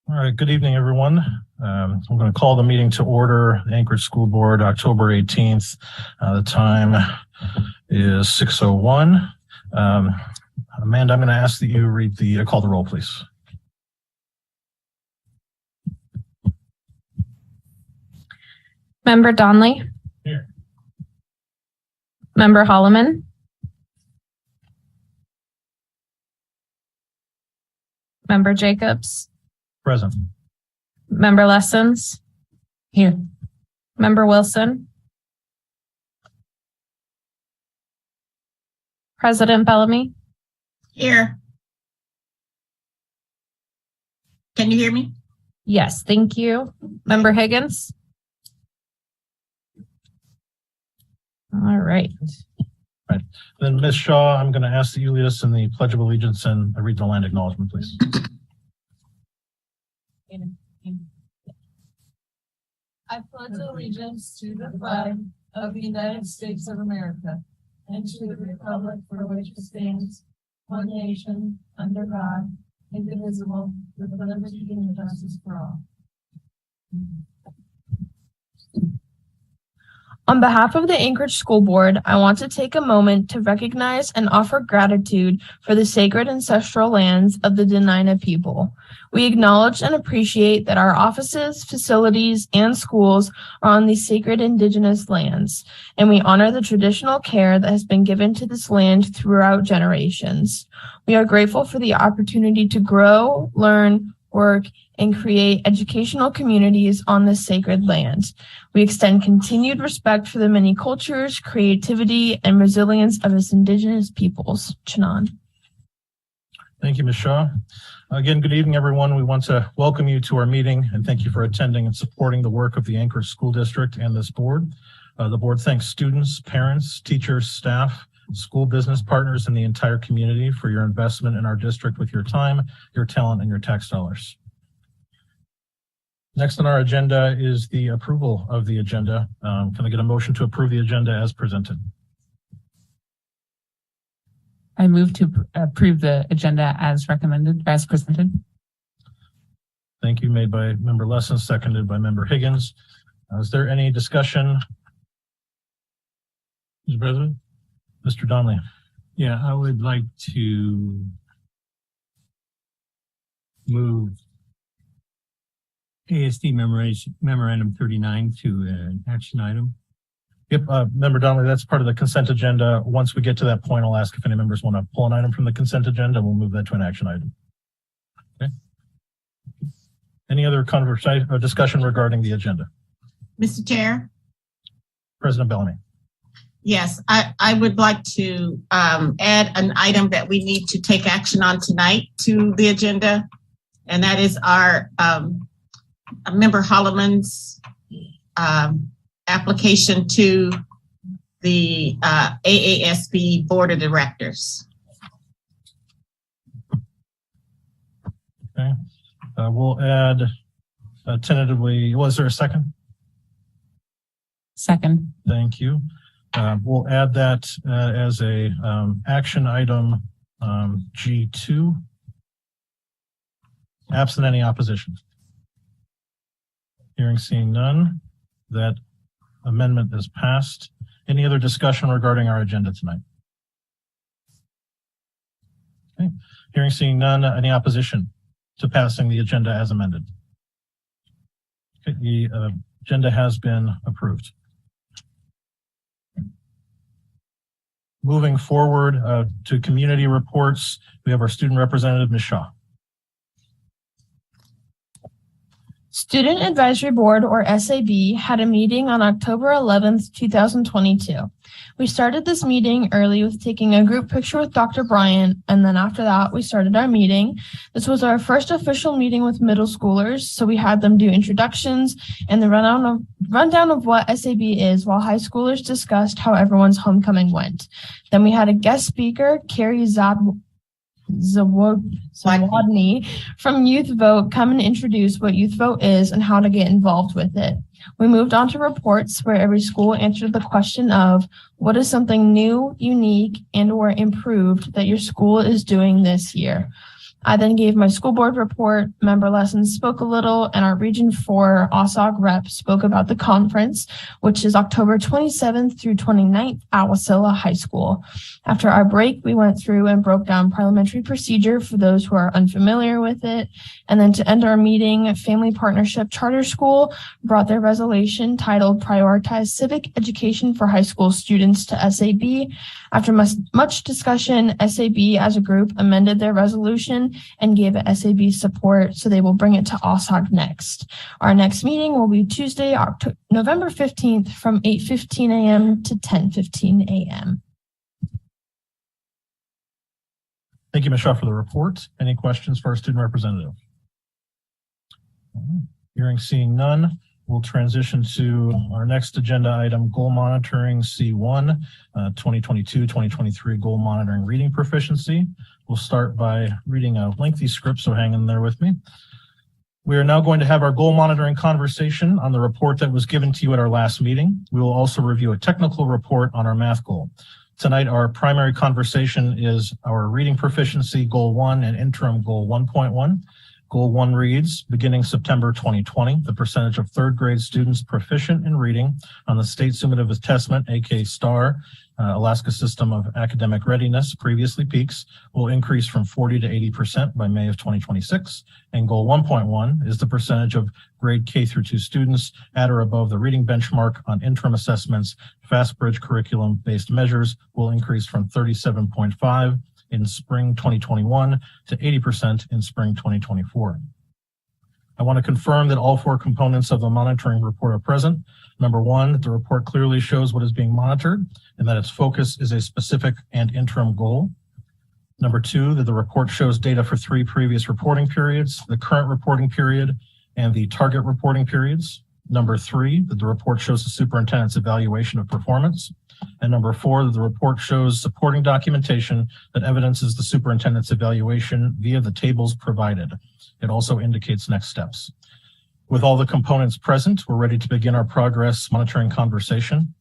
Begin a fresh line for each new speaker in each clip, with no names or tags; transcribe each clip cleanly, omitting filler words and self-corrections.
All right, good evening, everyone. I'm going to call the meeting to order, the Anchorage School Board, October 18th. The time is 6:01. Amanda, I'm going to ask that you read call the roll, please.
Member Donnelly.
Here.
Member Holleman. Member Jacobs.
Present.
Member Lessons.
Here.
Member Wilson. President Bellamy.
Here. Can you hear me?
Yes, thank you. Member Higgins. All right.
Right. Then Ms. Shaw, I'm going to ask that you lead us in the Pledge of Allegiance and read the land acknowledgement, please.
I pledge allegiance to the flag of the United States of America and to the republic for which it stands, one nation, under God, indivisible, with liberty and justice for all.
On behalf of the Anchorage School Board, I want to take a moment to recognize and offer gratitude for the sacred ancestral lands of the Dena'ina people. We acknowledge and appreciate that our offices, facilities, and schools are on these sacred indigenous lands, and we honor the traditional care that has been given to this land throughout generations. We are grateful for the opportunity to grow, learn, work, and create educational communities on this sacred land. We extend continued respect for the many cultures, creativity, and resilience of its indigenous peoples. Chanan.
Thank you, Ms. Shaw. Again, good evening, everyone. We want to welcome you to our meeting and thank you for attending and supporting the work of the Anchorage School District and this board. The board thanks students, parents, teachers, staff, school business partners, and the entire community for your investment in our district with your time, your talent, and your tax dollars. Next on our agenda is the approval of the agenda. Can I get a motion to approve the agenda as presented?
I move to approve the agenda as recommended, as presented.
Thank you. Made by Member Lessons, seconded by Member Higgins. Is there any discussion? Mr. President? Mr. Donnelly.
Yeah, I would like to move ASD Memorandum 39 to an action item.
Yep, Member Donnelly, that's part of the consent agenda. Once we get to that point, I'll ask if any members want to pull an item from the consent agenda. We'll move that to an action item. Okay. Any other conversation or discussion regarding the agenda?
Mr. Chair?
President Bellamy.
Yes, I would like to add an item that we need to take action on tonight to the agenda, and that is our Member Holleman's application to the AASB Board of Directors.
Okay, we'll add tentatively. Was there a second?
Second.
Thank you. We'll add that as a action item G2. Absent any opposition. Hearing seeing none, that amendment is passed. Any other discussion regarding our agenda tonight? Okay. Hearing seeing none, any opposition to passing the agenda as amended? Okay. The agenda has been approved. Moving forward to community reports, we have our student representative, Ms. Shaw.
Student Advisory Board, or SAB, had a meeting on October 11th, 2022. We started this meeting early with taking a group picture with Dr. Bryant, and then after that, we started our meeting. This was our first official meeting with middle schoolers, so we had them do introductions and the rundown of what SAB is, while high schoolers discussed how everyone's homecoming went. Then we had a guest speaker, Carrie Zawadney from Youth Vote come and introduce what Youth Vote is and how to get involved with it. We moved on to reports where every school answered the question of what is something new, unique, and or improved that your school is doing this year. I then gave my school board report, member lessons spoke a little, and our Region 4 OSOG rep spoke about the conference, which is October 27th through 29th at Wasilla High School. After our break, we went through and broke down parliamentary procedure for those who are unfamiliar with it. And then to end our meeting, Family Partnership Charter School brought their resolution titled Prioritize Civic Education for High School Students to SAB. After much discussion, SAB as a group amended their resolution and gave it SAB support, so they will bring it to OSOG next. Our next meeting will be Tuesday, November 15th from 8:15 a.m. to 10:15 a.m.
Thank you, Ms. Shaw, for the report. Any questions for our student representative? Hearing, seeing none, we'll transition to our next agenda item, goal monitoring C1, 2022-2023 goal monitoring reading proficiency. We'll start by reading a lengthy script, so hang in there with me. We are now going to have our goal monitoring conversation on the report that was given to you at our last meeting. We will also review a technical report on our math goal. Tonight, our primary conversation is our reading proficiency goal 1 and interim goal 1.1. Goal 1 reads, beginning September 2020, the percentage of third grade students proficient in reading on the state summative assessment, aka STAR, Alaska System of Academic Readiness, previously peaks, will increase from 40 to 80% by May of 2026. And goal 1.1 is the percentage of grade K through 2 students at or above the reading benchmark on interim assessments, FastBridge curriculum-based measures will increase from 37.5 in spring 2021 to 80% in spring 2024. I want to confirm that all 4 components of the monitoring report are present. Number 1, the report clearly shows what is being monitored and that its focus is a specific and interim goal. Number 2, that the report shows data for 3 previous reporting periods, the current reporting period, and the target reporting periods. Number 3, that the report shows the superintendent's evaluation of performance. And number 4, that the report shows supporting documentation that evidences the superintendent's evaluation via the tables provided. It also indicates next steps. With all the components present, we're ready to begin our progress monitoring conversation.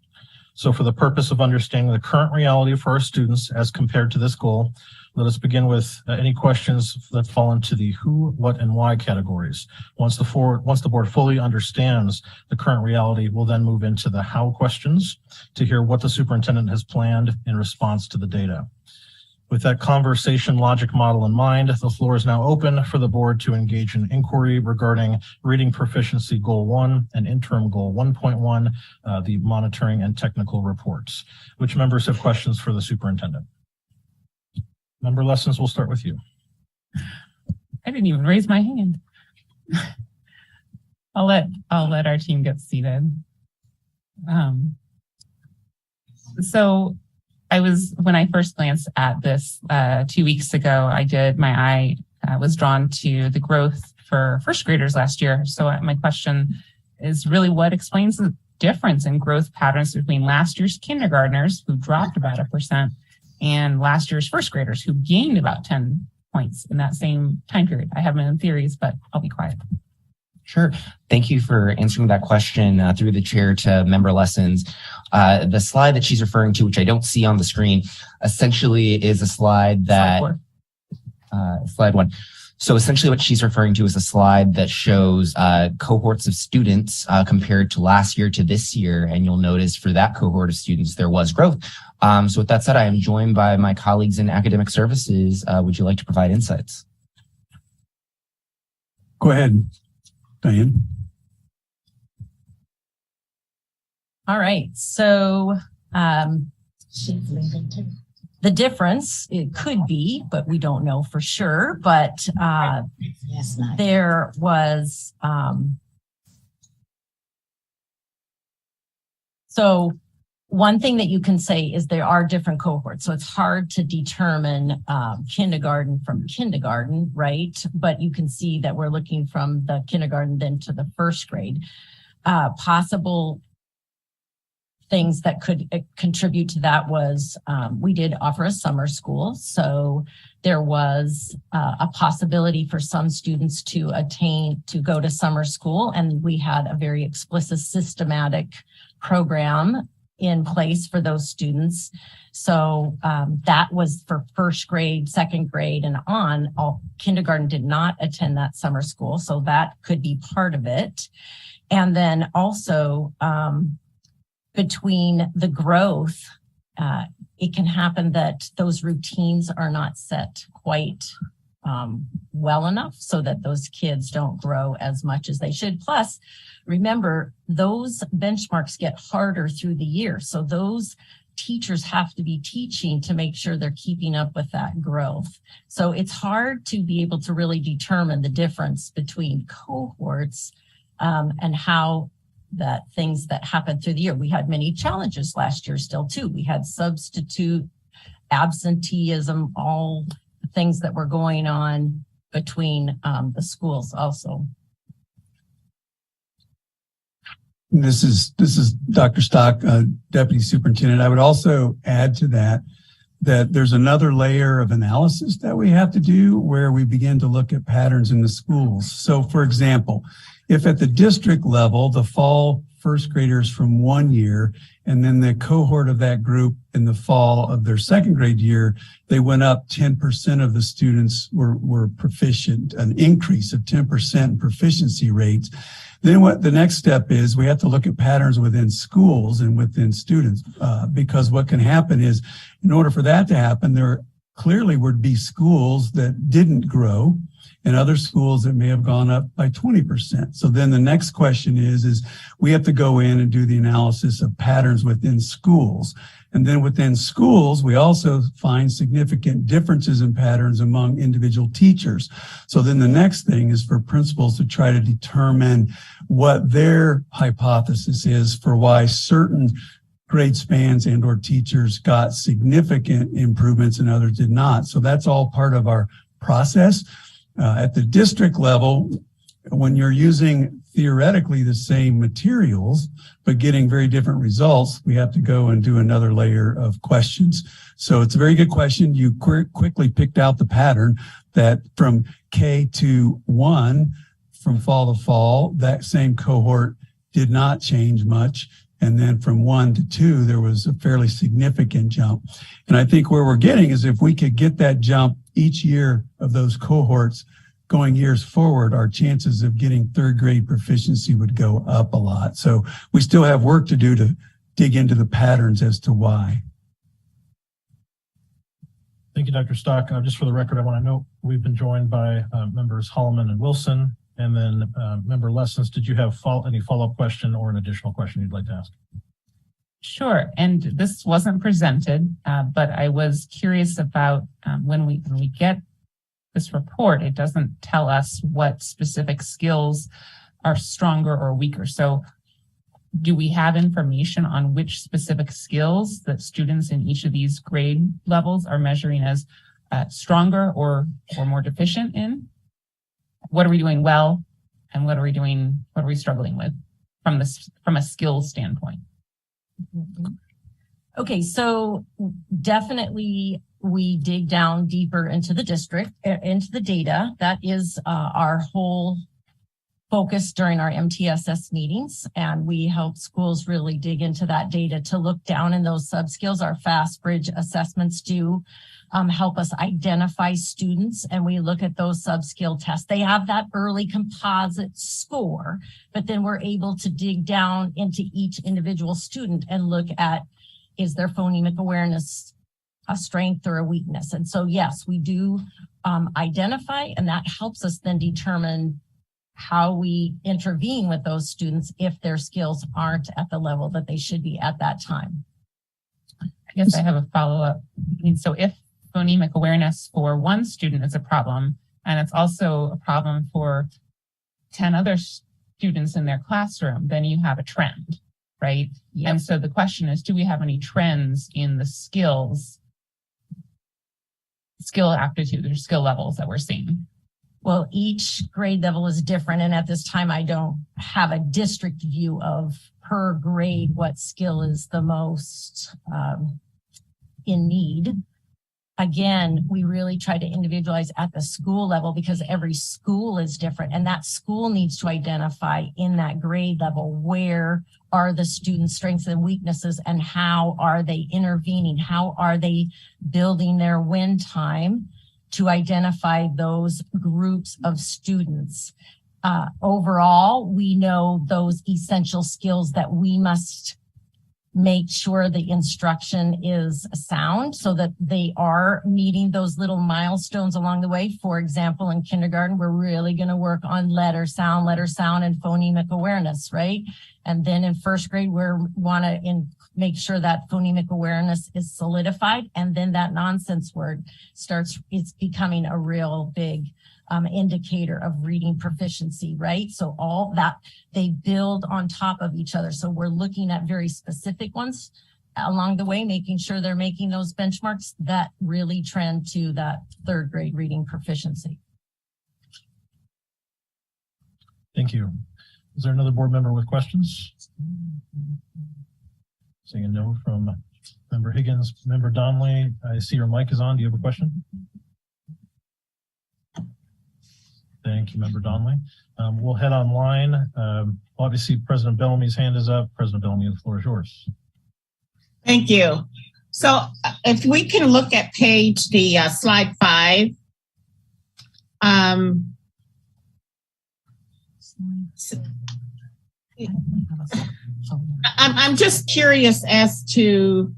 So for the purpose of understanding the current reality for our students as compared to this goal, let us begin with any questions that fall into the who, what, and why categories. Once the board fully understands the current reality, we'll then move into the how questions to hear what the superintendent has planned in response to the data. With that conversation logic model in mind, the floor is now open for the board to engage in inquiry regarding reading proficiency goal 1 and interim goal 1.1, the monitoring and technical reports. Which members have questions for the superintendent? Member Lessons, we'll start with you.
I didn't even raise my hand. I'll let our team get seated. So when I first glanced at this 2 weeks ago, my eye was drawn to the growth for first graders last year. So my question is really what explains the difference in growth patterns between last year's kindergartners, who dropped about 1%, and last year's first graders, who gained about 10 points in that same time period? I have my own theories, but I'll be quiet.
Sure. Thank you for answering that question through the chair to Member Lessons. The slide that she's referring to, which I don't see on the screen, essentially is a slide that... Slide 1. So essentially what she's referring to is a slide that shows cohorts of students compared to last year to this year. And you'll notice for that cohort of students, there was growth. So with that said, I am joined by my colleagues in academic services. Would you like to provide insights?
Go ahead, Diane.
All right. So the difference, it could be, but we don't know for sure. But there was, so one thing that you can say is there are different cohorts. So it's hard to determine kindergarten from kindergarten, right? But you can see that we're looking from the kindergarten then to the first grade. Possible things that could contribute to that was we did offer a summer school. So there was a possibility for some students to go to summer school. And we had a very explicit systematic program in place for those students. So that was for first grade, second grade, and on. All kindergarten did not attend that summer school, so that could be part of it. And then also between the growth, it can happen that those routines are not set quite well enough so that those kids don't grow as much as they should. Plus, remember, those benchmarks get harder through the year. So those teachers have to be teaching to make sure they're keeping up with that growth. So it's hard to be able to really determine the difference between cohorts and how that things that happen through the year. We had many challenges last year still too. We had substitute, absenteeism, all the things that were going on between the schools also.
This is Dr. Stock, Deputy Superintendent. I would also add to that there's another layer of analysis that we have to do where we begin to look at patterns in the schools. So for example, if at the district level, the fall first graders from one year, and then the cohort of that group in the fall of their second grade year, they went up 10% of the students were proficient, an increase of 10% in proficiency rates. Then what the next step is, we have to look at patterns within schools and within students, because what can happen is, in order for that to happen, there clearly would be schools that didn't grow and other schools that may have gone up by 20%. So then the next question is we have to go in and do the analysis of patterns within schools. And then within schools, we also find significant differences in patterns among individual teachers. So then the next thing is for principals to try to determine what their hypothesis is for why certain grade spans and or teachers got significant improvements and others did not. So that's all part of our process. At the district level, when you're using theoretically the same materials, but getting very different results, we have to go and do another layer of questions. So it's a very good question. You quickly picked out the pattern that from K to 1, from fall to fall, that same cohort did not change much. And then from 1 to 2, there was a fairly significant jump. And I think where we're getting is if we could get that jump each year of those cohorts going years forward, our chances of getting third grade proficiency would go up a lot. So we still have work to do to dig into the patterns as to why.
Thank you, Dr. Stock. Just for the record, I want to note we've been joined by members Holleman and Wilson, and then member Lessons. Did you have any follow-up question or an additional question you'd like to ask?
Sure. And this wasn't presented, but I was curious about when we get this report, it doesn't tell us what specific skills are stronger or weaker. So do we have information on which specific skills that students in each of these grade levels are measuring as stronger or more deficient in? What are we doing well, and what are we struggling with from a skills standpoint?
Okay, so definitely we dig down deeper into the district, into the data. That is our whole focus during our MTSS meetings, and we help schools really dig into that data to look down in those sub-skills. Our Fast Bridge assessments do help us identify students, and we look at those sub-skill tests. They have that early composite score, but then we're able to dig down into each individual student and look at, is their phonemic awareness a strength or a weakness? And so, yes, we do identify, and that helps us then determine how we intervene with those students if their skills aren't at the level that they should be at that time.
I guess I have a follow-up. I mean, so if phonemic awareness for one student is a problem, and it's also a problem for 10 other students in their classroom, then you have a trend, right?
Yep.
And so the question is, do we have any trends in the skill aptitude or skill levels that we're seeing?
Well, each grade level is different, and at this time, I don't have a district view of per grade what skill is the most in need. again, we really try to individualize at the school level because every school is different, and that school needs to identify in that grade level where are the students' strengths and weaknesses and how are they intervening, how are they building their win time to identify those groups of students. Overall, we know those essential skills that we must make sure the instruction is sound so that they are meeting those little milestones along the way. For example, in kindergarten, we're really going to work on letter sound, and phonemic awareness, right? And then in first grade, we want to make sure that phonemic awareness is solidified. And then that nonsense word it's becoming a real big indicator of reading proficiency, right? So all that, they build on top of each other. So we're looking at very specific ones along the way, making sure they're making those benchmarks that really trend to that third grade reading proficiency.
Thank you. Is there another board member with questions? Seeing a no from Member Higgins. Member Donnelly, I see your mic is on. Do you have a question? Thank you, Member Donnelly. We'll head online. Obviously, President Bellamy's hand is up. President Bellamy, the floor is yours.
Thank you. So if we can look at slide 5. I'm just curious as to,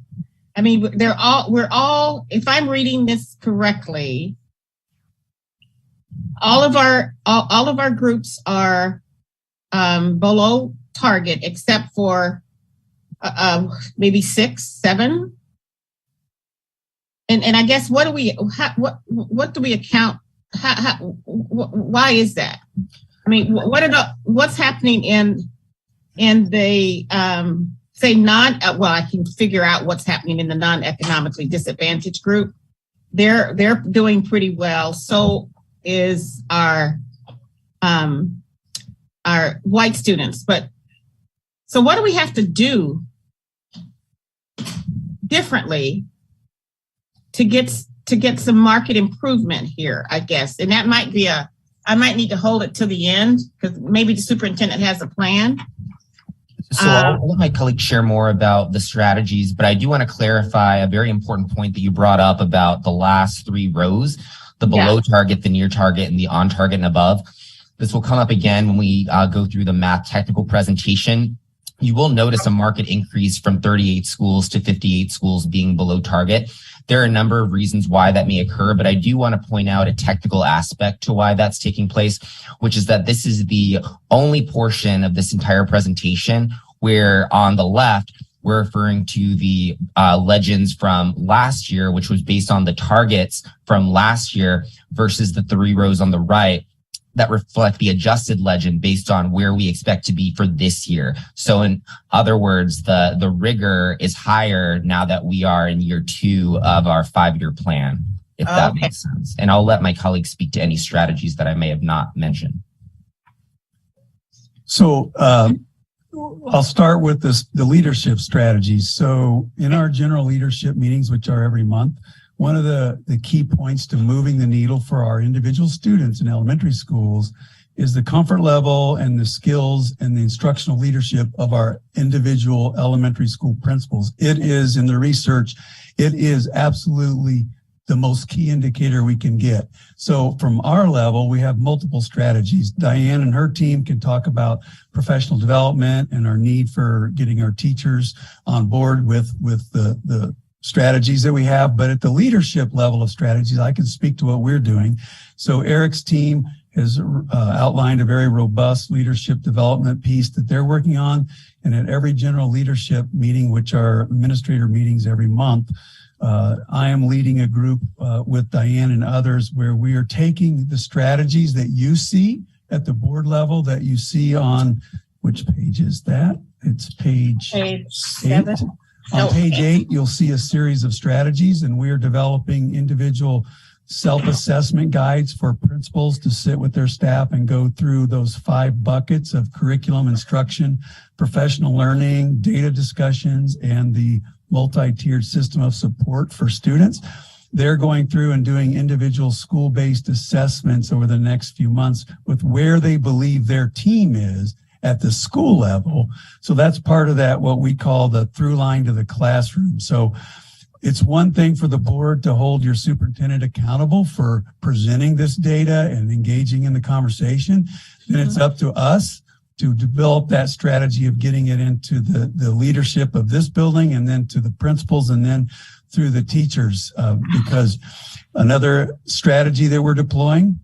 I mean, we're all, if I'm reading this correctly, all of our groups are below target except for maybe 6, 7. And I guess what do we account? Why is that? I mean, what's happening in the say well, I can figure out what's happening in the non-economically disadvantaged group. They're doing pretty well. So is our white students. But so what do we have to do differently to get some market improvement here, I guess? And that might be I might need to hold it to the end because maybe the superintendent has a plan.
So I'll let my colleagues share more about the strategies, but I do want to clarify a very important point that you brought up about the last 3 rows. The below target, the near target, and the on target and above. This will come up again when we go through the math technical presentation. You will notice a market increase from 38 schools to 58 schools being below target. There are a number of reasons why that may occur, but I do want to point out a technical aspect to why that's taking place, which is that this is the only portion of this entire presentation where on the left, we're referring to the legends from last year, which was based on the targets from last year versus the 3 rows on the right that reflect the adjusted legend based on where we expect to be for this year. So in other words, the rigor is higher now that we are in year 2 of our 5-year plan, if that makes sense. And I'll let my colleagues speak to any strategies that I may have not mentioned.
So, I'll start with the leadership strategies. So in our general leadership meetings, which are every month, one of the key points to moving the needle for our individual students in elementary schools is the comfort level and the skills and the instructional leadership of our individual elementary school principals. It is, in the research, it is absolutely the most key indicator we can get. So from our level, we have multiple strategies. Diane and her team can talk about professional development and our need for getting our teachers on board with the strategies that we have. But at the leadership level of strategies, I can speak to what we're doing. So Eric's team has outlined a very robust leadership development piece that they're working on. And at every general leadership meeting, which are administrator meetings every month, I am leading a group with Diane and others where we are taking the strategies that you see at the board level that you see on, which page is that? It's page 7. On page 8, you'll see a series of strategies, and we are developing individual self-assessment guides for principals to sit with their staff and go through those 5 buckets of curriculum instruction, professional learning, data discussions, and the multi-tiered system of support for students. they're going through and doing individual school-based assessments over the next few months with where they believe their team is at the school level. So that's part of that, what we call the through line to the classroom. So it's one thing for the board to hold your superintendent accountable for presenting this data and engaging in the conversation. Then it's up to us to develop that strategy of getting it into the leadership of this building and then to the principals and then through the teachers. Because another strategy that we're deploying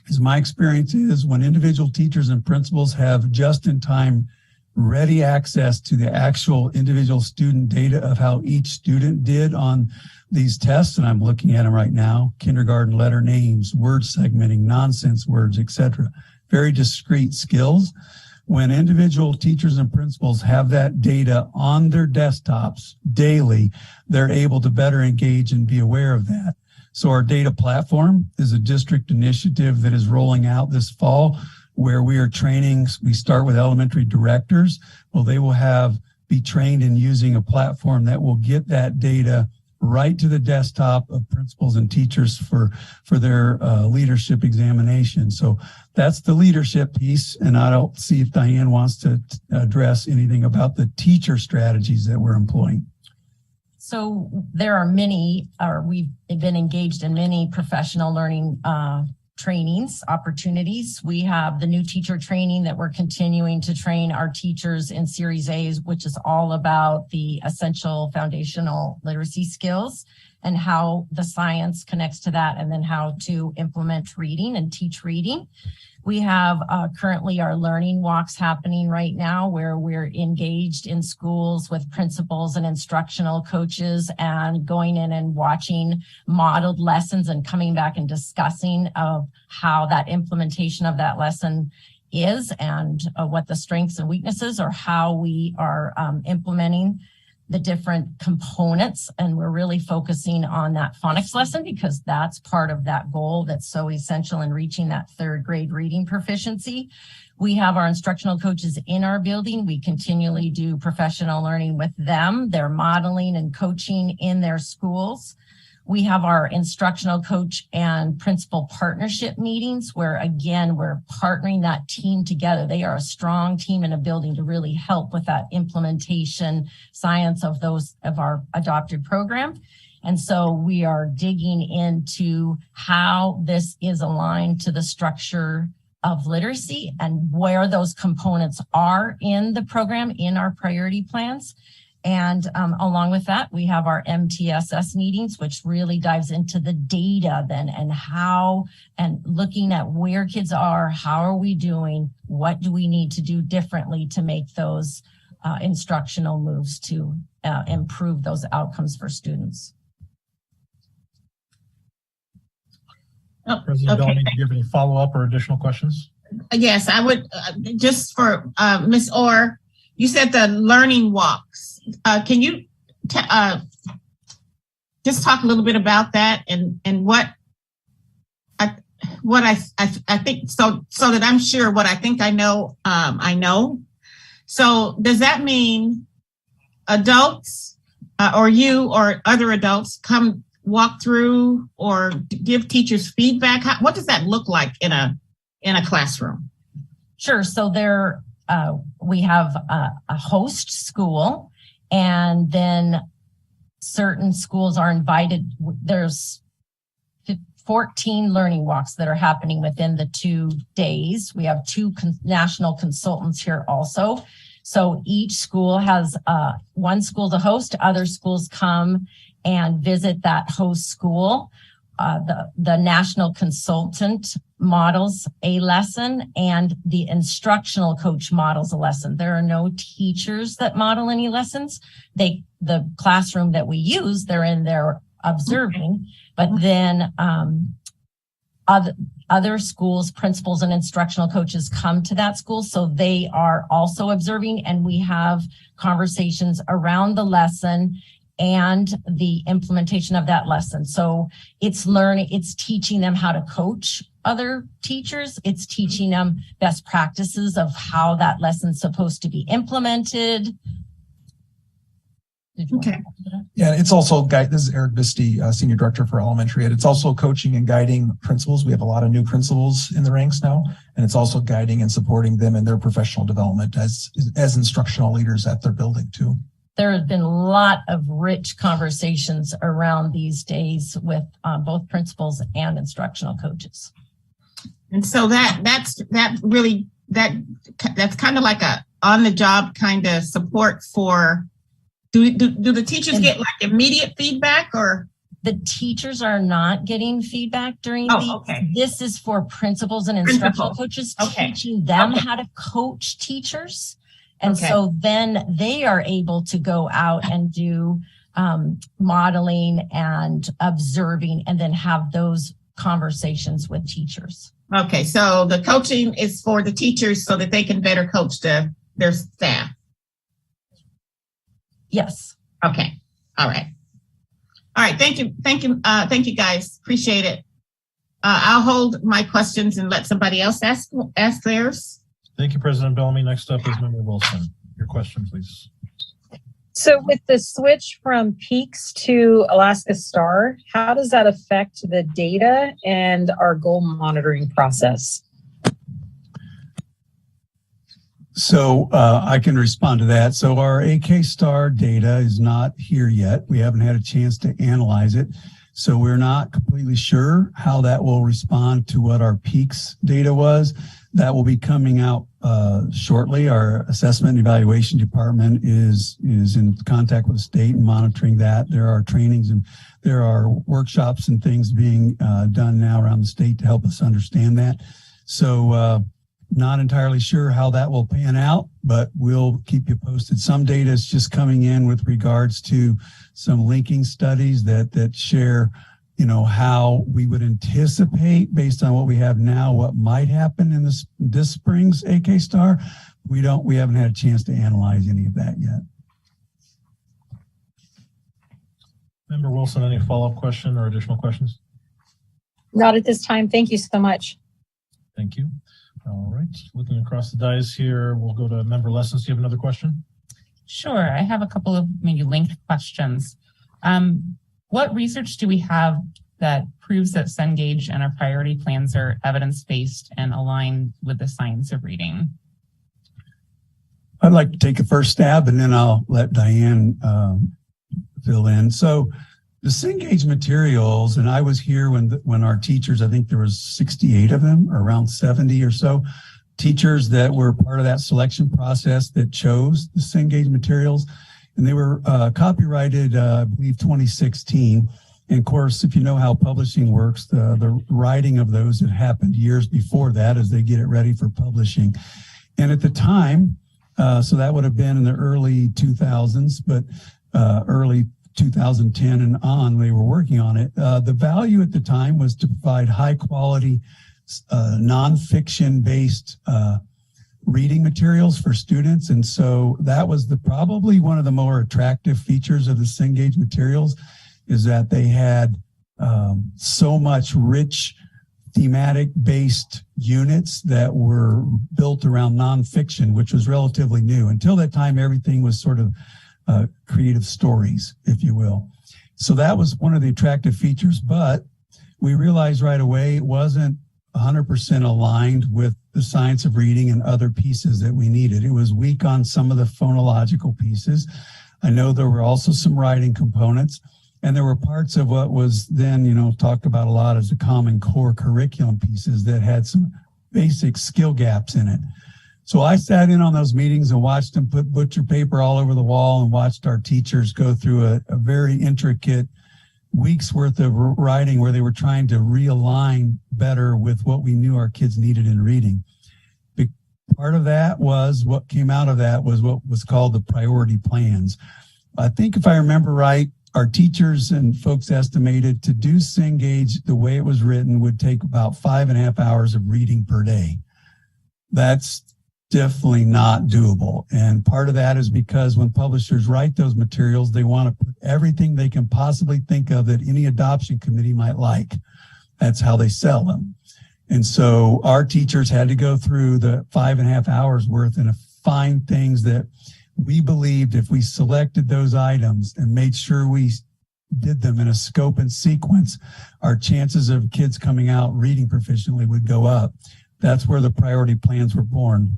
is my experience is when individual teachers and principals have just-in-time ready access to the actual individual student data of how each student did on these tests, and I'm looking at them right now, kindergarten letter names, word segmenting, nonsense words, etc. Very discrete skills. When individual teachers and principals have that data on their desktops daily, they're able to better engage and be aware of that. So our data platform is a district initiative that is rolling out this fall where we are training. We start with elementary directors. Well, they will be trained in using a platform that will get that data right to the desktop of principals and teachers for their leadership examination. So that's the leadership piece. And I don't see if Diane wants to address anything about the teacher strategies that we're employing.
So there are we've been engaged in many professional learning trainings, opportunities. We have the new teacher training that we're continuing to train our teachers in Series A, which is all about the essential foundational literacy skills and how the science connects to that, and then how to implement reading and teach reading. We have currently our learning walks happening right now where we're engaged in schools with principals and instructional coaches and going in and watching modeled lessons and coming back and discussing of how that implementation of that lesson is and what the strengths and weaknesses or how we are implementing the different components. And we're really focusing on that phonics lesson because that's part of that goal that's so essential in reaching that third grade reading proficiency. We have our instructional coaches in our building. We continually do professional learning with them. They're modeling and coaching in their schools. We have our instructional coach and principal partnership meetings where, again, we're partnering that team together. They are a strong team in a building to really help with that implementation science of our adopted program. And so we are digging into how this is aligned to the structure of literacy and where those components are in the program, in our priority plans. And along with that, we have our MTSS meetings, which really dives into the data then and looking at where kids are, how are we doing, what do we need to do differently to make those instructional moves to improve those outcomes for students.
President Bellamy, do you have any follow-up or additional questions?
Yes, I would just for Ms. Orr, you said the learning walks. Can you just talk a little bit about that and what I think so that I'm sure what I think I know, I know. So does that mean adults or you or other adults come walk through or give teachers feedback? What does that look like in a classroom?
Sure. So we have a host school, and then certain schools are invited. There's 14 learning walks that are happening within the 2 days. We have two national consultants here also. So each school has one school's a host, other schools come and visit that host school. The national consultant models a lesson and the instructional coach models a lesson. There are no teachers that model any lessons. The classroom that we use, they're in there observing, but then other schools, principals and instructional coaches come to that school. So they are also observing, and we have conversations around the lesson and the implementation of that lesson. So it's teaching them how to coach other teachers. It's teaching them best practices of how that lesson's supposed to be implemented. Did you want
Okay.
to add to that?
Yeah, it's also this is Eric Visti, Senior Director for Elementary Ed. It's also coaching and guiding principals. We have a lot of new principals in the ranks now, and it's also guiding and supporting them in their professional development as instructional leaders at their building too.
There has been a lot of rich conversations around these days with both principals and instructional coaches.
And so that's kind of like a on-the-job kind of support for. Do the teachers get like immediate feedback or?
The teachers are not getting feedback during
okay.
This is for principals and instructional coaches, teaching them how to coach teachers. And so then they are able to go out and do modeling and observing and then have those conversations with teachers.
Okay, so the coaching is for the teachers so that they can better coach their staff.
Yes.
Okay. All right. All right. Thank you. Thank you. Thank you guys. Appreciate it. I'll hold my questions and let somebody else ask theirs.
Thank you, President Bellamy. Next up is Member Wilson. Your question, please.
So with the switch from Peaks to Alaska Star, how does that affect the data and our goal monitoring process?
So I can respond to that. So our AK Star data is not here yet. We haven't had a chance to analyze it. So we're not completely sure how that will respond to what our Peaks data was. That will be coming out shortly. Our assessment and evaluation department is in contact with the state and monitoring that. There are trainings and there are workshops and things being done now around the state to help us understand that. So not entirely sure how that will pan out, but we'll keep you posted. Some data is just coming in with regards to some linking studies that share, you know, how we would anticipate based on what we have now, what might happen in this spring's AK Star. We haven't had a chance to analyze any of that yet.
Member Wilson, any follow-up question or additional questions?
Not at this time. Thank you so much.
Thank you. All right, looking across the dais here, we'll go to Member Lessons. Do you have another question?
Sure, I have a couple of maybe linked questions. What research do we have that proves that Cengage and our priority plans are evidence-based and aligned with the science of reading?
I'd like to take a first stab and then I'll let Diane fill in. So the Cengage materials, and I was here when our teachers, I think there was 68 of them, or around 70 or so, teachers that were part of that selection process that chose the Cengage materials. And they were copyrighted, I believe, 2016. And of course, if you know how publishing works, the writing of those had happened years before that as they get it ready for publishing. And at the time, so that would have been in the early 2000s, but early 2010 and on, they were working on it. The value at the time was to provide high quality, nonfiction based reading materials for students. And so that was probably one of the more attractive features of the Cengage materials, is that they had so much rich thematic based units that were built around nonfiction, which was relatively new. Until that time, everything was sort of creative stories, if you will. So that was one of the attractive features, but we realized right away it wasn't 100% aligned with the science of reading and other pieces that we needed. It was weak on some of the phonological pieces. I know there were also some writing components, and there were parts of what was then, you know, talked about a lot as the Common Core curriculum pieces that had some basic skill gaps in it. So I sat in on those meetings and watched them put butcher paper all over the wall and watched our teachers go through a very intricate week's worth of writing where they were trying to realign better with what we knew our kids needed in reading. Part of that was what came out of that was what was called the priority plans. I think if I remember right, our teachers and folks estimated to do Cengage the way it was written would take about 5.5 hours of reading per day. That's definitely not doable. And part of that is because when publishers write those materials, they want to put everything they can possibly think of that any adoption committee might like. That's how they sell them. And so our teachers had to go through the 5.5 hours worth and find things that We believed if we selected those items and made sure we did them in a scope and sequence, our chances of kids coming out reading proficiently would go up. That's where the priority plans were born.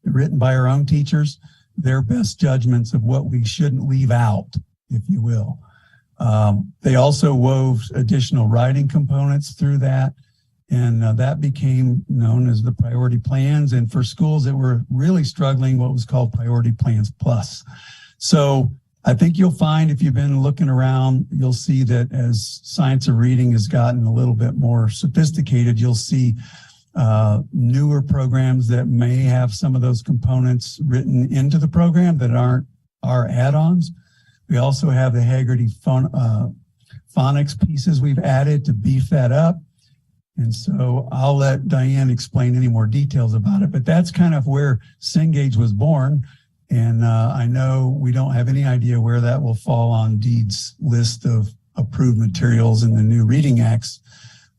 Written by our own teachers, their best judgments of what we shouldn't leave out, if you will. They also wove additional writing components through that, and that became known as the priority plans. And for schools that were really struggling, what was called priority plans plus. So I think you'll find, if you've been looking around, you'll see that as science of reading has gotten a little bit more sophisticated, you'll see newer programs that may have some of those components written into the program that aren't our add-ons. We also have the Haggerty phonics pieces we've added to beef that up. And so I'll let Diane explain any more details about it, but that's kind of where Cengage was born. And I know we don't have any idea where that will fall on DEED's list of approved materials in the new reading acts.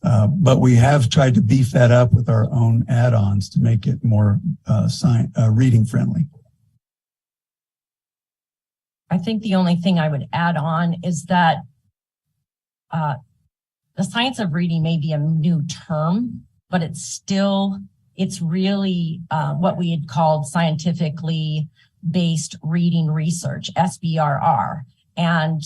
But we have tried to beef that up with our own add-ons to make it more reading friendly.
I think the only thing I would add on is that the science of reading may be a new term, but it's really what we had called scientifically based reading research, SBRR. And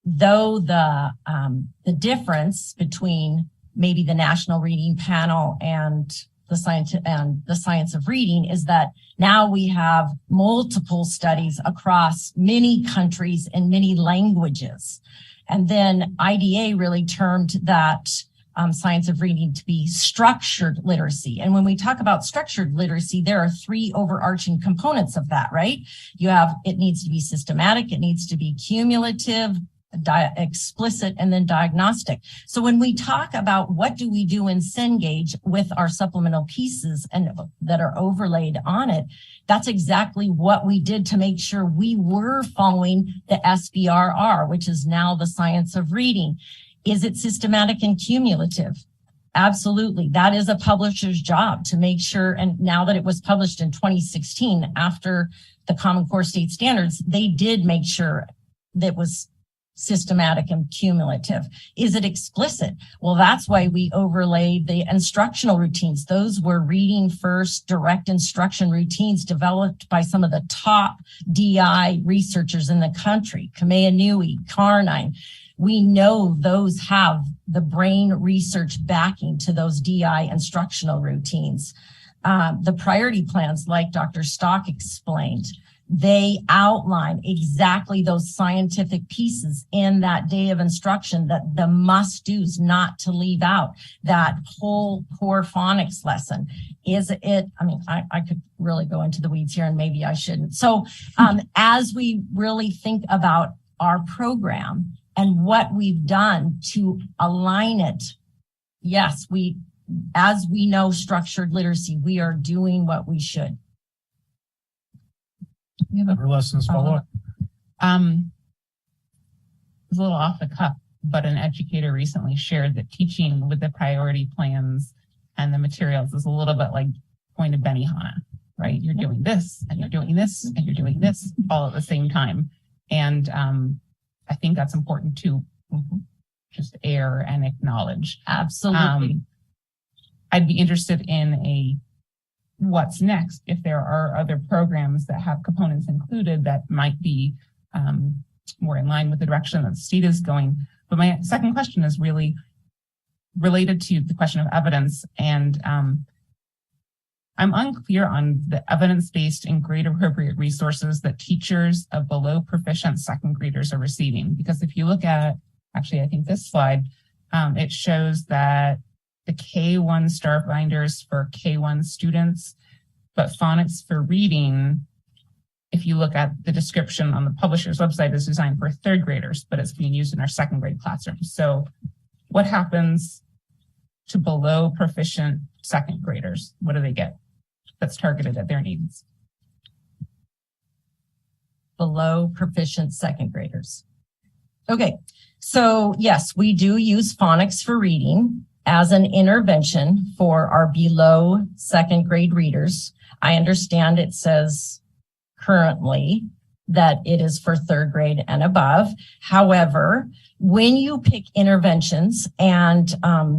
though the difference between maybe the National Reading Panel and the science of reading is that now we have multiple studies across many countries and many languages. And then IDA really termed that science of reading to be structured literacy. And when we talk about structured literacy, there are three overarching components of that, right? You have, it needs to be systematic, it needs to be cumulative, explicit, and then diagnostic. So when we talk about what do we do in Cengage with our supplemental pieces and that are overlaid on it, that's exactly what we did to make sure we were following the SBRR, which is now the science of reading. Is it systematic and cumulative? Absolutely. That is a publisher's job to make sure. And now that it was published in 2016, after the Common Core State Standards, they did make sure that was systematic and cumulative. Is it explicit? Well, that's why we overlaid the instructional routines. Those were reading first, direct instruction routines developed by some of the top DI researchers in the country, Kamehameha, Carnine. We know those have the brain research backing to those DI instructional routines. The priority plans, like Dr. Stock explained, they outline exactly those scientific pieces in that day of instruction, that the must-dos not to leave out. That whole core phonics lesson. Is it, I mean, I could really go into the weeds here and maybe I shouldn't. So as we really think about our program and what we've done to align it, yes, as we know structured literacy, we are doing what we should.
You have lessons follow up.
It's a little off the cuff, but an educator recently shared that teaching with the priority plans and the materials is a little bit like going to Benihana, right? You're doing this and you're doing this and you're doing this all at the same time. And I think that's important to just air and acknowledge.
Absolutely.
I'd be interested in what's next if there are other programs that have components included that might be more in line with the direction that the state is going. But my second question is really related to the question of evidence. And I'm unclear on the evidence-based and grade appropriate resources that teachers of below proficient second graders are receiving. Because if you look at, actually, I think this slide, it shows that the K1 star binders for K1 students, but phonics for reading, if you look at the description on the publisher's website, is designed for third graders, but it's being used in our second grade classrooms. So what happens to below proficient second graders? What do they get that's targeted at their needs?
Below proficient second graders. Okay, so yes, we do use phonics for reading as an intervention for our below second grade readers. I understand it says currently that it is for third grade and above. However, when you pick interventions, and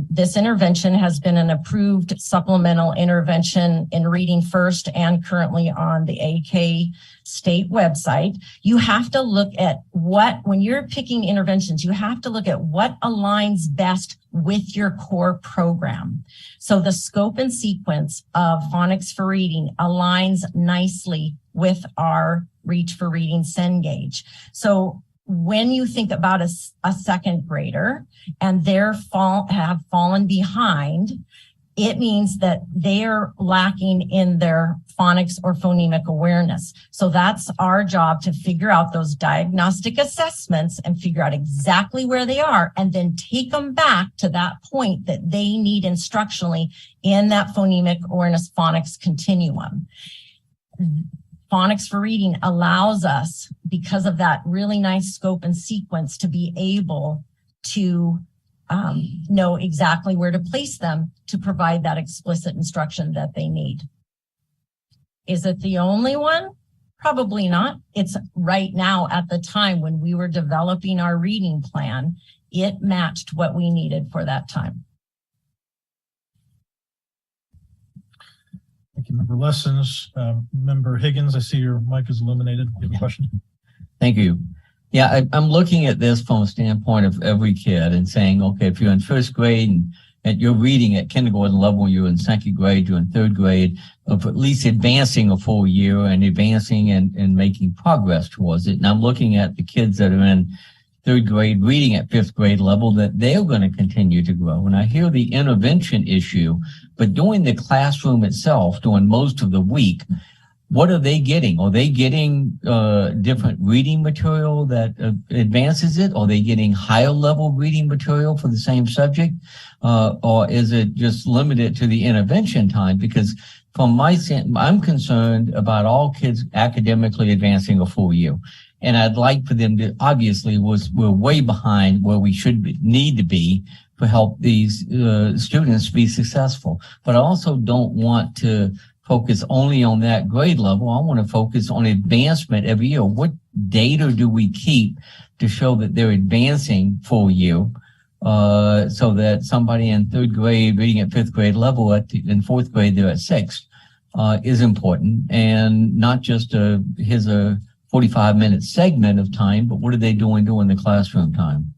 this intervention has been an approved supplemental intervention in Reading First and currently on the AK state website, you have to look at when you're picking interventions, you have to look at what aligns best with your core program. So the scope and sequence of phonics for reading aligns nicely with our Reach for Reading Cengage. So when you think about a second grader and have fallen behind, it means that they're lacking in their phonics or phonemic awareness. So that's our job, to figure out those diagnostic assessments and figure out exactly where they are, and then take them back to that point that they need instructionally in that phonemic awareness phonics continuum. Phonics for Reading allows us, because of that really nice scope and sequence, to be able to know exactly where to place them to provide that explicit instruction that they need. Is it the only one? Probably not. It's right now, at the time when we were developing our reading plan, it matched what we needed for that time.
Thank you, Member Lessons. Member Higgins, I see your mic is illuminated. You have a question?
Thank you. Yeah, I'm looking at this from a standpoint of every kid and saying, okay, if you're in first grade and you're reading at kindergarten level, you're in second grade, you're in third grade, of at least advancing a full year and advancing and making progress towards it. And I'm looking at the kids that are in third grade reading at fifth grade level, that they're going to continue to grow. And I hear the intervention issue, but during the classroom itself, during most of the week, what are they getting? Are they getting different reading material that advances it? Are they getting higher level reading material for the same subject? Or is it just limited to the intervention time? Because from I'm concerned about all kids academically advancing a full year. And I'd like for them to, obviously, we're way behind where we need to be to help these students be successful. But I also don't want to focus only on that grade level. I want to focus on advancement every year. What data do we keep to show that they're advancing full year, so that somebody in third grade reading at fifth grade level, in fourth grade they're at sixth, is important, and not just here's a 45-minute segment of time, but what are they doing during the classroom time?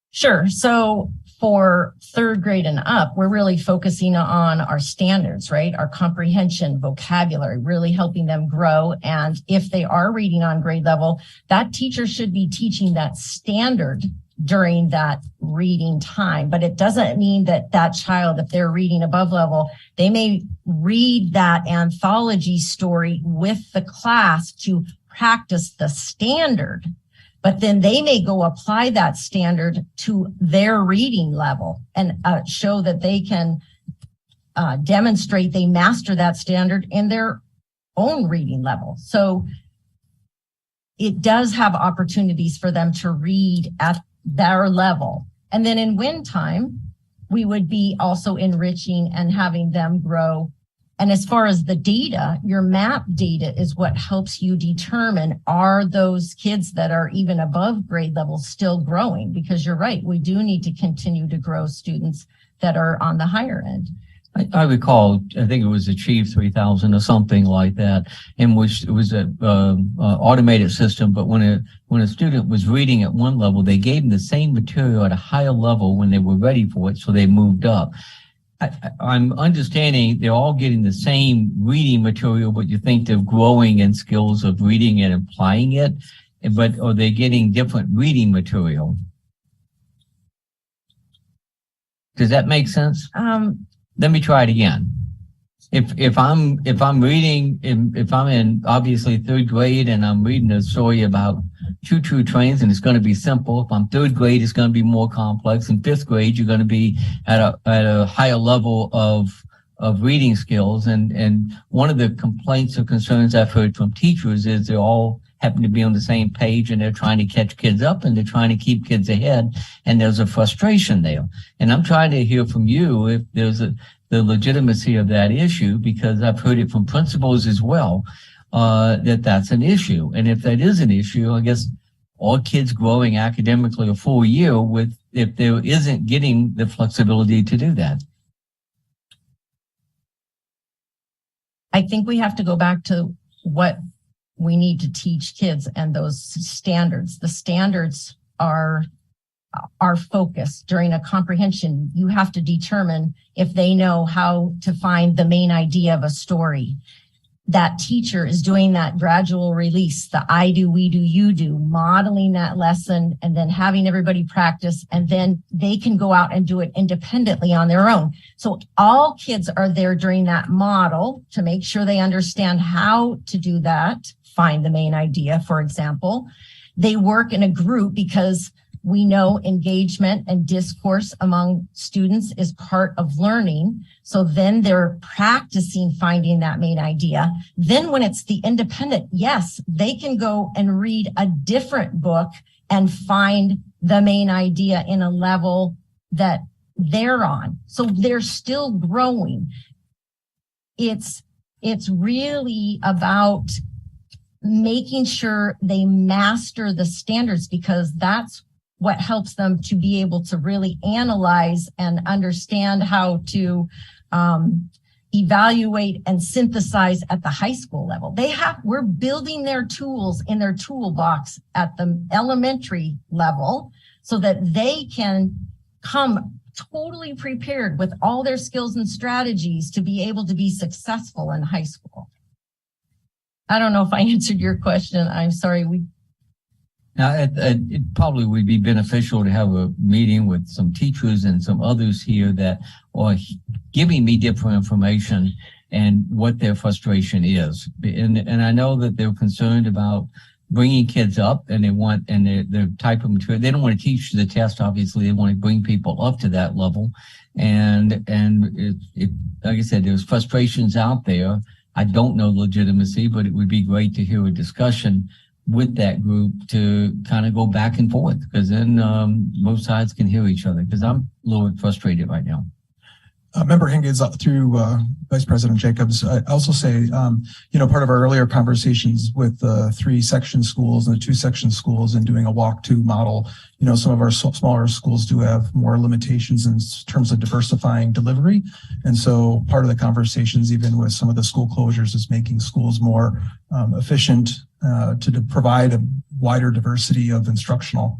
Sure. So for third grade and up, we're really focusing on our standards, right? Our comprehension, vocabulary, really helping them grow. And if they are reading on grade level, that teacher should be teaching that standard during that reading time. But it doesn't mean that that child, if they're reading above level, they may read that anthology story with the class to practice the standard, but then they may go apply that standard to their reading level and show that they can demonstrate they master that standard in their own reading level. So it does have opportunities for them to read at their level. And then in win time, we would be also enriching and having them grow. And as far as the data, your MAP data is what helps you determine, are those kids that are even above grade level still growing? Because you're right, we do need to continue to grow students that are on the higher end.
I recall, I think it was Achieve 3000 or something like that, in which it was an automated system. But when a student was reading at one level, they gave them the same material at a higher level when they were ready for it, so they moved up. I'm understanding they're all getting the same reading material, but you think they're growing in skills of reading and applying it, but are they getting different reading material? Does that make sense? Let me try it again. If I'm in obviously third grade and I'm reading a story about choo-choo trains and it's going to be simple. If I'm third grade, it's going to be more complex. In fifth grade, you're going to be at a higher level of reading skills. And one of the complaints or concerns I've heard from teachers is they all happen to be on the same page and they're trying to catch kids up and they're trying to keep kids ahead. And there's a frustration there. And I'm trying to hear from you if there's the legitimacy of that issue, because I've heard it from principals as well. that's an issue. And if that is an issue, I guess all kids growing academically a full year if there isn't getting the flexibility to do that.
I think we have to go back to what we need to teach kids and those standards. The standards are our focus during a comprehension. You have to determine if they know how to find the main idea of a story. That teacher is doing that gradual release, the I do, we do, you do, modeling that lesson, and then having everybody practice, and then they can go out and do it independently on their own. So all kids are there during that model to make sure they understand how to do that, find the main idea, for example. They work in a group because we know engagement and discourse among students is part of learning. So then they're practicing finding that main idea. Then when it's the independent, yes, they can go and read a different book and find the main idea in a level that they're on. So they're still growing. It's really about making sure they master the standards, because that's what helps them to be able to really analyze and understand how to evaluate and synthesize at the high school level. We're building their tools in their toolbox at the elementary level so that they can come totally prepared with all their skills and strategies to be able to be successful in high school. I don't know if I answered your question. I'm sorry.
Now, it probably would be beneficial to have a meeting with some teachers and some others here that are giving me different information and what their frustration is. And I know that they're concerned about bringing kids up, and their type of material. They don't want to teach the test, obviously. They want to bring people up to that level. And like I said, there's frustrations out there. I don't know legitimacy, but it would be great to hear a discussion with that group to kind of go back and forth, because then both sides can hear each other, because I'm a little bit frustrated right now.
Member Higgins, through Vice President Jacobs, I also say, part of our earlier conversations with the 3 section schools and the 2 section schools and doing a walk-to model, some of our smaller schools do have more limitations in terms of diversifying delivery. And so part of the conversations, even with some of the school closures, is making schools more efficient to provide a wider diversity of instructional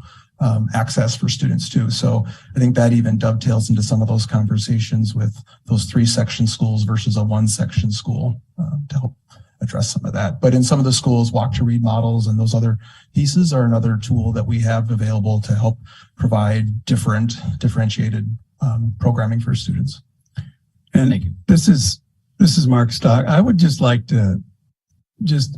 access for students too. So I think that even dovetails into some of those conversations with those 3 section schools versus a 1 section school to help address some of that. But in some of the schools, walk to read models and those other pieces are another tool that we have available to help provide differentiated programming for students.
And thank you. This is Mark Stock. I would just like to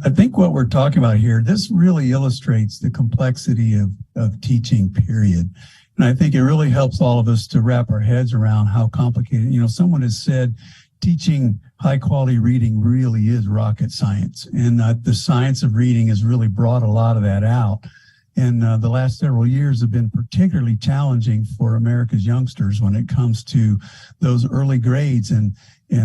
I think what we're talking about here, this really illustrates the complexity of teaching, period. And I think it really helps all of us to wrap our heads around how complicated, someone has said teaching high quality reading really is rocket science. And the science of reading has really brought a lot of that out. And the last several years have been particularly challenging for America's youngsters when it comes to those early grades and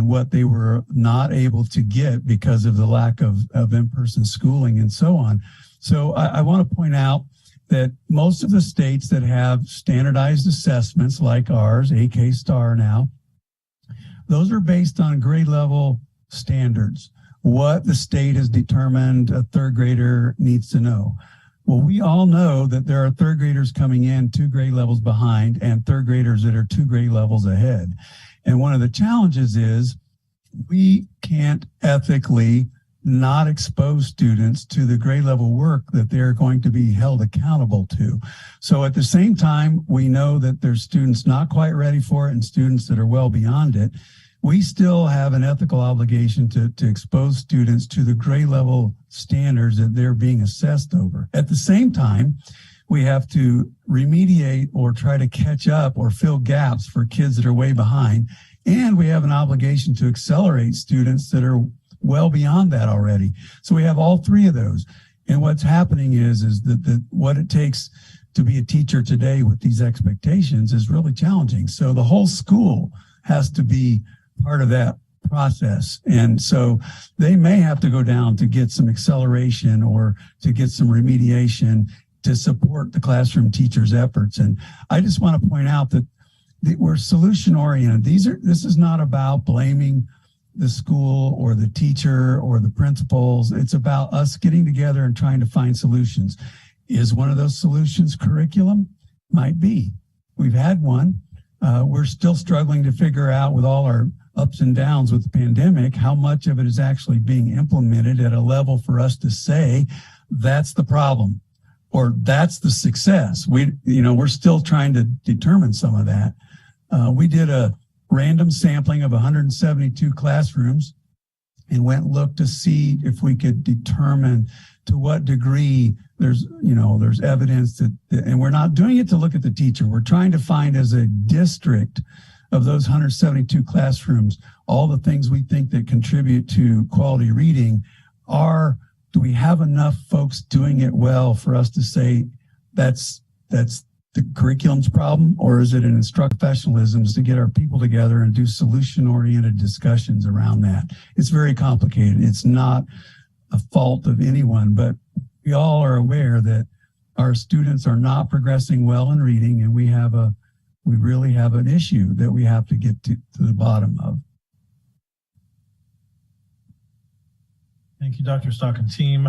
what they were not able to get because of the lack of in-person schooling and so on. So I want to point out that most of the states that have standardized assessments like ours, AK Star now, those are based on grade level standards, what the state has determined a 3rd grader needs to know. Well, we all know that there are 3rd graders coming in 2 grade levels behind and 3rd graders that are 2 grade levels ahead. And one of the challenges is we can't ethically not expose students to the grade level work that they're going to be held accountable to. So at the same time, we know that there's students not quite ready for it and students that are well beyond it. We still have an ethical obligation to expose students to the grade level standards that they're being assessed over. At the same time, we have to remediate or try to catch up or fill gaps for kids that are way behind. And we have an obligation to accelerate students that are well beyond that already. So we have all 3 of those. And what's happening is that what it takes to be a teacher today with these expectations is really challenging. So the whole school has to be part of that process. And so they may have to go down to get some acceleration or to get some remediation to support the classroom teachers' efforts. And I just want to point out that we're solution oriented. This is not about blaming the school or the teacher or the principals. It's about us getting together and trying to find solutions. Is one of those solutions curriculum? Might be. We've had one. We're still struggling to figure out, with all our ups and downs with the pandemic, how much of it is actually being implemented at a level for us to say that's the problem or that's the success. We're still trying to determine some of that. We did a random sampling of 172 classrooms and went and looked to see if we could determine to what degree there's evidence that, and we're not doing it to look at the teacher. We're trying to find, as a district of those 172 classrooms, all the things we think that contribute to quality reading. Do we have enough folks doing it well for us to say that's the curriculum's problem, or is it an instruct professionalisms to get our people together and do solution-oriented discussions around that? It's very complicated. It's not a fault of anyone, but we all are aware that our students are not progressing well in reading, and we really have an issue that we have to get to the bottom of.
Thank you, Dr. Stock and team.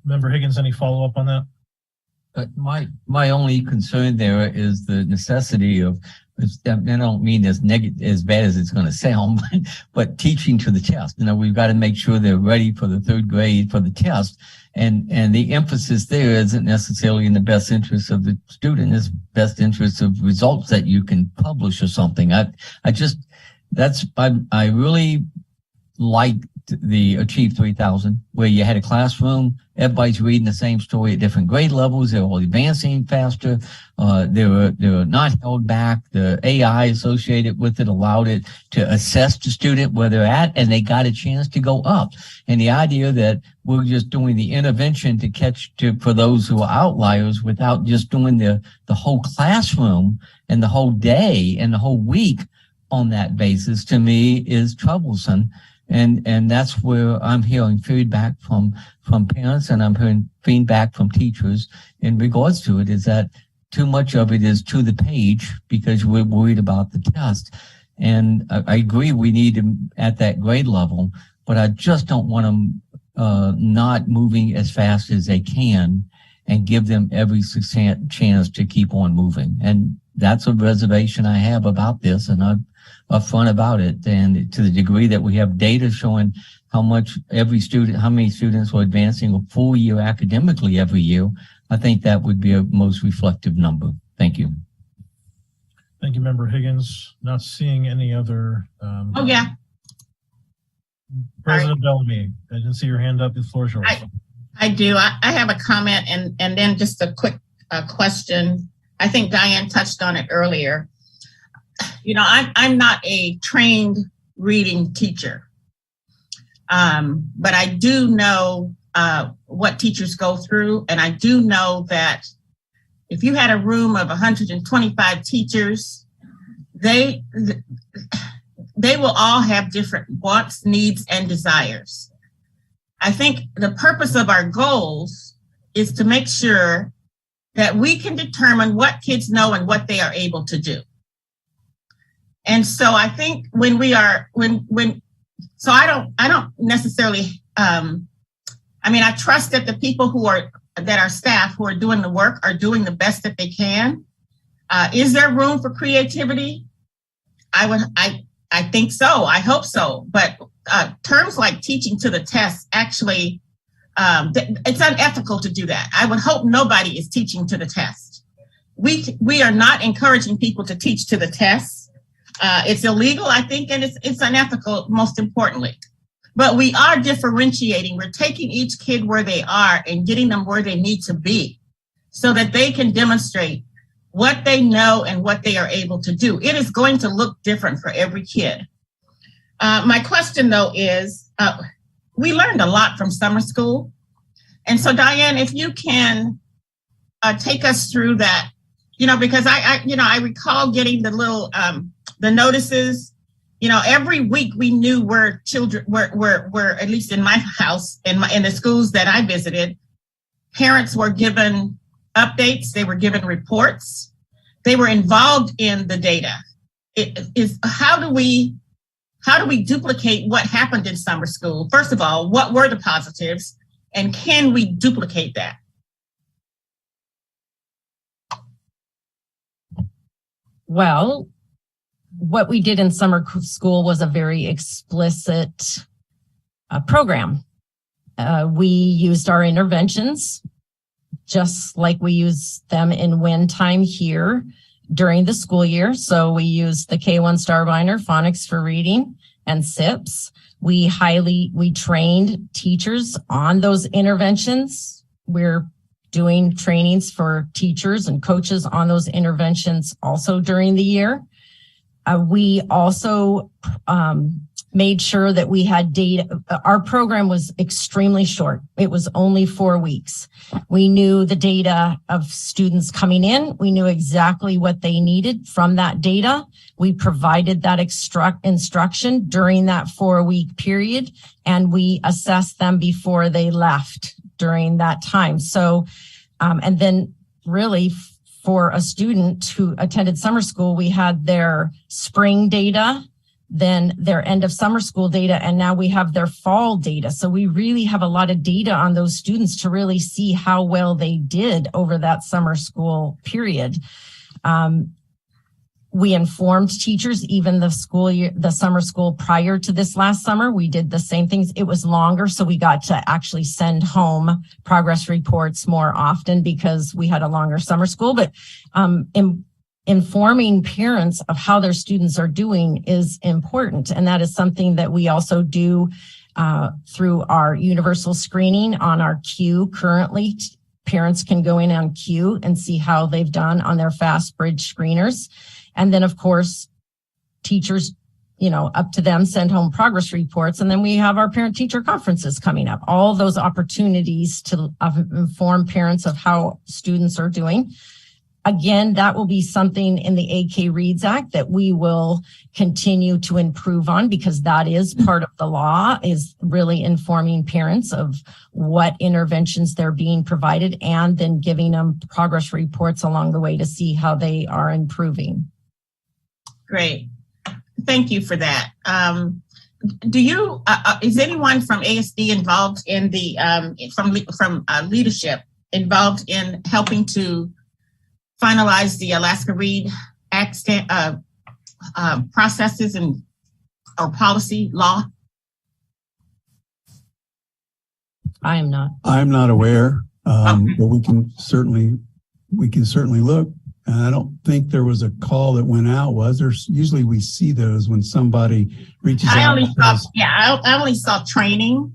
Member Higgins, any follow-up on that?
My only concern there is the necessity of, I don't mean as bad as it's going to sound, but teaching to the test. We've got to make sure they're ready for the third grade for the test. And the emphasis there isn't necessarily in the best interest of the student. It's best interest of results that you can publish or something. I really like the Achieve 3000, where you had a classroom, everybody's reading the same story at different grade levels. They're all advancing faster. They were not held back. The AI associated with it allowed it to assess the student where they're at, and they got a chance to go up. And the idea that we're just doing the intervention for those who are outliers without just doing the whole classroom and the whole day and the whole week on that basis, to me, is troublesome. And that's where I'm hearing feedback from parents, and I'm hearing feedback from teachers in regards to it, is that too much of it is to the page because we're worried about the test. And I agree we need them at that grade level, but I just don't want them not moving as fast as they can and give them every chance to keep on moving. And that's a reservation I have about this, and I'm upfront about it. And to the degree that we have data showing how many students are advancing a full year academically every year, I think that would be a most reflective number. Thank you.
Thank you, Member Higgins. Not seeing any other. President Bellamy, I didn't see your hand up. The floor is yours.
I do. I have a comment and then just a quick question. I think Diane touched on it earlier. I'm not a trained reading teacher, but I do know what teachers go through. And I do know that if you had a room of 125 teachers, they will all have different wants, needs, and desires. I think the purpose of our goals is to make sure that we can determine what kids know and what they are able to do. And so I think I don't necessarily, I trust that the people that our staff who are doing the work are doing the best that they can. Is there room for creativity? I think so. I hope so. But terms like teaching to the test, actually, it's unethical to do that. I would hope nobody is teaching to the test. We are not encouraging people to teach to the test. It's illegal, I think, and it's unethical, most importantly. But we are differentiating. We're taking each kid where they are and getting them where they need to be so that they can demonstrate what they know and what they are able to do. It is going to look different for every kid. My question, though, is we learned a lot from summer school. And so, Diane, if you can take us through that, because I recall getting the little the notices every week we knew where children were, at least in my house, in the schools that I visited, parents were given updates, they were given reports, they were involved in the data. How do we duplicate what happened in summer school? First of all, what were the positives, and can we duplicate that?
Well, what we did in summer school was a very explicit program. We used our interventions just like we use them in WIN time here during the school year. So we used the K1 Starbinder, phonics for reading, and SIPs. We trained teachers on those interventions. We're doing trainings for teachers and coaches on those interventions also during the year. We also made sure that we had data. Our program was extremely short. It was only 4 weeks. We knew the data of students coming in. We knew exactly what they needed from that data. We provided that instruction during that 4-week period, and we assessed them before they left during that time. So, and then really for a student who attended summer school, we had their spring data, then their end of summer school data, and now we have their fall data. So we really have a lot of data on those students to really see how well they did over that summer school period. We informed teachers, even the summer school prior to this last summer, we did the same things. It was longer, so we got to actually send home progress reports more often because we had a longer summer school. But informing parents of how their students are doing is important. And that is something that we also do through our universal screening on our queue currently. Parents can go in on queue and see how they've done on their fast bridge screeners. And then, of course, teachers, up to them, send home progress reports. And then we have our parent-teacher conferences coming up. All those opportunities to inform parents of how students are doing. Again, that will be something in the AK Reads Act that we will continue to improve on, because that is part of the law, is really informing parents of what interventions they're being provided and then giving them progress reports along the way to see how they are improving. Great.
Thank you for that. Is anyone from ASD involved in from leadership involved in helping to finalize the Alaska Read Act processes or policy law?
I am not.
I'm not aware, but we can certainly look. And I don't think there was a call that went out, was there? Usually we see those when somebody reaches out.
I only saw training,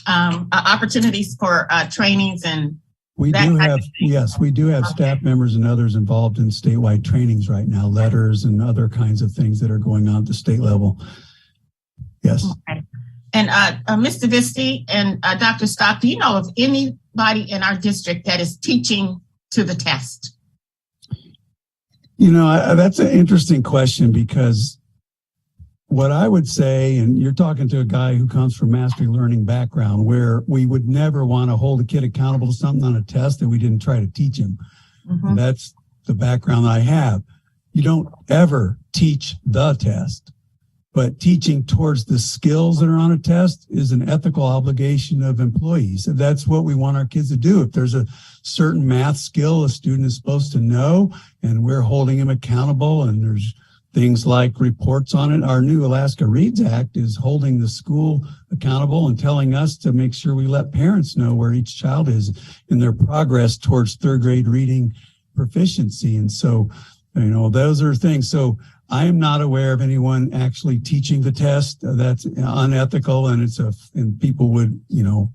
opportunities for trainings and
we do have staff members and others involved in statewide trainings right now, letters and other kinds of things that are going on at the state level. Yes.
Okay. And Mr. Visti and Dr. Stock, do you know of anybody in our district that is teaching to the test?
That's an interesting question, because what I would say, and you're talking to a guy who comes from mastery learning background, where we would never want to hold a kid accountable to something on a test that we didn't try to teach him. Mm-hmm. That's the background I have. You don't ever teach the test, but teaching towards the skills that are on a test is an ethical obligation of employees. And that's what we want our kids to do. If there's a certain math skill a student is supposed to know, and we're holding him accountable, and there's things like reports on it. Our new Alaska Reads Act is holding the school accountable and telling us to make sure we let parents know where each child is in their progress towards third grade reading proficiency. And so, those are things. So I am not aware of anyone actually teaching the test. That's unethical, and and people would,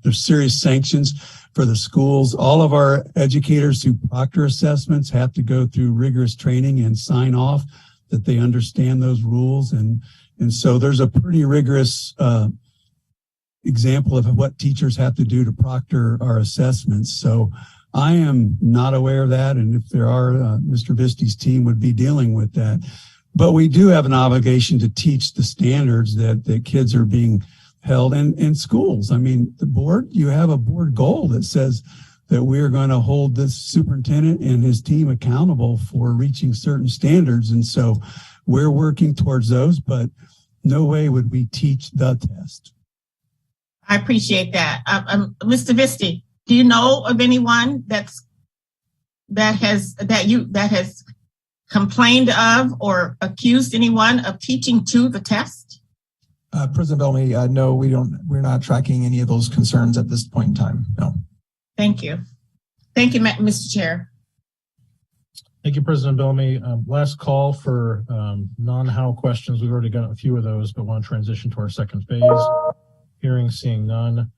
there's serious sanctions for the schools. All of our educators who proctor assessments have to go through rigorous training and sign off that they understand those rules. And so there's a pretty rigorous example of what teachers have to do to proctor our assessments. So I am not aware of that. And if there are, Mr. Visti's team would be dealing with that. But we do have an obligation to teach the standards that kids are being held in schools. I mean, the board, you have a board goal that says that we're going to hold this superintendent and his team accountable for reaching certain standards. And so we're working towards those, but no way would we teach the test.
I appreciate that. Mr. Visti, do you know of anyone that has complained of or accused anyone of teaching to the test?
President Bellamy, no, we're not tracking any of those concerns at this point in time. No.
Thank you. Thank you, Mr. Chair.
Thank you, President Bellamy. Last call for non-how questions. We've already got a few of those, but want to transition to our second phase. Hearing, seeing none.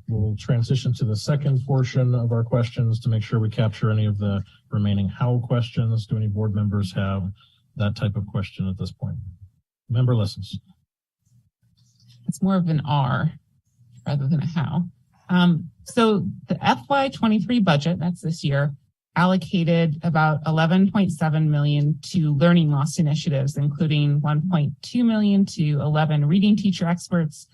We'll transition to the second portion of our questions to make sure we capture any of the remaining how questions. Do any board members have that type of question at this point? Member listens.
It's more of an R rather than a how. So the FY23 budget, that's this year, allocated about $11.7 million to learning loss initiatives, including $1.2 million to 11 reading teacher experts,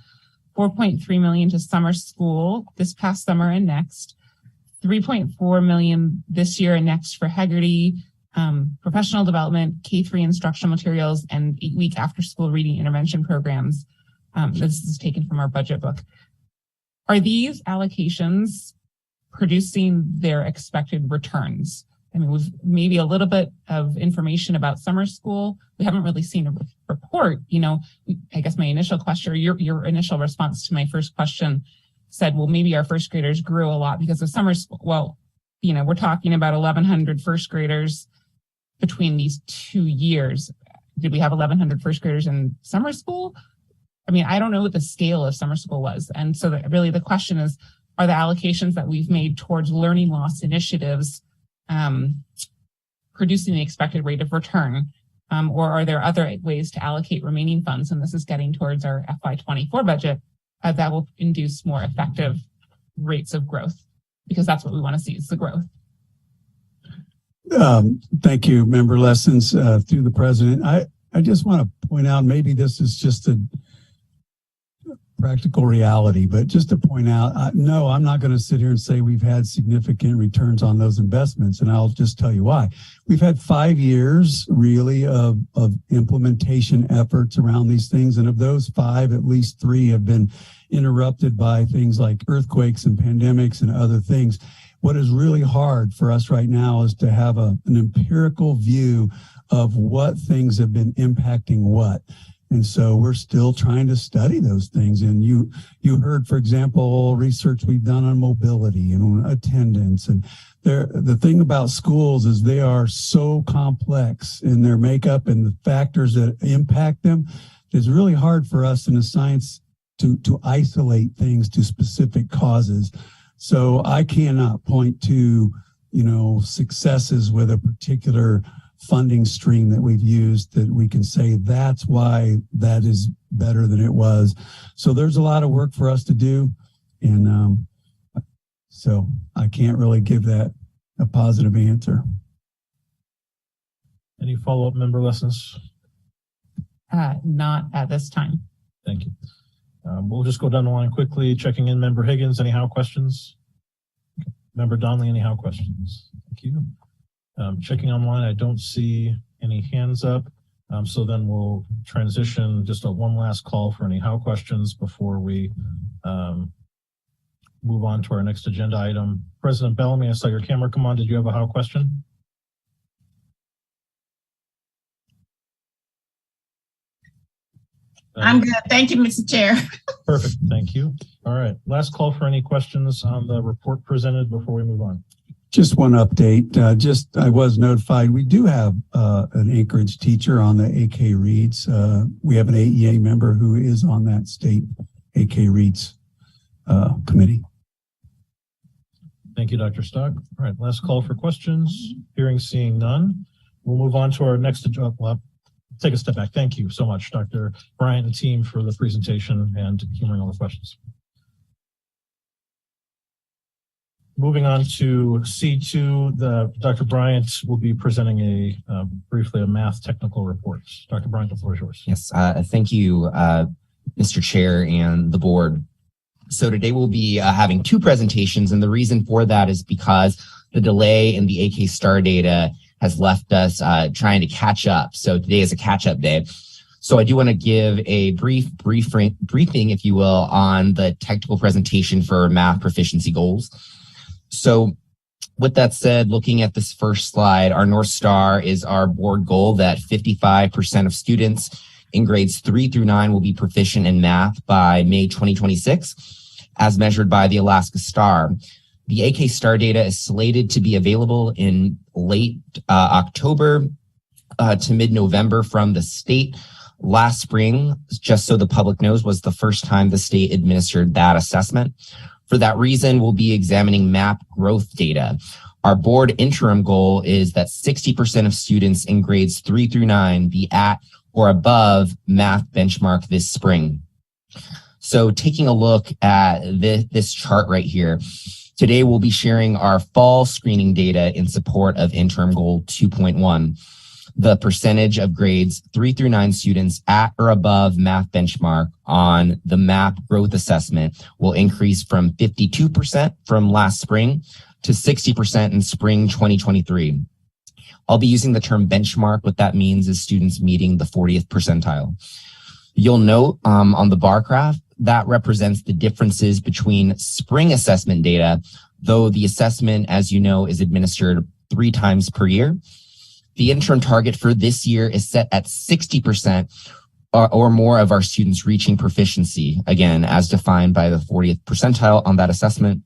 $4.3 million to summer school this past summer and next, $3.4 million this year and next for Hegarty, professional development, K-3 instructional materials, and 8-week after-school reading intervention programs. This is taken from our budget book. Are these allocations producing their expected returns? I mean, with maybe a little bit of information about summer school, we haven't really seen a report. You know, I guess my initial question, or your initial response to my first question said, well, maybe our first graders grew a lot because of summer school. Well, you know, we're talking about 1,100 first graders between these 2 years. Did we have 1,100 first graders in summer school? I mean, I don't know what the scale of summer school was. And so really the question is, are the allocations that we've made towards learning loss initiatives producing the expected rate of return? Or are there other ways to allocate remaining funds? And this is getting towards our FY24 budget that will induce more effective rates of growth, because that's what we want to see is the growth.
Thank you, Member Lessons, through the president. I just want to point out, maybe this is just a practical reality, but just to point out, no, I'm not going to sit here and say we've had significant returns on those investments, and I'll just tell you why. We've had 5 years really of implementation efforts around these things, and of those 5, at least 3 have been interrupted by things like earthquakes and pandemics and other things. What is really hard for us right now is to have an empirical view of what things have been impacting what. And so we're still trying to study those things. And you heard, for example, research we've done on mobility and on attendance. And the thing about schools is they are so complex in their makeup and the factors that impact them. It's really hard for us in the science to isolate things to specific causes. So I cannot point to, successes with a particular funding stream that we've used that we can say that's why that is better than it was. So there's a lot of work for us to do. And so I can't really give that a positive answer.
Any follow-up, Member Lessons?
Not at this time.
Thank you. We'll just go down the line quickly, checking in. Member Higgins, any how questions? Okay. Member Donnelly, any how questions? Thank you. Checking online, I don't see any hands up. So then we'll transition just one last call for any how questions before we move on to our next agenda item. President Bellamy, I saw your camera come on. Did you have a how question?
I'm good. Thank you, Mr. Chair.
Perfect. Thank you. All right. Last call for any questions on the report presented before we move on.
Just one update. I was notified. We do have an Anchorage teacher on the AK Reads. We have an AEA member who is on that state AK Reads committee.
Thank you, Dr. Stock. All right. Last call for questions. Hearing, seeing none. We'll move on to our next agenda. Well, take a step back. Thank you so much, Dr. Bryant and team, for the presentation and humoring all the questions. Moving on to C2, Dr. Bryant will be presenting briefly a math technical report. Dr. Bryant, the floor is yours.
Yes, thank you, Mr. Chair and the board. So today we'll be having two presentations, and the reason for that is because the delay in the AK STAR data has left us trying to catch up. So today is a catch-up day. So I do want to give a briefing, if you will, on the technical presentation for math proficiency goals. So with that said, looking at this first slide, our North Star is our board goal that 55% of students in grades 3 through 9 will be proficient in math by May 2026, as measured by the Alaska STAR. The AK STAR data is slated to be available in late October to mid-November from the state. Last spring, just so the public knows, was the first time the state administered that assessment. For that reason, we'll be examining MAP growth data. Our board interim goal is that 60% of students in grades 3 through 9 be at or above math benchmark this spring. So taking a look at this chart right here, today we'll be sharing our fall screening data in support of interim goal 2.1. The percentage of grades 3 through 9 students at or above math benchmark on the MAP growth assessment will increase from 52% from last spring to 60% in spring 2023. I'll be using the term benchmark. What that means is students meeting the 40th percentile. You'll note on the bar graph that represents the differences between spring assessment data, though the assessment, as you know, is administered 3 times per year. The interim target for this year is set at 60% or more of our students reaching proficiency, again, as defined by the 40th percentile on that assessment.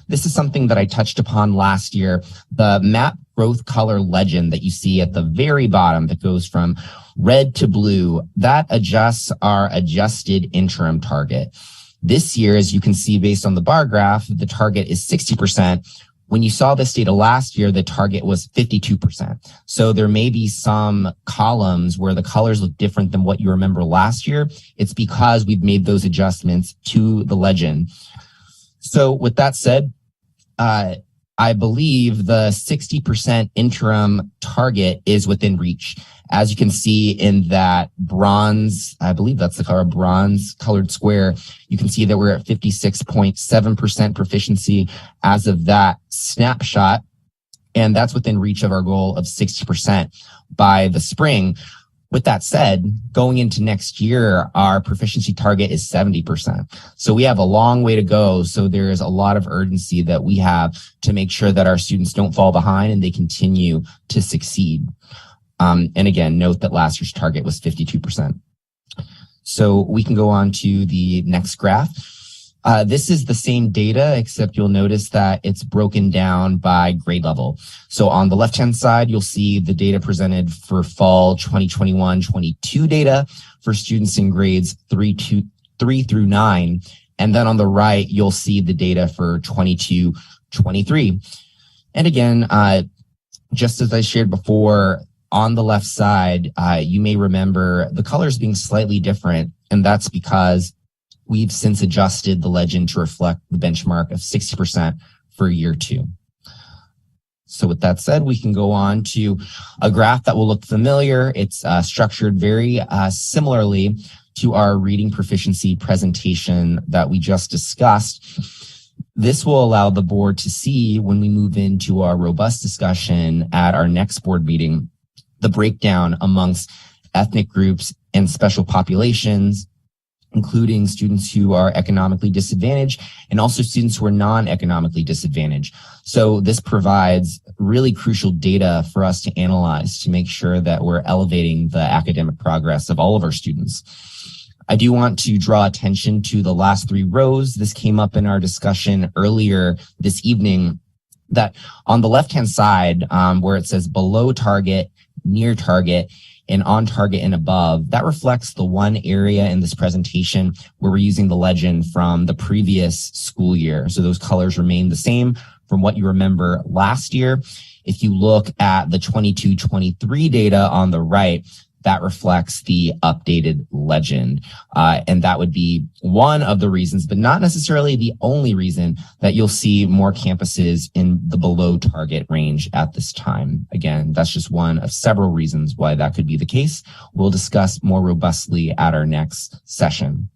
This is something that I touched upon last year. The MAP growth color legend that you see at the very bottom that goes from red to blue, that adjusts our adjusted interim target. This year, as you can see based on the bar graph, the target is 60%. When you saw this data last year, the target was 52%. So there may be some columns where the colors look different than what you remember last year. It's because we've made those adjustments to the legend. So with that said, I believe the 60% interim target is within reach. As you can see in that bronze, I believe that's the color, bronze colored square, you can see that we're at 56.7% proficiency as of that snapshot. And that's within reach of our goal of 60% by the spring. With that said, going into next year, our proficiency target is 70%. So we have a long way to go. So there is a lot of urgency that we have to make sure that our students don't fall behind and they continue to succeed. And again, note that last year's target was 52%. So we can go on to the next graph. This is the same data, except you'll notice that it's broken down by grade level. So on the left-hand side, you'll see the data presented for fall 2021-22 data for students in grades 3 through 9. And then on the right, you'll see the data for 22-23. And again, just as I shared before, on the left side, you may remember the colors being slightly different, and that's because we've since adjusted the legend to reflect the benchmark of 60% for year 2. So with that said, we can go on to a graph that will look familiar. It's structured very similarly to our reading proficiency presentation that we just discussed. This will allow the board to see when we move into our robust discussion at our next board meeting, the breakdown amongst ethnic groups and special populations, including students who are economically disadvantaged and also students who are non-economically disadvantaged. So this provides really crucial data for us to analyze to make sure that we're elevating the academic progress of all of our students. I do want to draw attention to the last 3 rows. This came up in our discussion earlier this evening, that on the left-hand side, where it says below target, near target, and on target and above, that reflects the one area in this presentation where we're using the legend from the previous school year. So those colors remain the same from what you remember last year. If you look at the 22-23 data on the right, that reflects the updated legend. And that would be one of the reasons, but not necessarily the only reason, that you'll see more campuses in the below target range at this time. Again, that's just one of several reasons why that could be the case. We'll discuss more robustly at our next session.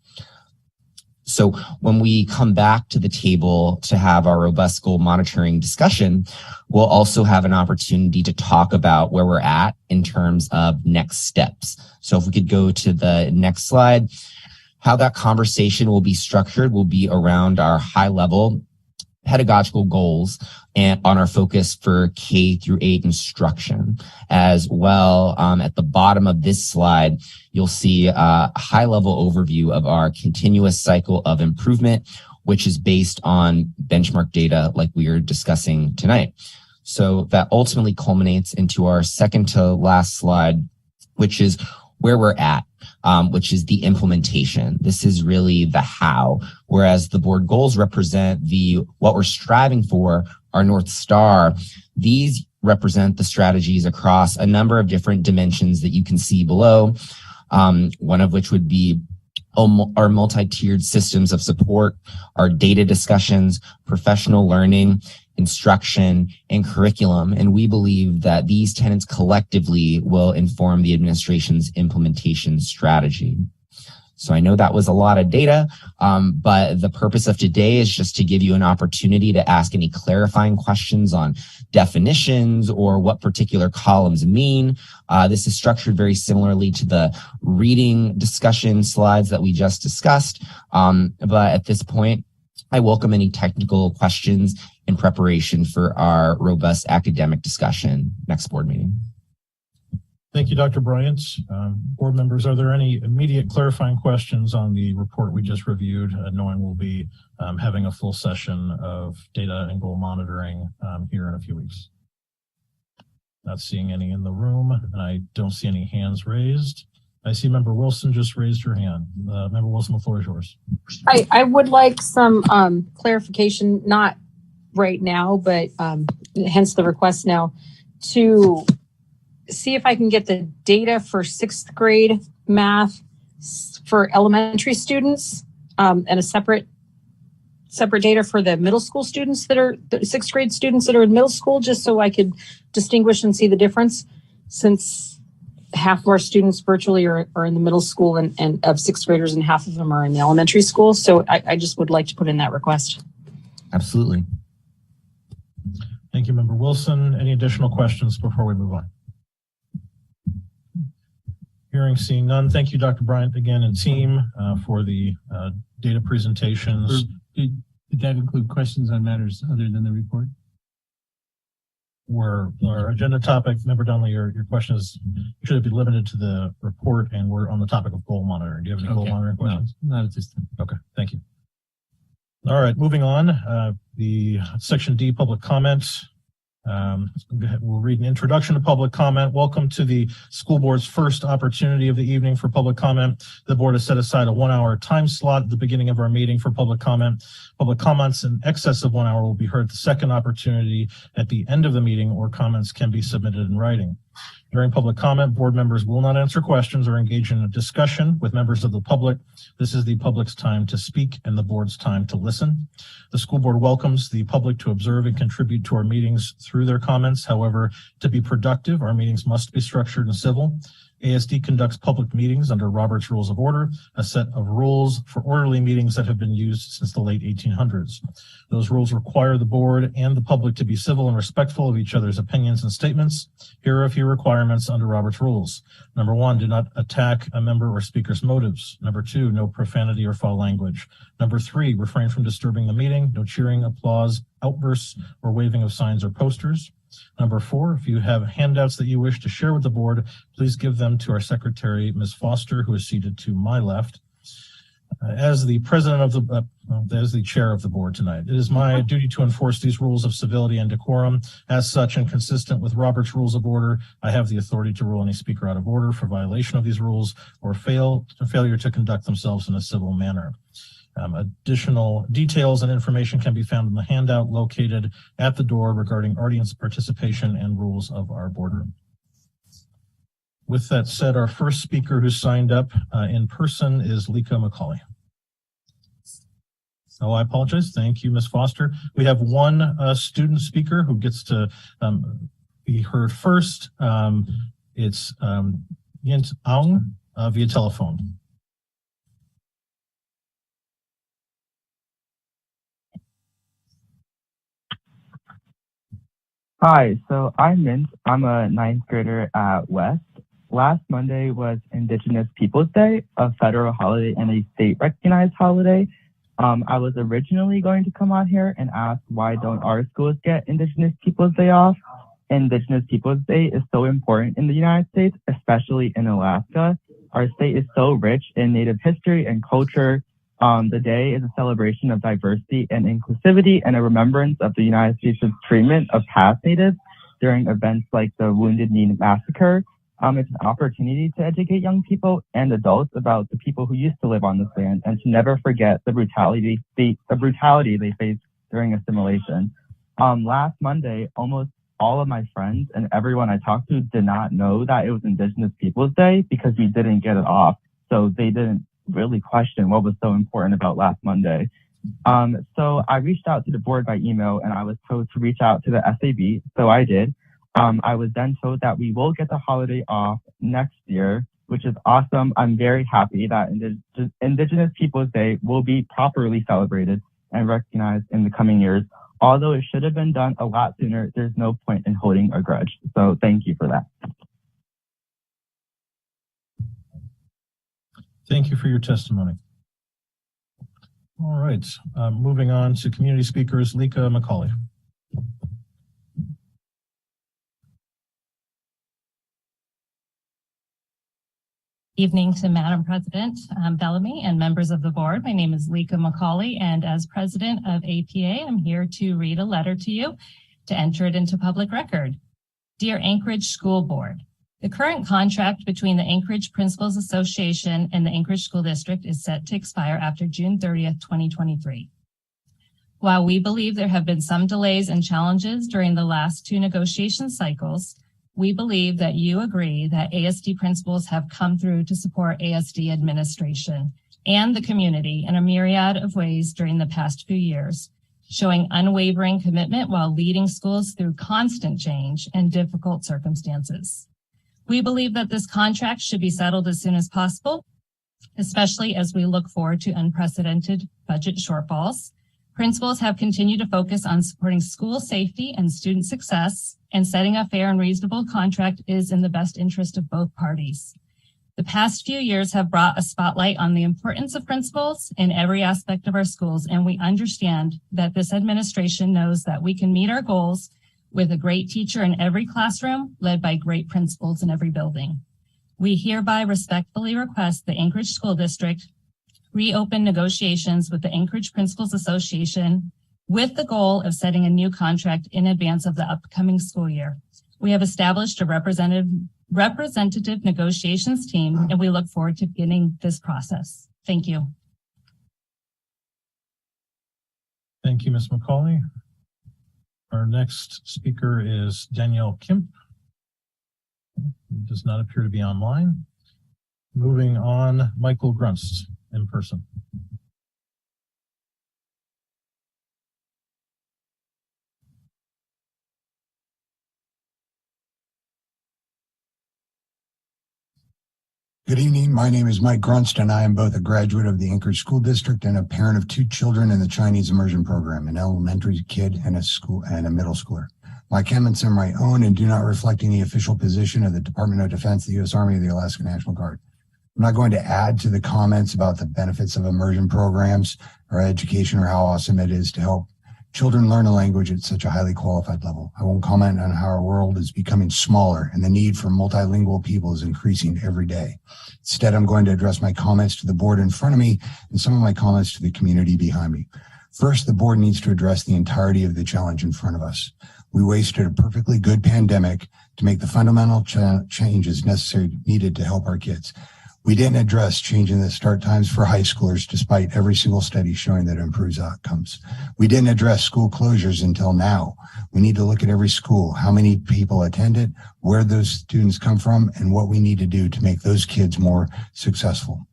So when we come back to the table to have our robust goal monitoring discussion, we'll also have an opportunity to talk about where we're at in terms of next steps. So if we could go to the next slide, how that conversation will be structured will be around our high level pedagogical goals and on our focus for K-8 instruction. As well, at the bottom of this slide, you'll see a high-level overview of our continuous cycle of improvement, which is based on benchmark data like we are discussing tonight. So that ultimately culminates into our second to last slide, which is where we're at, which is the implementation. This is really the how, whereas the board goals represent what we're striving for, our North Star. These represent the strategies across a number of different dimensions that you can see below, one of which would be our multi-tiered systems of support, our data discussions, professional learning, instruction, and curriculum. And we believe that these tenets collectively will inform the administration's implementation strategy. So I know that was a lot of data, but the purpose of today is just to give you an opportunity to ask any clarifying questions on definitions or what particular columns mean. This is structured very similarly to the reading discussion slides that we just discussed. But at this point, I welcome any technical questions in preparation for our robust academic discussion next board meeting.
Thank you, Dr. Bryant. Board members, are there any immediate clarifying questions on the report we just reviewed, knowing we'll be having a full session of data and goal monitoring here in a few weeks? Not seeing any in the room, and I don't see any hands raised. I see Member Wilson just raised her hand. Member Wilson, the floor is yours.
I would like some clarification, not right now, but hence the request now, to see if I can get the data for 6th grade math for elementary students and a separate data for the middle school students that are the 6th grade students that are in middle school, just so I could distinguish and see the difference, since half of our students virtually are in the middle school and of 6th graders, and half of them are in the elementary school. So I just would like to put in that request.
Absolutely.
Thank you, Member Wilson. Any additional questions before we move on? Hearing, seeing none. Thank you, Dr. Bryant, again, and team for the data presentations.
Did that include questions on matters other than the report?
Where our agenda topic, Member Donnelly, your question is, should it be limited to the report? And we're on the topic of goal monitoring. Do you have any goal monitoring questions?
No, not at this time.
Okay, thank you. All right, moving on. The Section D, public comments. We'll read an introduction to public comment. Welcome to the school board's first opportunity of the evening for public comment. The board has set aside a 1-hour time slot at the beginning of our meeting for public comment. Public comments in excess of 1 hour will be heard at the second opportunity at the end of the meeting, or comments can be submitted in writing. During public comment, board members will not answer questions or engage in a discussion with members of the public. This is the public's time to speak and the board's time to listen. The school board welcomes the public to observe and contribute to our meetings through their comments. However, to be productive, our meetings must be structured and civil. ASD conducts public meetings under Robert's Rules of Order, a set of rules for orderly meetings that have been used since the late 1800s. Those rules require the board and the public to be civil and respectful of each other's opinions and statements. Here are a few requirements under Robert's Rules. Number 1, do not attack a member or speaker's motives. Number 2, no profanity or foul language. Number 3, refrain from disturbing the meeting. No cheering, applause, outbursts, or waving of signs or posters. Number 4, if you have handouts that you wish to share with the board, please give them to our secretary, Ms. Foster, who is seated to my left. As the president of as the chair of the board tonight, it is my duty to enforce these rules of civility and decorum. As such, and consistent with Robert's Rules of Order, I have the authority to rule any speaker out of order for violation of these rules or failure to conduct themselves in a civil manner. Additional details and information can be found in the handout located at the door regarding audience participation and rules of our boardroom. With that said, our first speaker who signed up in person is Lika McCauley. Oh, I apologize. Thank you, Ms. Foster. We have one student speaker who gets to be heard first. It's Yint Aung via telephone.
Hi, so I'm Mint. I'm a ninth grader at West. Last Monday was Indigenous Peoples Day, a federal holiday and a state recognized holiday. I was originally going to come on here and ask why don't our schools get Indigenous Peoples Day off? Indigenous Peoples Day is so important in the United States, especially in Alaska. Our state is so rich in Native history and culture. The day is a celebration of diversity and inclusivity and a remembrance of the United States' treatment of past Natives during events like the Wounded Knee Massacre. It's an opportunity to educate young people and adults about the people who used to live on this land and to never forget the brutality they faced during assimilation. Last Monday, almost all of my friends and everyone I talked to did not know that it was Indigenous Peoples Day because we didn't get it off. So they didn't really question what was so important about last Monday. So I reached out to the board by email and I was told to reach out to the SAB. So I did. I was then told that we will get the holiday off next year, which is awesome. I'm very happy that Indigenous Peoples Day will be properly celebrated and recognized in the coming years. Although it should have been done a lot sooner, there's no point in holding a grudge. So thank you for that.
Thank you for your testimony. All right, moving on to community speakers, Lika McCauley.
Evening to Madam President Bellamy and members of the board. My name is Lika McCauley, and as president of APA, I'm here to read a letter to you to enter it into public record. Dear Anchorage School Board, the current contract between the Anchorage Principals Association and the Anchorage School District is set to expire after June 30th, 2023. While we believe there have been some delays and challenges during the last two negotiation cycles, we believe that you agree that ASD principals have come through to support ASD administration and the community in a myriad of ways during the past few years, showing unwavering commitment while leading schools through constant change and difficult circumstances. We believe that this contract should be settled as soon as possible, especially as we look forward to unprecedented budget shortfalls. Principals have continued to focus on supporting school safety and student success, and setting a fair and reasonable contract is in the best interest of both parties. The past few years have brought a spotlight on the importance of principals in every aspect of our schools, and we understand that this administration knows that we can meet our goals with a great teacher in every classroom, led by great principals in every building. We hereby respectfully request the Anchorage School District reopen negotiations with the Anchorage Principals Association with the goal of setting a new contract in advance of the upcoming school year. We have established a representative negotiations team, and we look forward to beginning this process. Thank you.
Thank you, Ms. McCauley. Our next speaker is Danielle Kemp, who does not appear to be online. Moving on, Michael Grunst in person.
Good evening. My name is Mike Grunst, and I am both a graduate of the Anchorage School District and a parent of two children in the Chinese immersion program, an elementary kid and a middle schooler. My comments are my own and do not reflect any official position of the Department of Defense, the U.S. Army, or the Alaska National Guard. I'm not going to add to the comments about the benefits of immersion programs or education or how awesome it is to help children learn a language at such a highly qualified level. I won't comment on how our world is becoming smaller and the need for multilingual people is increasing every day. Instead, I'm going to address my comments to the board in front of me and some of my comments to the community behind me. First, the board needs to address the entirety of the challenge in front of us. We wasted a perfectly good pandemic to make the fundamental changes needed to help our kids. We didn't address changing the start times for high schoolers despite every single study showing that it improves outcomes. We didn't address school closures until now. We need to look at every school, how many people attend it, where those students come from, and what we need to do to make those kids more successful.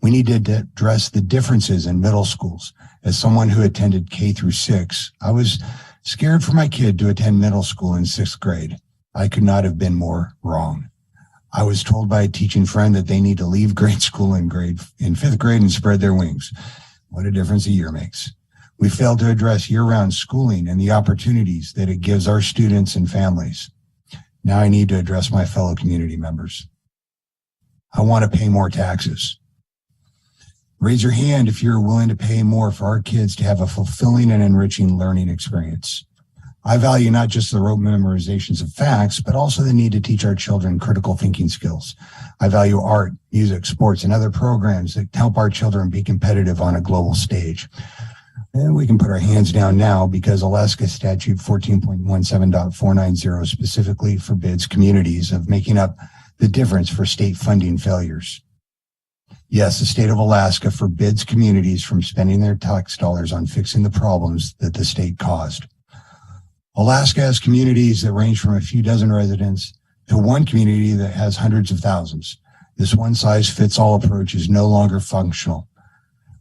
We need to address the differences in middle schools. As someone who attended K through 6, I was scared for my kid to attend middle school in 6th grade. I could not have been more wrong. I was told by a teaching friend that they need to leave grade school in 5th grade and spread their wings. What a difference a year makes. We failed to address year-round schooling and the opportunities that it gives our students and families. Now I need to address my fellow community members. I want to pay more taxes. Raise your hand if you're willing to pay more for our kids to have a fulfilling and enriching learning experience. I value not just the rote memorizations of facts, but also the need to teach our children critical thinking skills. I value art, music, sports, and other programs that help our children be competitive on a global stage. And we can put our hands down now because Alaska Statute 14.17.490 specifically forbids communities of making up the difference for state funding failures. Yes, the state of Alaska forbids communities from spending their tax dollars on fixing the problems that the state caused. Alaska has communities that range from a few dozen residents to one community that has hundreds of thousands. This one-size-fits-all approach is no longer functional.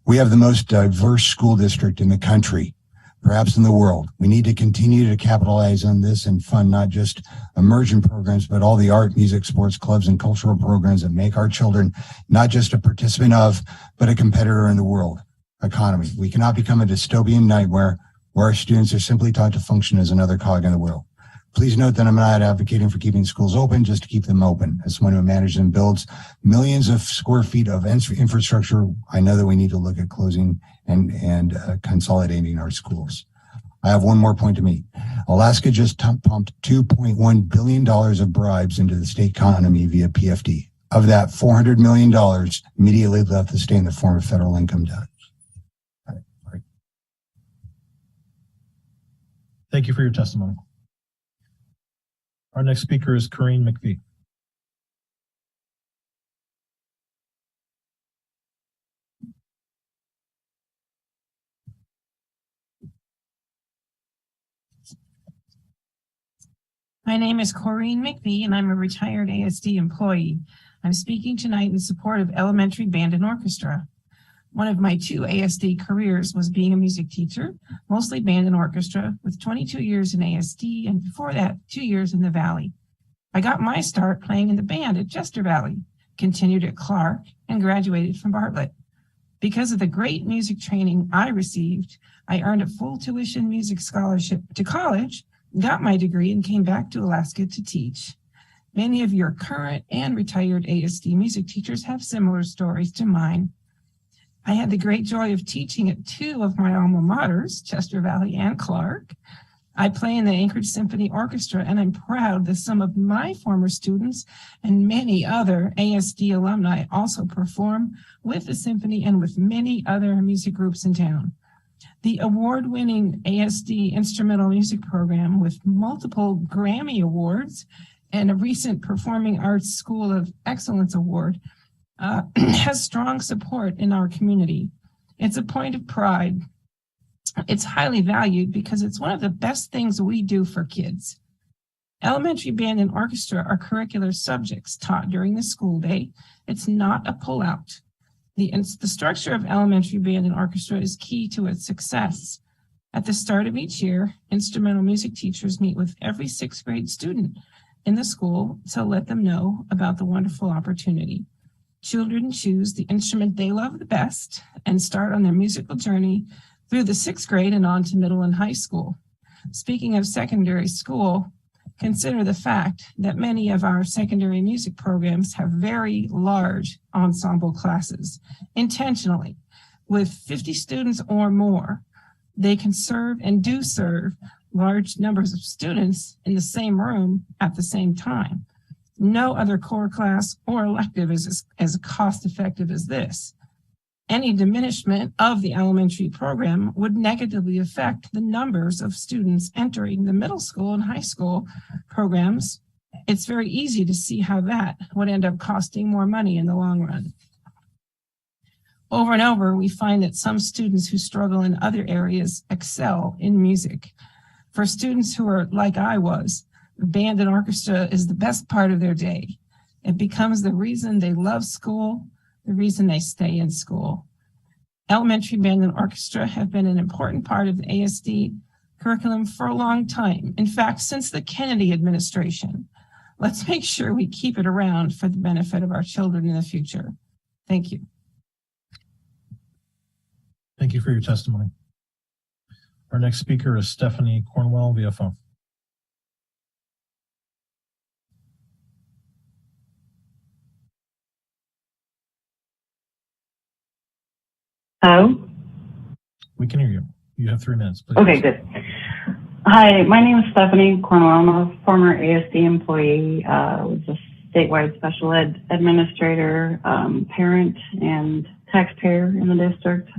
We have the most diverse school district in the country, perhaps in the world. We need to continue to capitalize on this and fund not just immersion programs, but all the art, music, sports clubs, and cultural programs that make our children not just a participant of, but a competitor in the world economy. We cannot become a dystopian nightmare where our students are simply taught to function as another cog in the wheel. Please note that I'm not advocating for keeping schools open just to keep them open. As someone who manages and builds millions of square feet of infrastructure, I know that we need to look at closing and consolidating our schools. I have one more point to make. Alaska just pumped $2.1 billion of bribes into the state economy via PFD. Of that, $400 million immediately left the state in the form of federal income tax.
Thank you for your testimony. Our next speaker is Corrine McPhee.
My name is Corrine McPhee, and I'm a retired ASD employee. I'm speaking tonight in support of elementary band and orchestra. One of my 2 ASD careers was being a music teacher, mostly band and orchestra, with 22 years in ASD, and before that, 2 years in the Valley. I got my start playing in the band at Chester Valley, continued at Clark, and graduated from Bartlett. Because of the great music training I received, I earned a full tuition music scholarship to college, got my degree, and came back to Alaska to teach. Many of your current and retired ASD music teachers have similar stories to mine. I had the great joy of teaching at 2 of my alma maters, Chester Valley and Clark. I play in the Anchorage Symphony Orchestra, and I'm proud that some of my former students and many other ASD alumni also perform with the symphony and with many other music groups in town. The award-winning ASD instrumental music program with multiple Grammy Awards and a recent Performing Arts School of Excellence Award has strong support in our community. It's a point of pride. It's highly valued because it's one of the best things we do for kids. Elementary band and orchestra are curricular subjects taught during the school day. It's not a pullout. The structure of elementary band and orchestra is key to its success. At the start of each year, instrumental music teachers meet with every 6th grade student in the school to let them know about the wonderful opportunity. Children choose the instrument they love the best and start on their musical journey through the 6th grade and on to middle and high school. Speaking of secondary school, consider the fact that many of our secondary music programs have very large ensemble classes, intentionally, with 50 students or more. They can serve and do serve large numbers of students in the same room at the same time. No other core class or elective is as cost-effective as this. Any diminishment of the elementary program would negatively affect the numbers of students entering the middle school and high school programs it's very easy to see how that would end up costing more money in the long run. Over and over, we find that some students who struggle in other areas excel in music. For students who are like I was, band and orchestra is the best part of their day. It becomes the reason they love school, the reason they stay in school. Elementary band and orchestra have been an important part of the ASD curriculum for a long time. In fact, since the Kennedy administration. Let's make sure we keep it around for the benefit of our children in the future. Thank you.
Thank you for your testimony. Our next speaker is Stephanie Cornwell via phone.
Hello?
We can hear you. You have 3 minutes, please.
Okay, good. Hi, my name is Stephanie Cornwell. I'm a former ASD employee. Was a statewide special ed administrator, parent, and taxpayer in the district.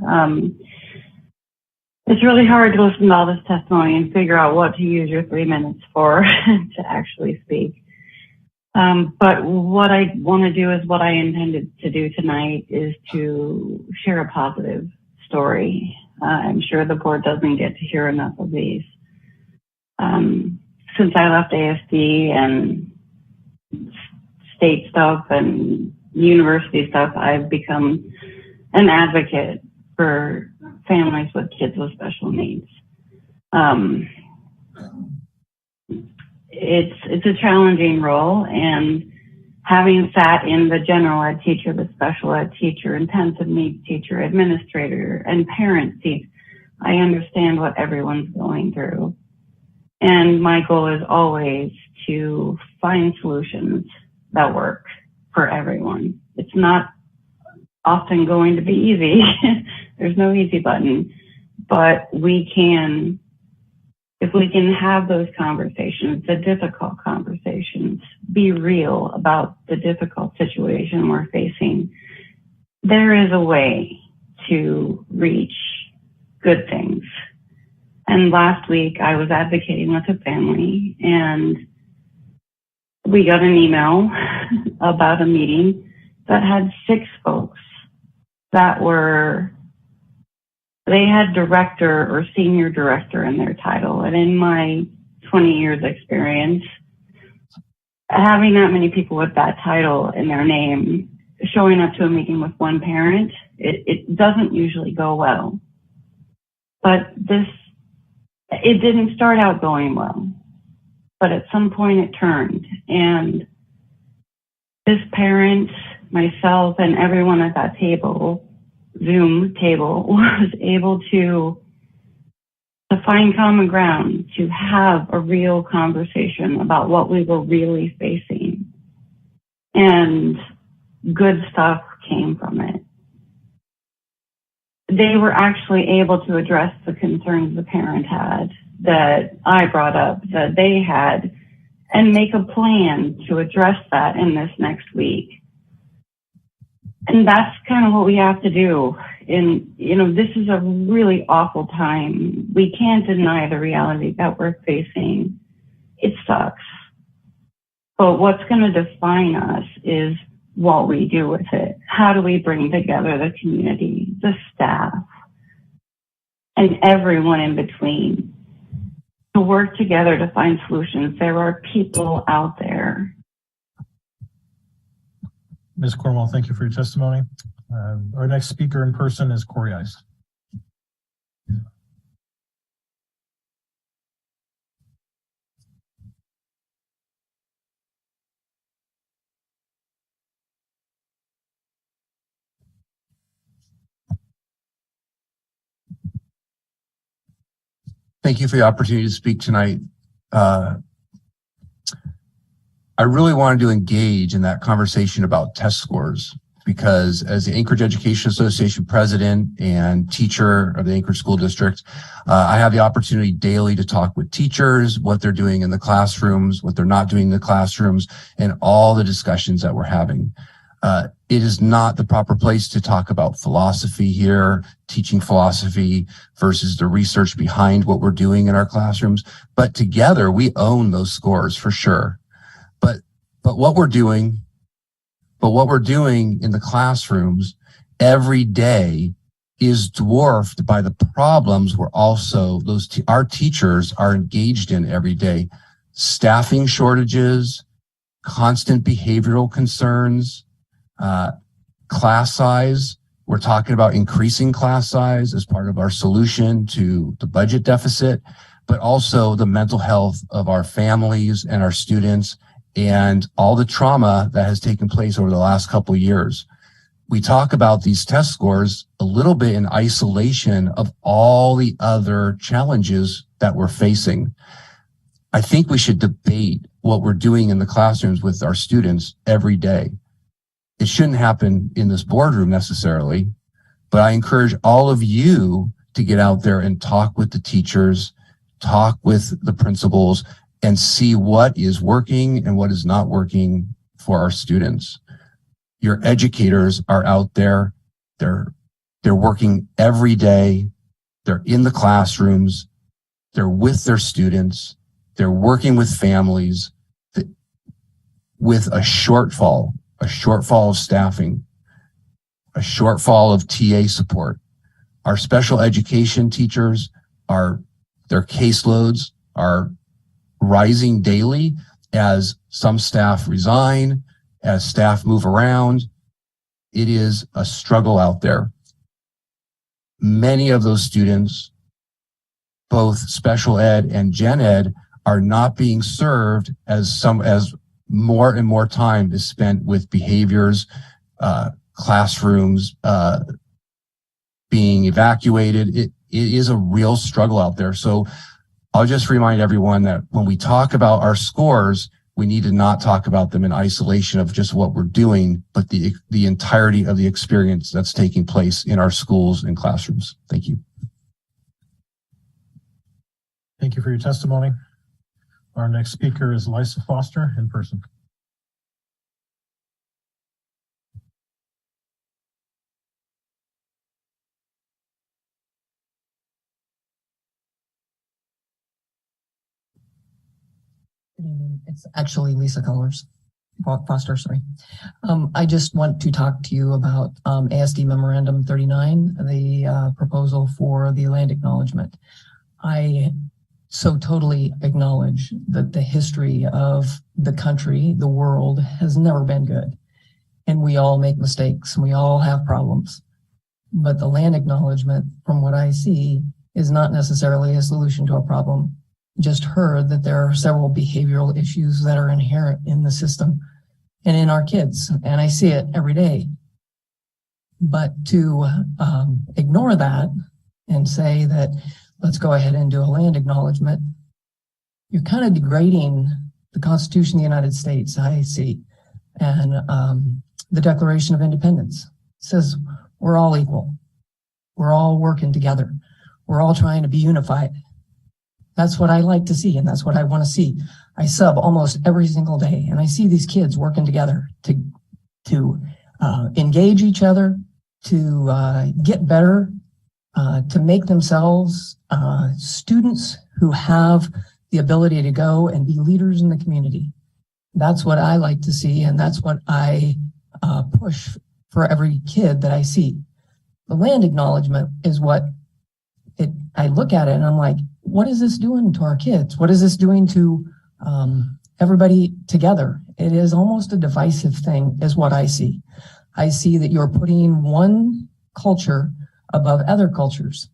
It's really hard to listen to all this testimony and figure out what to use your 3 minutes for to actually speak. But what I want to do is what I intended to do tonight is to share a positive story. I'm sure the board doesn't get to hear enough of these. Since I left ASD and state stuff and university stuff, I've become an advocate for families with kids with special needs. It's a challenging role, and having sat in the general ed teacher, the special ed teacher, intensive needs teacher, administrator, and parent seat, I understand what everyone's going through. And my goal is always to find solutions that work for everyone. It's not often going to be easy. There's no easy button, but we can, if we can have those conversations, the difficult conversations, be real about the difficult situation we're facing, there is a way to reach good things. And last week I was advocating with a family, and we got an email about a meeting that had 6 folks that they had director or senior director in their title. And in my 20 years experience, having that many people with that title in their name, showing up to a meeting with one parent, it doesn't usually go well. But it didn't start out going well, but at some point it turned. And this parent, myself, and everyone at that table, Zoom table, was able to find common ground, to have a real conversation about what we were really facing. And good stuff came from it. They were actually able to address the concerns the parent had, that I brought up, that they had, and make a plan to address that in this next week. And that's kind of what we have to do. And, this is a really awful time. We can't deny the reality that we're facing. It sucks. But what's going to define us is what we do with it. How do we bring together the community, the staff, and everyone in between to work together to find solutions? There are people out there.
Ms. Cornwell, thank you for your testimony. Our next speaker in person is Corey Ice.
Thank you for the opportunity to speak tonight. I really wanted to engage in that conversation about test scores, because as the Anchorage Education Association president and teacher of the Anchorage School District, I have the opportunity daily to talk with teachers, what they're doing in the classrooms, what they're not doing in the classrooms, and all the discussions that we're having. It is not the proper place to talk about philosophy here, teaching philosophy versus the research behind what we're doing in our classrooms. But together we own those scores for sure. But But what we're doing in the classrooms every day is dwarfed by the problems we're also, our teachers are engaged in every day. Staffing shortages, constant behavioral concerns, class size. We're talking about increasing class size as part of our solution to the budget deficit, but also the mental health of our families and our students and all the trauma that has taken place over the last couple of years. We talk about these test scores a little bit in isolation of all the other challenges that we're facing. I think we should debate what we're doing in the classrooms with our students every day. It shouldn't happen in this boardroom necessarily, but I encourage all of you to get out there and talk with the teachers, talk with the principals, and see what is working and what is not working for our students. Your educators are out there. They're working every day. They're in the classrooms. They're with their students. They're working with families with a shortfall of staffing, a shortfall of TA support. Our special education teachers their caseloads are rising daily as some staff resign, as staff move around. It is a struggle out there. Many of those students, both special ed and gen ed, are not being served as more and more time is spent with behaviors, classrooms being evacuated. It is a real struggle out there. So I'll just remind everyone that when we talk about our scores, we need to not talk about them in isolation of just what we're doing, but the entirety of the experience that's taking place in our schools and classrooms. Thank you.
Thank you for your testimony. Our next speaker is Lisa Foster in person.
It's actually Lisa Foster, sorry. I just want to talk to you about ASD Memorandum 39, the proposal for the land acknowledgement. I so totally acknowledge that the history of the country, the world, has never been good. And we all make mistakes and we all have problems. But the land acknowledgement, from what I see, is not necessarily a solution to a problem. Just heard that there are several behavioral issues that are inherent in the system and in our kids, and I see it every day. But to ignore that and say that let's go ahead and do a land acknowledgement, you're kind of degrading the Constitution of the United States, I see, and the Declaration of Independence says we're all equal. We're all working together. We're all trying to be unified. That's what I like to see, and that's what I want to see. I sub almost every single day, and I see these kids working together to engage each other, to get better, to make themselves students who have the ability to go and be leaders in the community. That's what I like to see, and that's what I push for every kid that I see. The land acknowledgement is what I look at it and I'm like, what is this doing to our kids? What is this doing to everybody together? It is almost a divisive thing is what I see. I see that you're putting one culture above other cultures.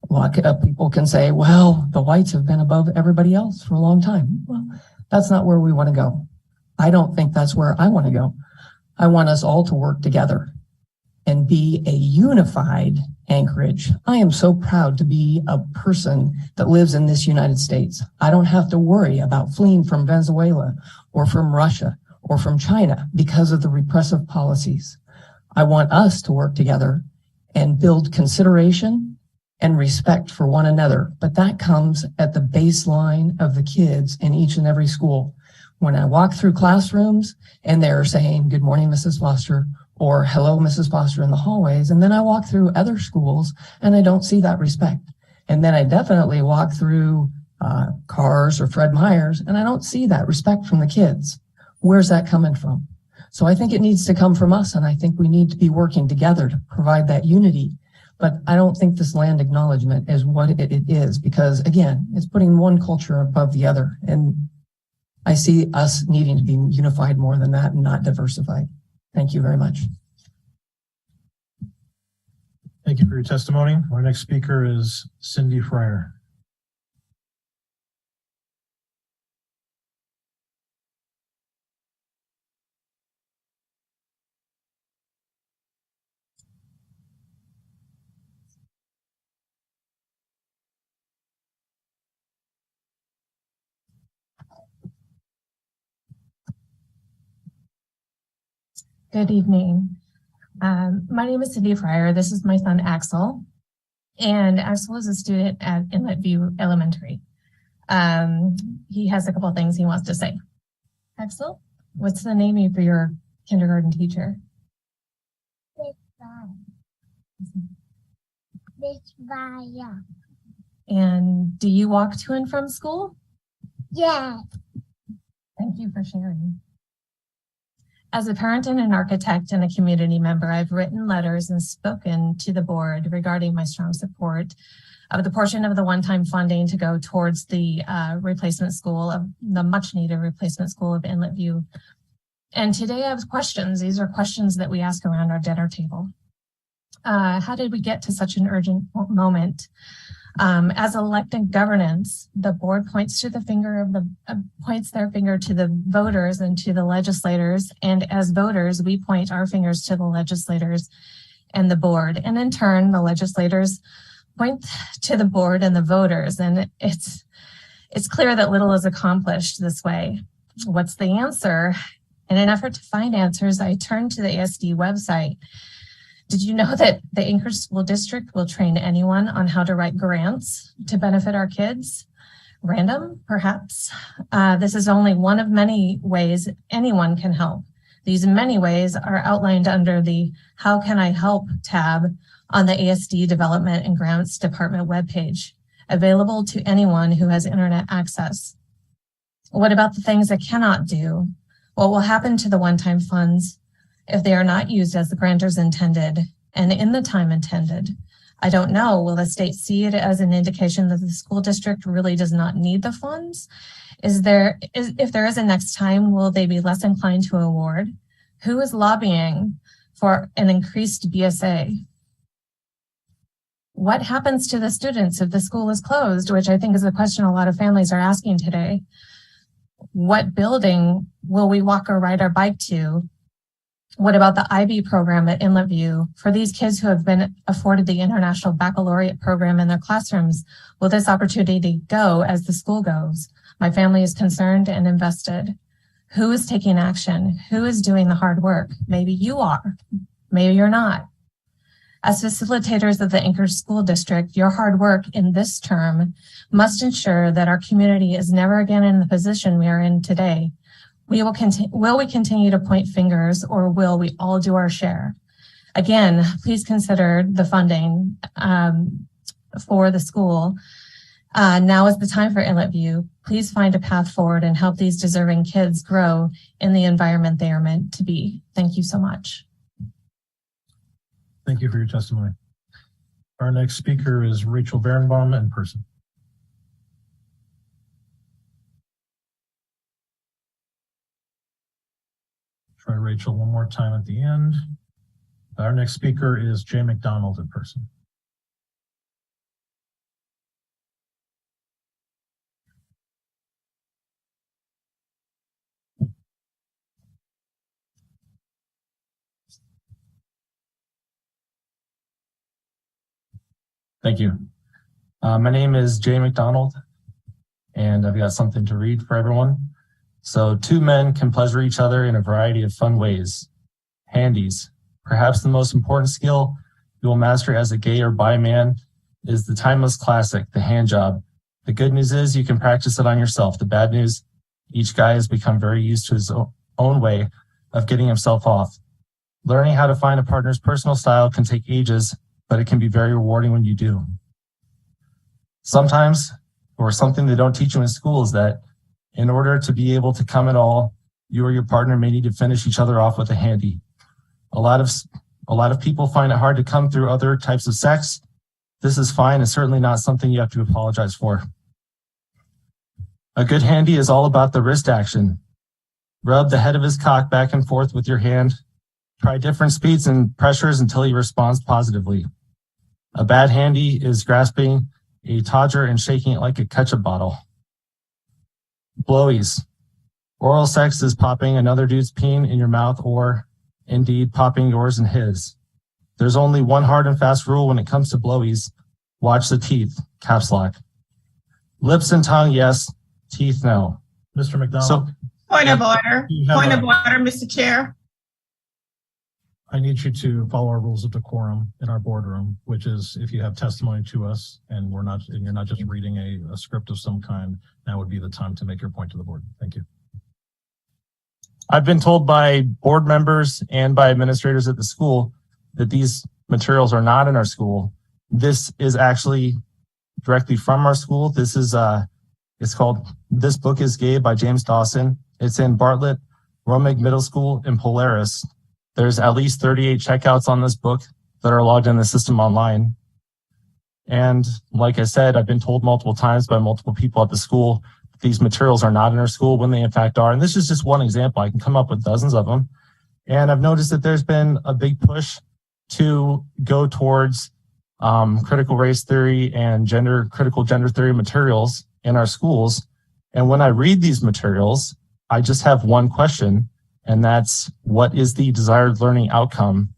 A lot of people can say, well, the whites have been above everybody else for a long time. Well, that's not where we want to go. I don't think that's where I want to go. I want us all to work together and be a unified Anchorage. I am so proud to be a person that lives in this United States. I don't have to worry about fleeing from Venezuela or from Russia or from China because of the repressive policies. I want us to work together and build consideration and respect for one another. But that comes at the baseline of the kids in each and every school. When I walk through classrooms and they're saying, good morning, Mrs. Foster, or hello, Mrs. Foster in the hallways. And then I walk through other schools and I don't see that respect. And then I definitely walk through Cars or Fred Meyer's and I don't see that respect from the kids. Where's that coming from? So I think it needs to come from us, and I think we need to be working together to provide that unity. But I don't think this land acknowledgement is what it is, because again, it's putting one culture above the other. And I see us needing to be unified more than that and not diversified. Thank you very much.
Thank you for your testimony. Our next speaker is Cindy Fryer.
Good evening. My name is Cindy Fryer. This is my son, Axel. And Axel is a student at Inlet View Elementary. He has a couple of things he wants to say. Axel, what's the name of your kindergarten teacher? And do you walk to and from school?
Yeah.
Thank you for sharing. As a parent and an architect and a community member, I've written letters and spoken to the board regarding my strong support of the portion of the one-time funding to go towards the replacement school of the much needed replacement school of Inlet View. And today I have questions. These are questions that we ask around our dinner table. How did we get to such an urgent moment? As elected governance, the board points their finger to the voters and to the legislators. And as voters, we point our fingers to the legislators and the board. And in turn, the legislators point to the board and the voters. And it's clear that little is accomplished this way. What's the answer? In an effort to find answers, I turned to the ASD website. Did you know that the Anchorage School District will train anyone on how to write grants to benefit our kids? Random, perhaps. This is only one of many ways anyone can help. These many ways are outlined under the How Can I Help tab on the ASD Development and Grants Department webpage, available to anyone who has internet access. What about the things I cannot do? What will happen to the one-time funds if they are not used as the grantors intended and in the time intended? I don't know. Will the state see it as an indication that the school district really does not need the funds? If there is a next time, will they be less inclined to award? Who is lobbying for an increased BSA? What happens to the students if the school is closed, which I think is a question a lot of families are asking today. What building will we walk or ride our bike to? What about the IB program at Inlet View? For these kids who have been afforded the International Baccalaureate program in their classrooms, will this opportunity go as the school goes? My family is concerned and invested. Who is taking action? Who is doing the hard work? Maybe you are, maybe you're not. As facilitators of the Anchorage School District, your hard work in this term must ensure that our community is never again in the position we are in today. Will we continue to point fingers, or will we all do our share? Again, please consider the funding for the school. Now is the time for Inlet View. Please find a path forward and help these deserving kids grow in the environment they are meant to be. Thank you so much.
Thank you for your testimony. Our next speaker is Rachel Berenbaum in person. Try Rachel one more time at the end. Our next speaker is Jay McDonald in person.
Thank you. My name is Jay McDonald, and I've got something to read for everyone. So, two men can pleasure each other in a variety of fun ways. Handies. Perhaps the most important skill you will master as a gay or bi man is the timeless classic, the hand job. The good news is you can practice it on yourself. The bad news, each guy has become very used to his own way of getting himself off. Learning how to find a partner's personal style can take ages, but it can be very rewarding when you do. Sometimes, or something they don't teach you in school, is that in order to be able to come at all, You or your partner may need to finish each other off with a handy. A lot of people find it hard to come through other types of sex. This is fine and certainly not something you have to apologize for. A good handy is all about the wrist action. Rub the head of his cock back and forth with your hand. Try different speeds and pressures until he responds positively. A bad handy is grasping a todger and shaking it like a ketchup bottle. Blowies. Oral sex is popping another dude's peen in your mouth or, indeed, popping yours in his. There's only one hard and fast rule when it comes to blowies. Watch the teeth. Caps lock. Lips and tongue, yes. Teeth, no.
Mr. McDonald.
Point of order. Point of order, Mr. Chair.
I need you to follow our rules of decorum in our boardroom, which is if you have testimony to us and you're not just reading a script of some kind, now would be the time to make your point to the board. Thank you.
I've been told by board members and by administrators at the school that these materials are not in our school. This is actually directly from our school. This is, it's called This Book is Gay by James Dawson. It's in Bartlett, Romig Middle School in Polaris. There's at least 38 checkouts on this book that are logged in the system online. And like I said, I've been told multiple times by multiple people at the school, these materials are not in our school when they in fact are. And this is just one example. I can come up with dozens of them. And I've noticed that there's been a big push to go towards critical race theory and critical gender theory materials in our schools. And when I read these materials, I just have one question, and that's what is the desired learning outcome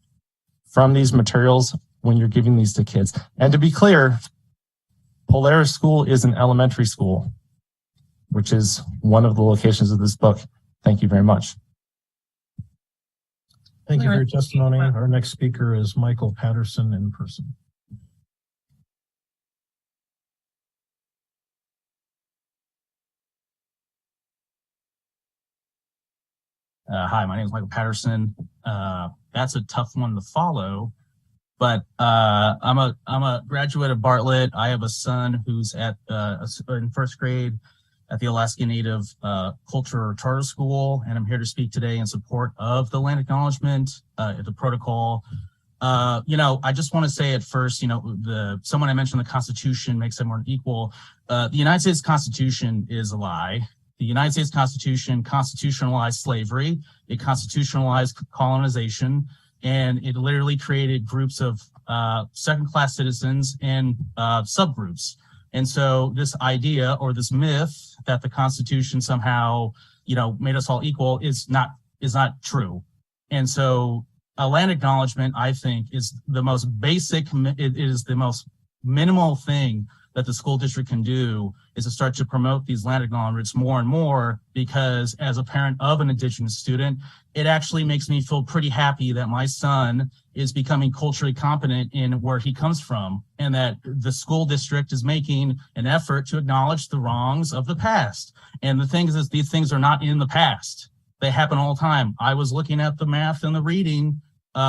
from these materials when you're giving these to kids? And to be clear, Polaris School is an elementary school, which is one of the locations of this book. Thank you very much.
Thank you for your testimony. Our next speaker is Michael Patterson in person.
Hi, my name is Michael Patterson. That's a tough one to follow, but I'm a graduate of Bartlett. I have a son who's in first grade at the Alaska Native Culture Charter School, and I'm here to speak today in support of the land acknowledgement, the protocol. I just want to say at first, someone I mentioned the Constitution makes everyone equal. The United States Constitution is a lie. The United States Constitution constitutionalized slavery, it constitutionalized colonization, and it literally created groups of second-class citizens and subgroups. And so this idea or this myth that the Constitution somehow, made us all equal is not true. And so a land acknowledgement, I think, is the most basic, it is the most minimal thing that the school district can do is to start to promote these land acknowledgements more and more, because as a parent of an Indigenous student, it actually makes me feel pretty happy that my son is becoming culturally competent in where he comes from, and that the school district is making an effort to acknowledge the wrongs of the past. And the thing is these things are not in the past. They happen all the time. I was looking at the math and the reading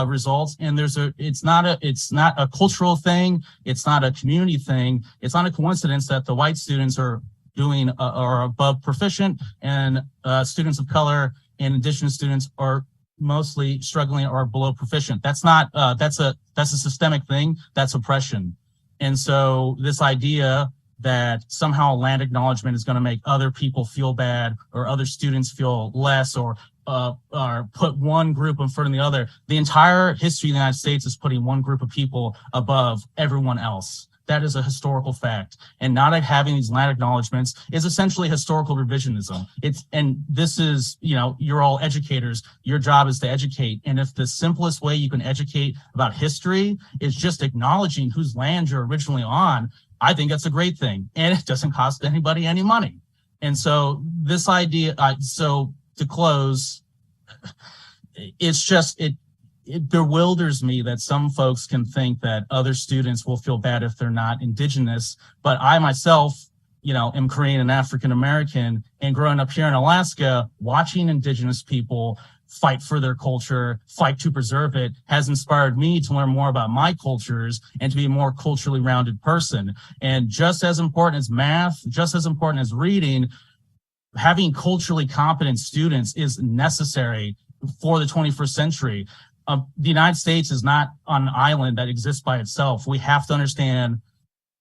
results, and it's not a cultural thing. It's not a community thing. It's not a coincidence that the white students are above proficient, and students of color and Indigenous students are mostly struggling or below proficient. That's not, that's a systemic thing. That's oppression. And so this idea that somehow land acknowledgement is going to make other people feel bad or other students feel less or put one group in front of the other. The entire history of the United States is putting one group of people above everyone else. That is a historical fact. And not having these land acknowledgements is essentially historical revisionism. And this is, you're all educators. Your job is to educate. And if the simplest way you can educate about history is just acknowledging whose land you're originally on, I think that's a great thing. And it doesn't cost anybody any money. And so this idea, to close, it's just, it bewilders me that some folks can think that other students will feel bad if they're not Indigenous. But I myself, am Korean and African American, and growing up here in Alaska, watching Indigenous people fight for their culture, fight to preserve it, has inspired me to learn more about my cultures and to be a more culturally rounded person. And just as important as math, just as important as reading, having culturally competent students is necessary for the 21st century. The United States is not an island that exists by itself. We have to understand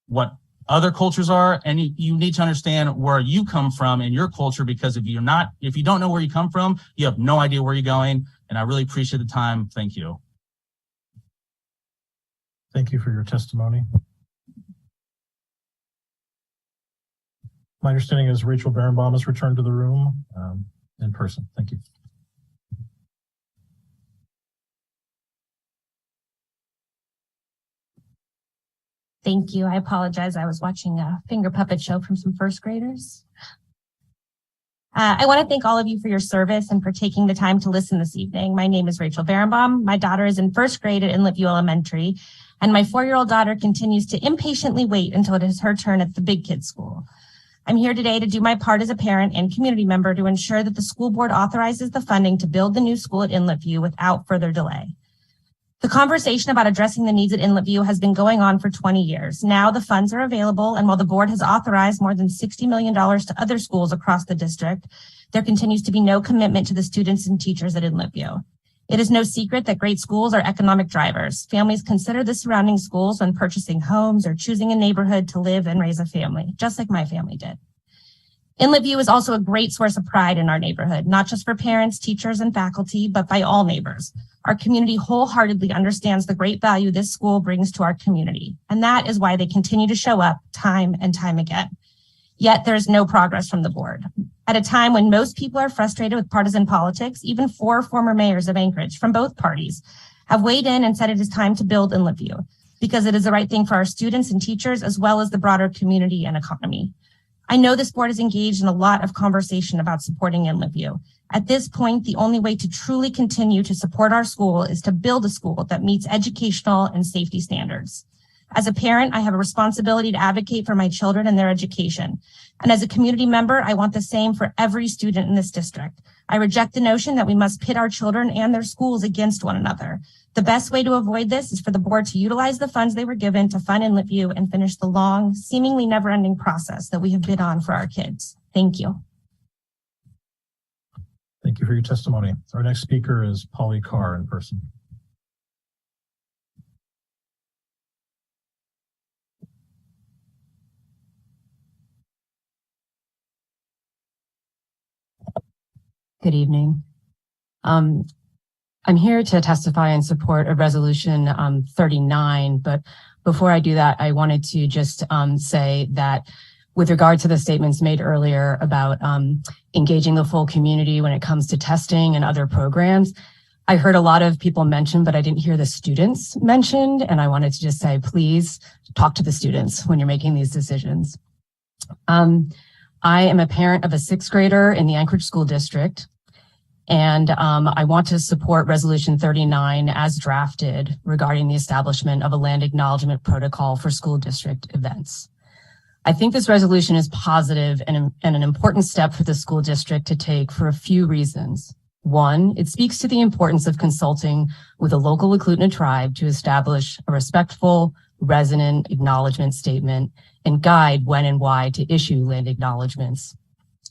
what other cultures are, and you need to understand where you come from and your culture, because if you don't know where you come from, you have no idea where you're going. And I really appreciate the time. Thank you.
Thank you for your testimony. My understanding is Rachel Berenbaum has returned to the room in person. Thank you.
Thank you. I apologize. I was watching a finger puppet show from some first graders. I want to thank all of you for your service and for taking the time to listen this evening. My name is Rachel Berenbaum. My daughter is in first grade at Inlet View Elementary, and my 4-year-old daughter continues to impatiently wait until it is her turn at the big kids school. I'm here today to do my part as a parent and community member to ensure that the school board authorizes the funding to build the new school at Inlet View without further delay. The conversation about addressing the needs at Inlet View has been going on for 20 years. Now the funds are available, and while the board has authorized more than $60 million to other schools across the district, there continues to be no commitment to the students and teachers at Inlet View. It is no secret that great schools are economic drivers. Families consider the surrounding schools when purchasing homes or choosing a neighborhood to live and raise a family, just like my family did. Inlet View is also a great source of pride in our neighborhood, not just for parents, teachers, and faculty, but by all neighbors. Our community wholeheartedly understands the great value this school brings to our community, and that is why they continue to show up time and time again. Yet there is no progress from the board. At a time when most people are frustrated with partisan politics, even 4 former mayors of Anchorage from both parties have weighed in and said it is time to build Inlet View because it is the right thing for our students and teachers, as well as the broader community and economy. I know this board is engaged in a lot of conversation about supporting Inlet View. At this point, the only way to truly continue to support our school is to build a school that meets educational and safety standards. As a parent, I have a responsibility to advocate for my children and their education. And as a community member, I want the same for every student in this district. I reject the notion that we must pit our children and their schools against one another. The best way to avoid this is for the board to utilize the funds they were given to fund Inlet View and finish the long, seemingly never-ending process that we have been on for our kids. Thank you.
Thank you for your testimony. Our next speaker is Polly Carr in person.
Good evening. I'm here to testify in support of Resolution 39, but before I do that, I wanted to just say that with regard to the statements made earlier about engaging the full community when it comes to testing and other programs, I heard a lot of people mention, but I didn't hear the students mentioned, and I wanted to just say, please talk to the students when you're making these decisions. I am a parent of a 6th grader in the Anchorage School District, and I want to support Resolution 39 as drafted regarding the establishment of a land acknowledgement protocol for school district events. I think this resolution is positive and an important step for the school district to take for a few reasons. One, it speaks to the importance of consulting with a local Eklutna tribe to establish a respectful resident acknowledgement statement and guide when and why to issue land acknowledgements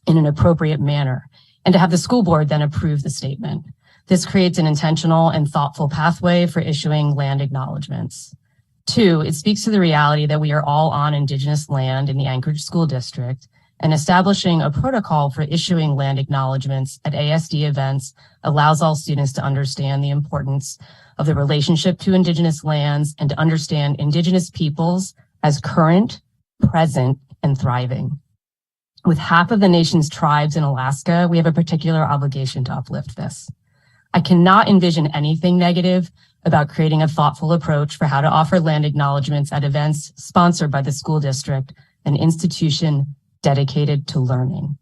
in an appropriate manner, and to have the school board then approve the statement. This creates an intentional and thoughtful pathway for issuing land acknowledgements. 2, it speaks to the reality that we are all on Indigenous land in the Anchorage School District, and establishing a protocol for issuing land acknowledgements at ASD events allows all students to understand the importance of the relationship to Indigenous lands and to understand Indigenous peoples as current, present, and thriving. With half of the nation's tribes in Alaska, we have a particular obligation to uplift this. I cannot envision anything negative about creating a thoughtful approach for how to offer land acknowledgements at events sponsored by the school district, an institution dedicated to learning.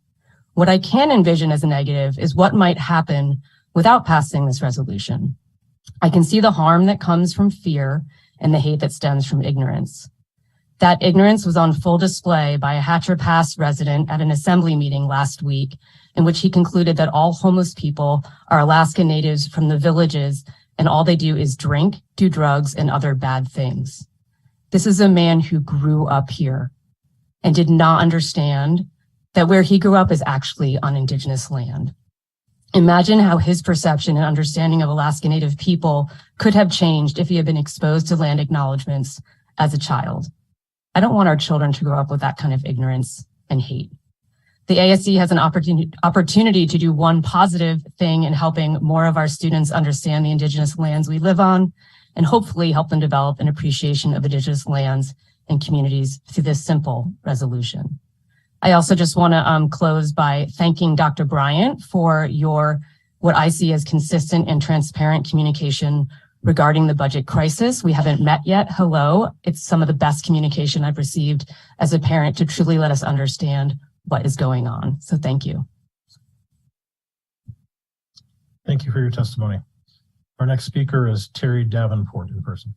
What I can envision as a negative is what might happen without passing this resolution. I can see the harm that comes from fear and the hate that stems from ignorance. That ignorance was on full display by a Hatcher Pass resident at an assembly meeting last week, in which he concluded that all homeless people are Alaska Natives from the villages and all they do is drink, do drugs, and other bad things. This is a man who grew up here and did not understand that where he grew up is actually on Indigenous land. Imagine how his perception and understanding of Alaska Native people could have changed if he had been exposed to land acknowledgements as a child. I don't want our children to grow up with that kind of ignorance and hate. The ASD has an opportunity to do one positive thing in helping more of our students understand the Indigenous lands we live on, and hopefully help them develop an appreciation of Indigenous lands and communities through this simple resolution. I also just want to close by thanking Dr. Bryant for what I see as consistent and transparent communication regarding the budget crisis. We haven't met yet. Hello. It's some of the best communication I've received as a parent to truly let us understand what is going on. So thank you.
Thank you for your testimony. Our next speaker is Terry Davenport in person.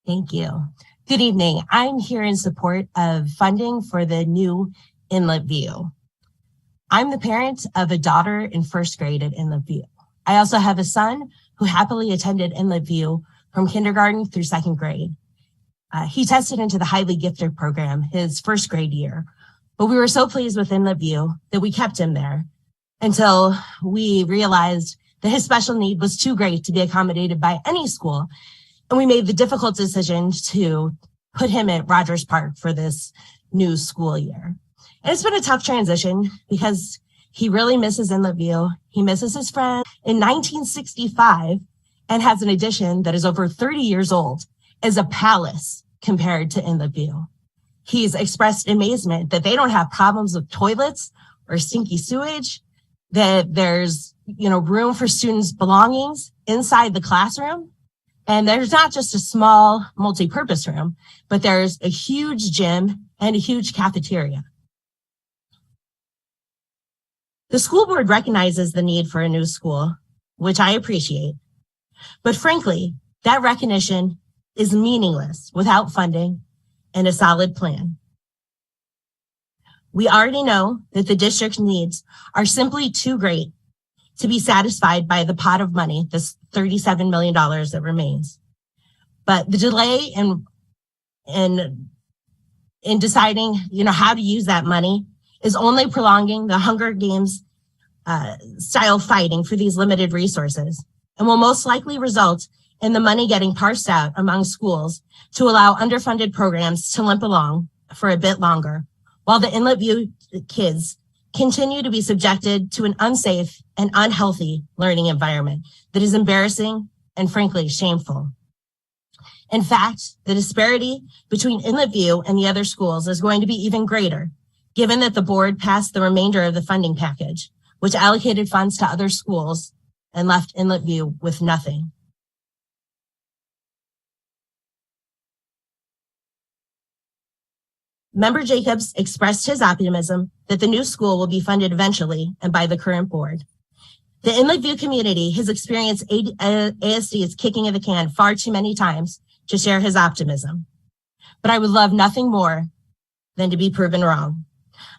Thank you. Good evening. I'm here in support of funding for the new Inlet View. I'm the parent of a daughter in first grade at Inlet View. I also have a son who happily attended Inlet View from kindergarten through second grade. He tested into the highly gifted program his first grade year, but we were so pleased with Inlet View that we kept him there until we realized that his special need was too great to be accommodated by any school. And we made the difficult decision to put him at Rogers Park for this new school year. And it's been a tough transition because he really misses Inlet View. He misses his friend in 1965 and has an addition that is over 30 years old as a palace compared to Inlet View. He's expressed amazement that they don't have problems with toilets or stinky sewage, that there's, room for students' belongings inside the classroom. And there's not just a small multi-purpose room, but there's a huge gym and a huge cafeteria. The school board recognizes the need for a new school, which I appreciate. But frankly, that recognition is meaningless without funding and a solid plan. We already know that the district's needs are simply too great to be satisfied by the pot of money, this $37 million that remains. But the delay in deciding, how to use that money is only prolonging the Hunger Games style fighting for these limited resources, and will most likely result in the money getting parsed out among schools to allow underfunded programs to limp along for a bit longer, while the Inlet View kids continue to be subjected to an unsafe and unhealthy learning environment that is embarrassing and frankly shameful. In fact, the disparity between Inlet View and the other schools is going to be even greater, given that the board passed the remainder of the funding package, which allocated funds to other schools and left Inlet View with nothing. Member Jacobs expressed his optimism that the new school will be funded eventually and by the current board. The Inlet View community has experienced ASD's kicking of the can far too many times to share his optimism. But I would love nothing more than to be proven wrong.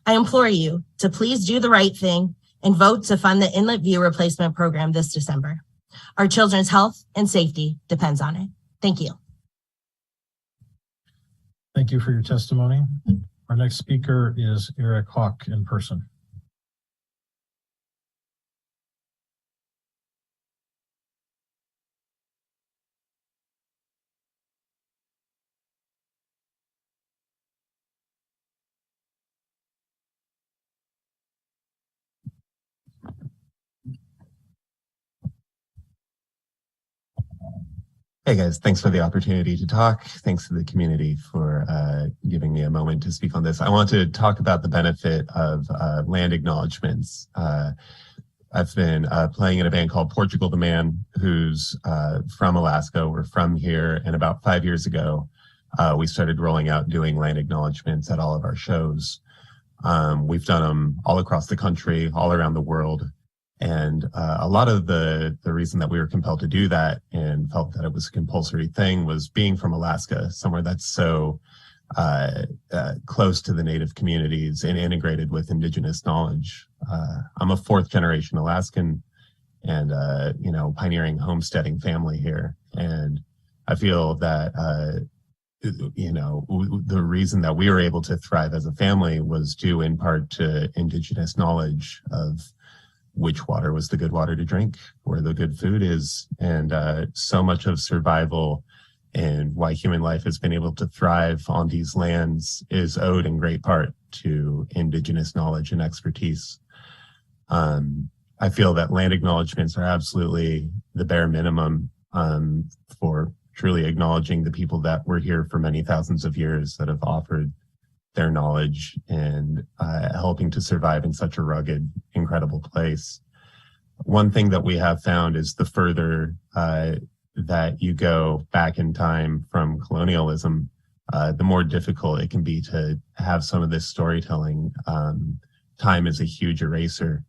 I implore you to please do the right thing and vote to fund the Inlet View replacement program this December. Our children's health and safety depends on it. Thank you.
Thank you for your testimony. Our next speaker is Eric Hawk in person.
Hey guys, thanks for the opportunity to talk. Thanks to the community for giving me a moment to speak on this. I want to talk about the benefit of land acknowledgements. I've been playing in a band called Portugal the Man, who's from Alaska. We're from here, and about 5 years ago, we started rolling out doing land acknowledgements at all of our shows. We've done them all across the country, all around the world. And a lot of the reason that we were compelled to do that and felt that it was a compulsory thing was being from Alaska, somewhere that's so close to the Native communities and integrated with Indigenous knowledge. I'm a fourth generation Alaskan, and pioneering homesteading family here. And I feel that the reason that we were able to thrive as a family was due in part to Indigenous knowledge of which water was the good water to drink, where the good food is. And so much of survival and why human life has been able to thrive on these lands is owed in great part to Indigenous knowledge and expertise. I feel that land acknowledgements are absolutely the bare minimum for truly acknowledging the people that were here for many thousands of years that have offered their knowledge and helping to survive in such a rugged, incredible place. One thing that we have found is the further that you go back in time from colonialism, the more difficult it can be to have some of this storytelling. Time is a huge eraser.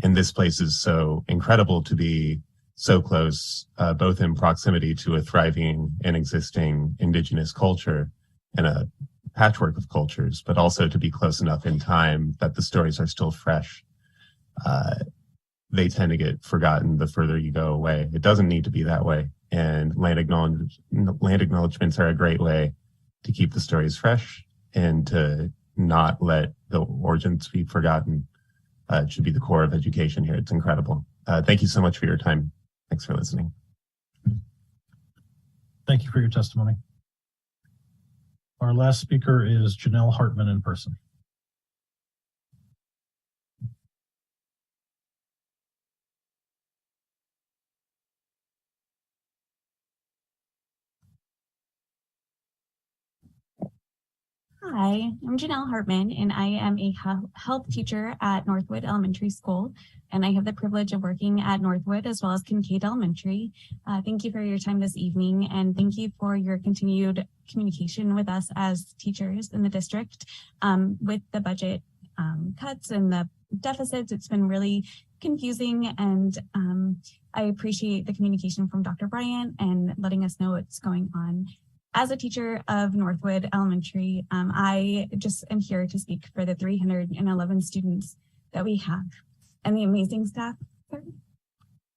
And this place is so incredible to be so close, both in proximity to a thriving and existing Indigenous culture and a patchwork of cultures, but also to be close enough in time that the stories are still fresh. They tend to get forgotten the further you go away. It doesn't need to be that way. And land acknowledgements are a great way to keep the stories fresh and to not let the origins be forgotten. It should be the core of education here. It's incredible. Thank you so much for your time. Thanks for listening.
Thank you for your testimony. Our last speaker is Janelle Hartman in person.
Hi, I'm Janelle Hartman, and I am a health teacher at Northwood Elementary School, and I have the privilege of working at Northwood as well as Kincaid Elementary. Thank you for your time this evening, and thank you for your continued communication with us as teachers in the district. With the budget cuts and the deficits, it's been really confusing, and I appreciate the communication from Dr. Bryant and letting us know what's going on. As a teacher of Northwood Elementary, I just am here to speak for the 311 students that we have and the amazing staff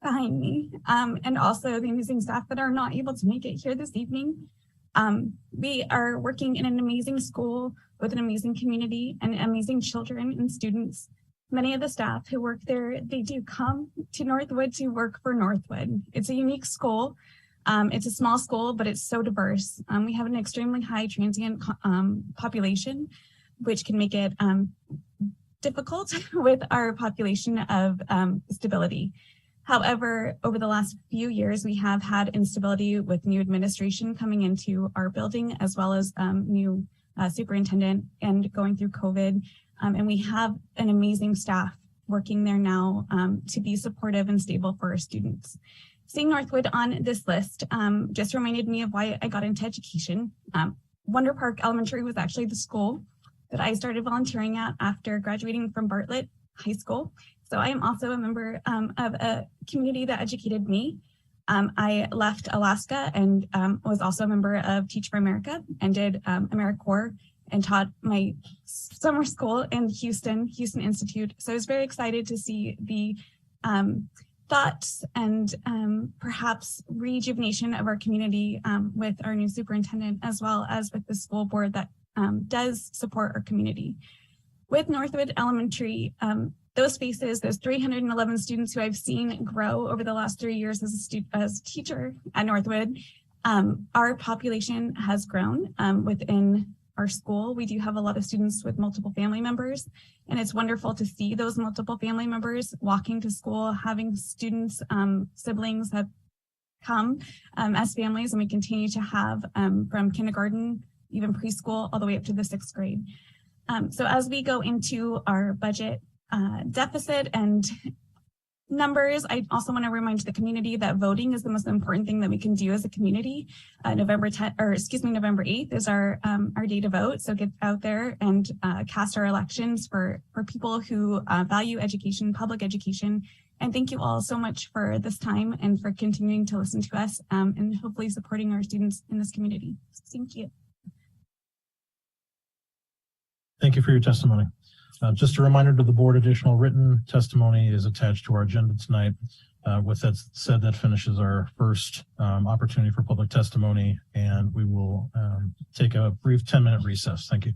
behind me, and also the amazing staff that are not able to make it here this evening. We are working in an amazing school with an amazing community and amazing children and students. Many of the staff who work there, they do come to Northwood to work for Northwood. It's a unique school. It's a small school, but it's so diverse. We have an extremely high transient population, which can make it difficult with our population of stability. However, over the last few years, we have had instability with new administration coming into our building, as well as new superintendent and going through COVID. And we have an amazing staff working there now to be supportive and stable for our students. Seeing Northwood on this list just reminded me of why I got into education. Wonder Park Elementary was actually the school that I started volunteering at after graduating from Bartlett High School. So I am also a member of a community that educated me. I left Alaska and was also a member of Teach for America and did AmeriCorps and taught my summer school in Houston Institute. So I was very excited to see the thoughts and perhaps rejuvenation of our community with our new superintendent, as well as with the school board that does support our community. With Northwood Elementary, those faces, those 311 students who I've seen grow over the last 3 years as a teacher at Northwood, our population has grown within our school. We do have a lot of students with multiple family members, and it's wonderful to see those multiple family members walking to school, having students, siblings that come as families, and we continue to have from kindergarten, even preschool, all the way up to the 6th grade. So as we go into our budget deficit and numbers, I also want to remind the community that voting is the most important thing that we can do as a community. November 8th is our day to vote. So get out there and cast our elections for people who value education, public education. And thank you all so much for this time and for continuing to listen to us and hopefully supporting our students in this community. Thank you.
Thank you for your testimony. Just a reminder to the board, additional written testimony is attached to our agenda tonight. With that said, that finishes our first opportunity for public testimony, and we will take a brief 10-minute recess. Thank you.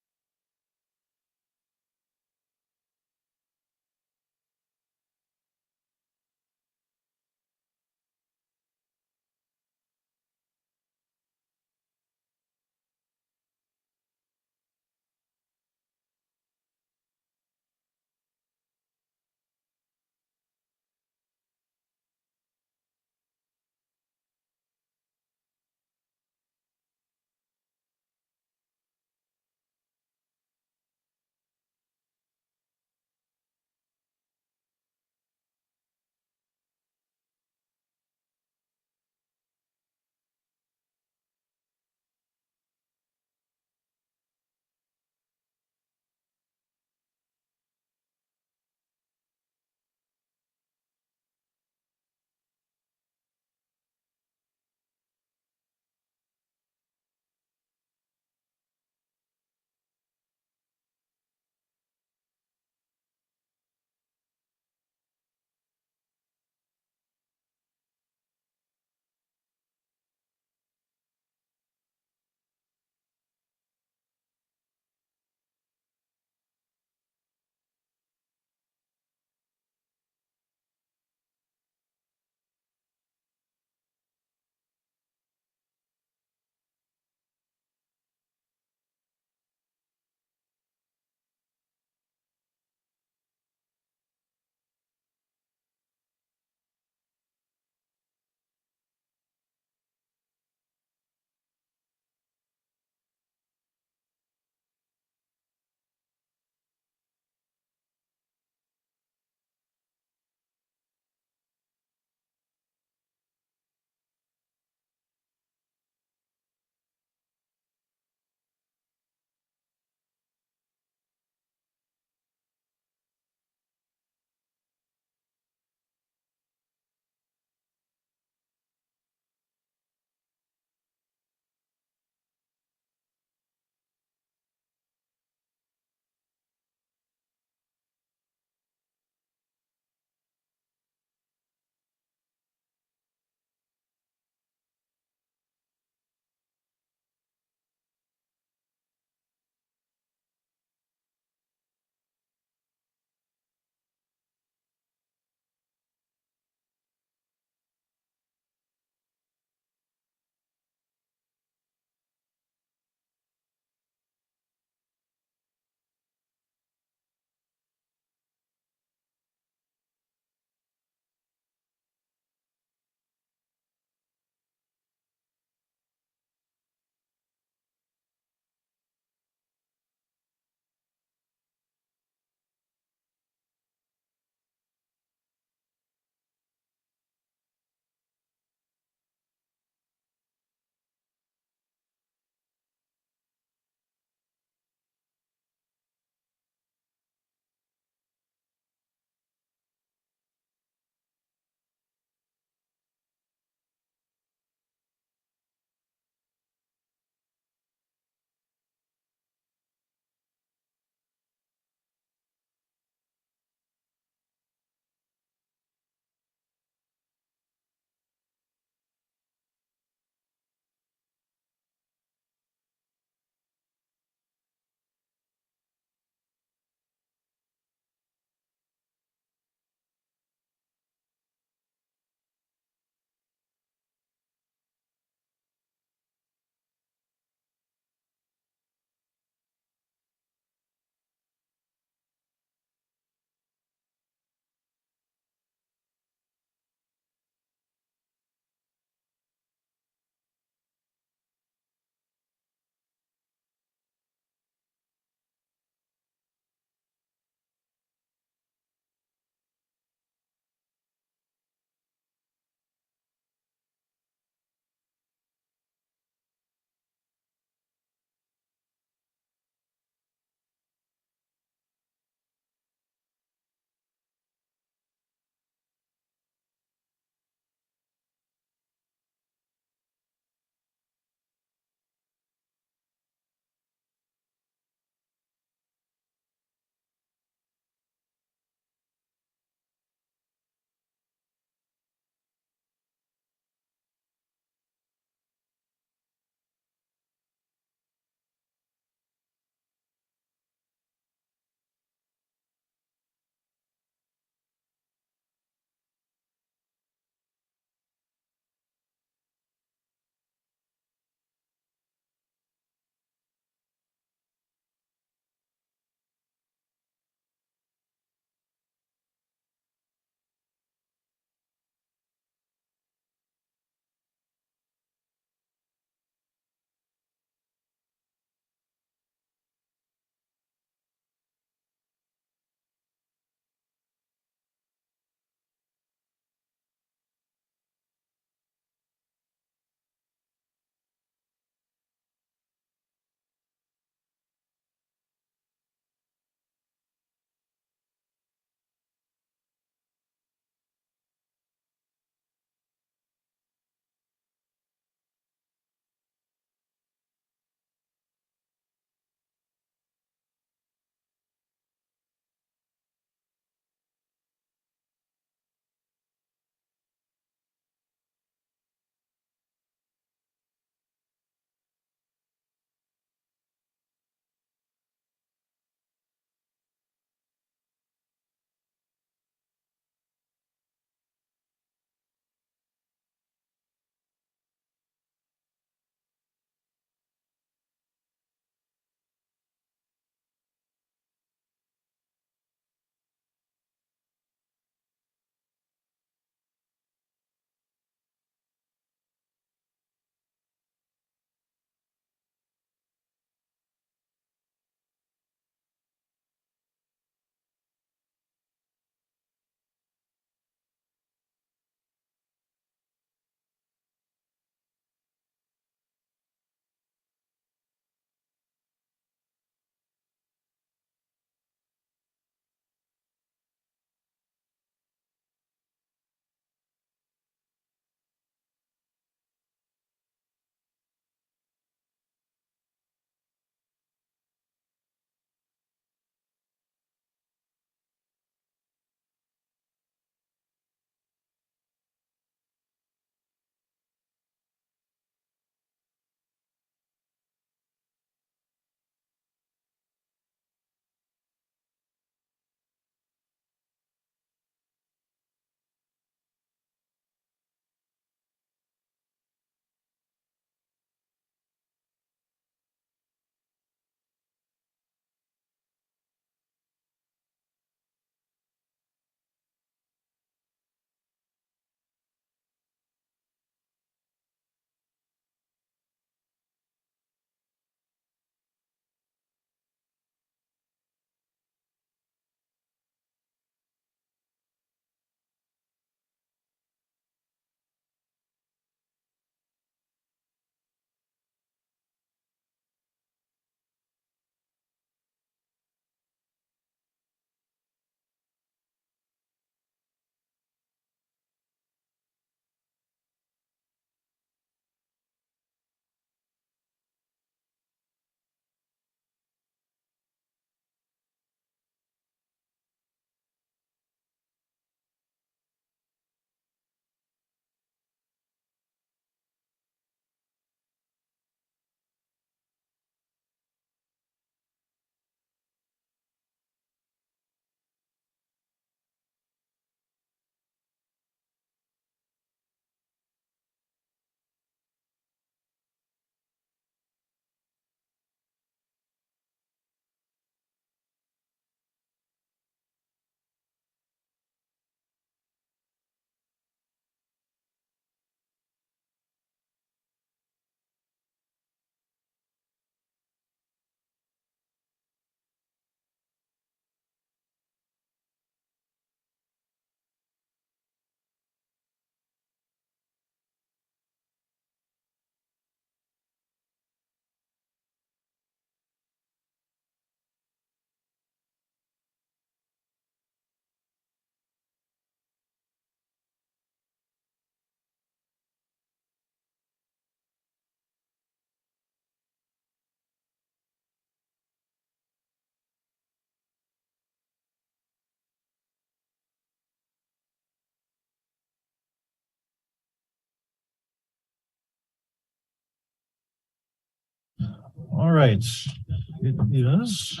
All right, it is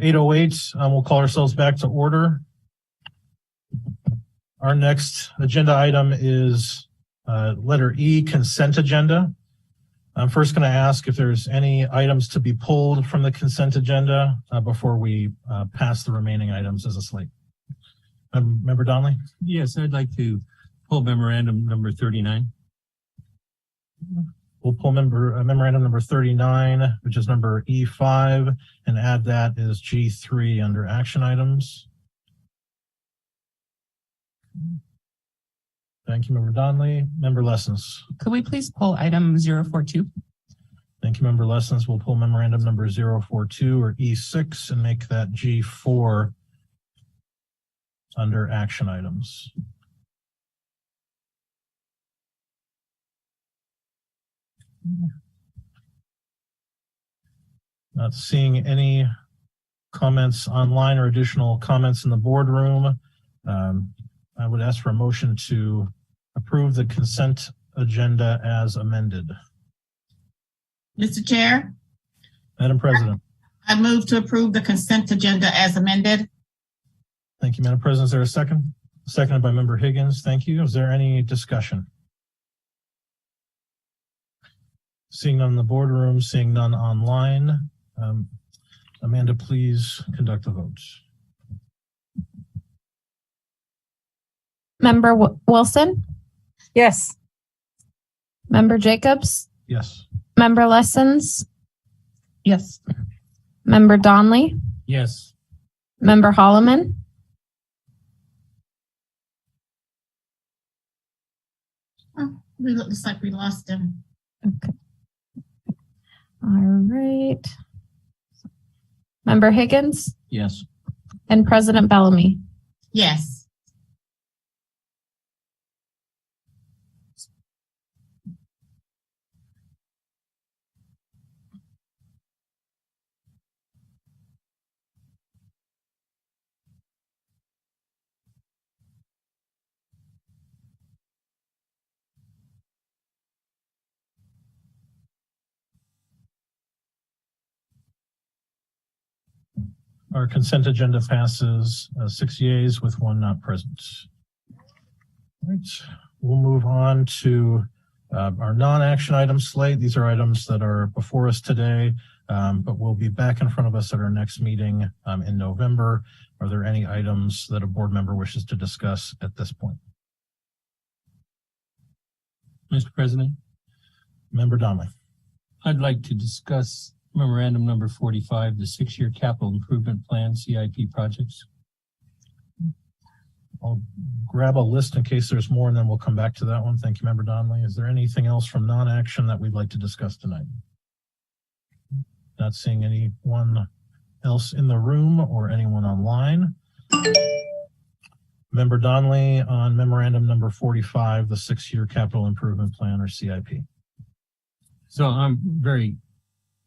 8:08. We'll call ourselves back to order. Our next agenda item is letter E, consent agenda. I'm first going to ask if there's any items to be pulled from the consent agenda before we pass the remaining items as a slate. Member Donnelly?
Yes, I'd like to pull memorandum number 39.
We'll pull memorandum number 39, which is number E5, and add that as G3 under action items. Thank you, Member Donnelly. Member Lessons.
Could we please pull item 042?
Thank you, Member Lessons. We'll pull memorandum number 042 or E6 and make that G4 under action items. Not seeing any comments online or additional comments in the boardroom. I would ask for a motion to approve the consent agenda as amended.
Mr. Chair,
Madam President.
I move to approve the consent agenda as amended.
Thank you, Madam President. Is there a second? Seconded by Member Higgins. Thank you. Is there any discussion? Seeing none in the boardroom, seeing none online. Amanda, please conduct the vote.
Member Wilson?
Yes.
Member Jacobs?
Yes.
Member Lessons?
Yes.
Member Donnelly?
Yes.
Member Holleman?
Oh, it looks like we lost him.
Okay. All right. Member Higgins?
Yes.
And President Bellamy?
Yes.
Our consent agenda passes 6 yeas with 1 not present. All right, we'll move on to our non-action item slate. These are items that are before us today, but will be back in front of us at our next meeting in November. Are there any items that a board member wishes to discuss at this point?
Mr. President.
Member Donnelly.
I'd like to discuss memorandum number 45, the 6-year capital improvement plan, CIP projects.
I'll grab a list in case there's more, and then we'll come back to that one. Thank you, Member Donnelly. Is there anything else from non-action that we'd like to discuss tonight? Not seeing anyone else in the room or anyone online. Member Donnelly on memorandum number 45, the 6-year capital improvement plan or CIP.
So I'm very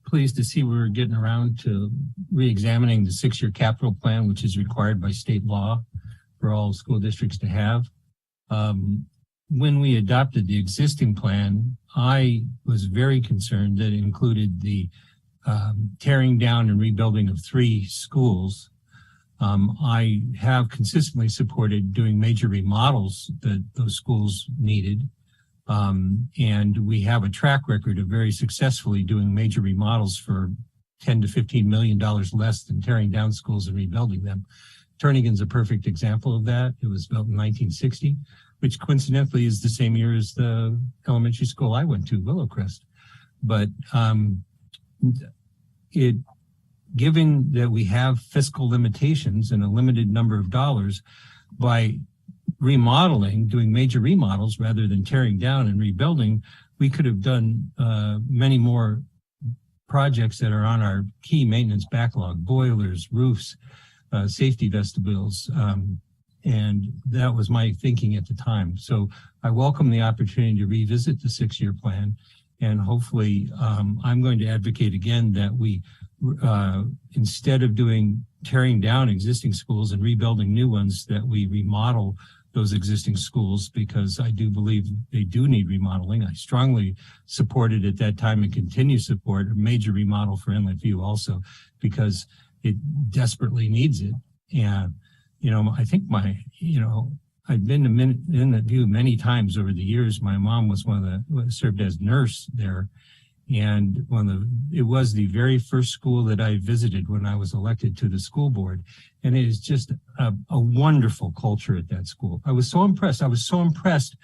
pleased to see we're getting around to re-examining the 6-year capital plan, which is required by state law for all school districts to have. When we adopted the existing plan, I was very concerned that it included the tearing down and rebuilding of 3 schools. I have consistently supported doing major remodels that those schools needed. And we have a track record of very successfully doing major remodels for $10 to $15 million less than tearing down schools and rebuilding them. Turnigan's a perfect example of that. It was built in 1960, which coincidentally is the same year as the elementary school I went to, Willowcrest. But given that we have fiscal limitations and a limited number of dollars, by remodeling, doing major remodels rather than tearing down and rebuilding, we could have done many more projects that are on our key maintenance backlog: boilers, roofs, safety vestibules. And that was my thinking at the time. So I welcome the opportunity to revisit the 6-year plan. And hopefully, I'm going to advocate again that we, instead of tearing down existing schools and rebuilding new ones, that we remodel those existing schools because I do believe they do need remodeling. I strongly supported at that time and continue to support a major remodel for Inlet View also because it desperately needs it. And, I think I've been to Inlet View many times over the years. My mom was served as nurse there. And it was the very first school that I visited when I was elected to the school board. And it is just a wonderful culture at that school. I was so impressed. I was so impressed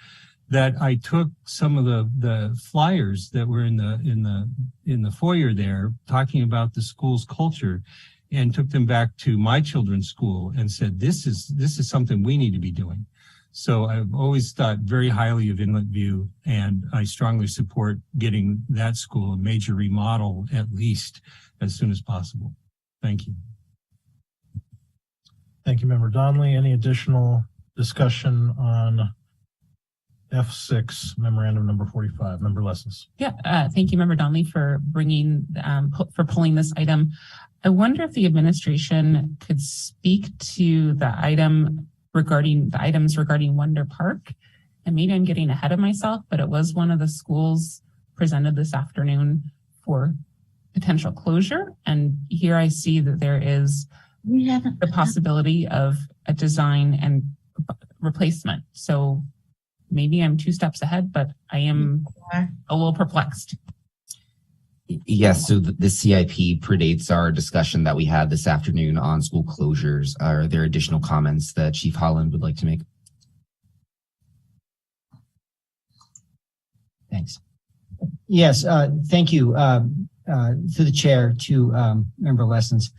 that I took some of the flyers that were in the foyer there talking about the school's culture and took them back to my children's school and said, this is something we need to be doing. So I've always thought very highly of Inlet View, and I strongly support getting that school a major remodel at least as soon as possible. Thank you.
Thank you, Member Donnelly. Any additional discussion on F6 Memorandum number 45? Member Lessons.
Yeah, thank you, Member Donnelly, for pulling this item. I wonder if the administration could speak to the items regarding Wonder Park. And maybe I'm getting ahead of myself, but it was one of the schools presented this afternoon for potential closure. And here I see that there is the possibility of a design and replacement. So maybe I'm 2 steps ahead, but I am a little perplexed.
Yes, so the CIP predates our discussion that we had this afternoon on school closures. Are there additional comments that Chief Holland would like to make?
Thanks. Yes, thank you through the chair to Member Lessons.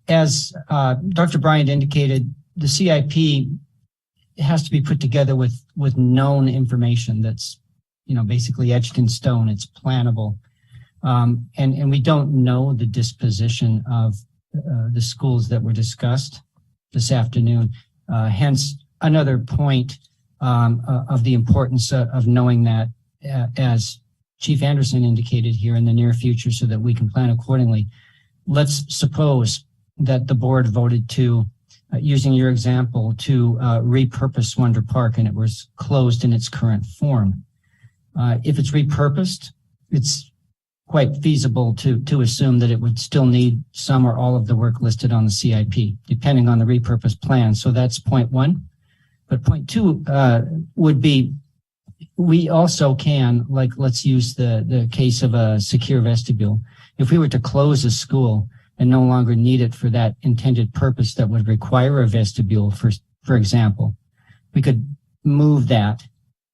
As Dr. Bryant indicated, the CIP has to be put together with known information that's, basically etched in stone. It's plannable. And we don't know the disposition of the schools that were discussed this afternoon. Hence, another point of the importance of knowing that, as Chief Anderson indicated, here in the near future so that we can plan accordingly. Let's suppose that the board voted to, using your example, to repurpose Wonder Park and it was closed in its current form. If it's repurposed, it's quite feasible to assume that it would still need some or all of the work listed on the CIP, depending on the repurposed plan. So that's point 1. But point 2 would be, we also can, let's use the case of a secure vestibule. If we were to close a school and no longer need it for that intended purpose that would require a vestibule, for example, we could move that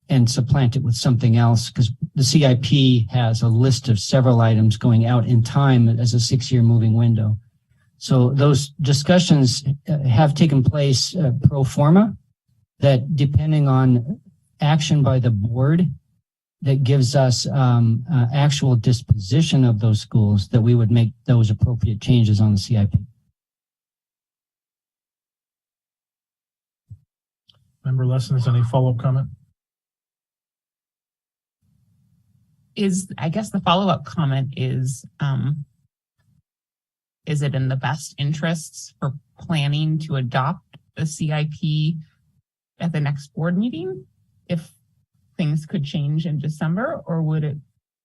and supplant it with something else, because the CIP has a list of several items going out in time as a 6-year moving window. So those discussions have taken place pro forma, that depending on action by the board that gives us actual disposition of those schools, that we would make those appropriate changes on the CIP.
Member Lessons, any follow-up comment?
I guess the follow-up comment is it in the best interests for planning to adopt a CIP at the next board meeting if things could change in December, or would it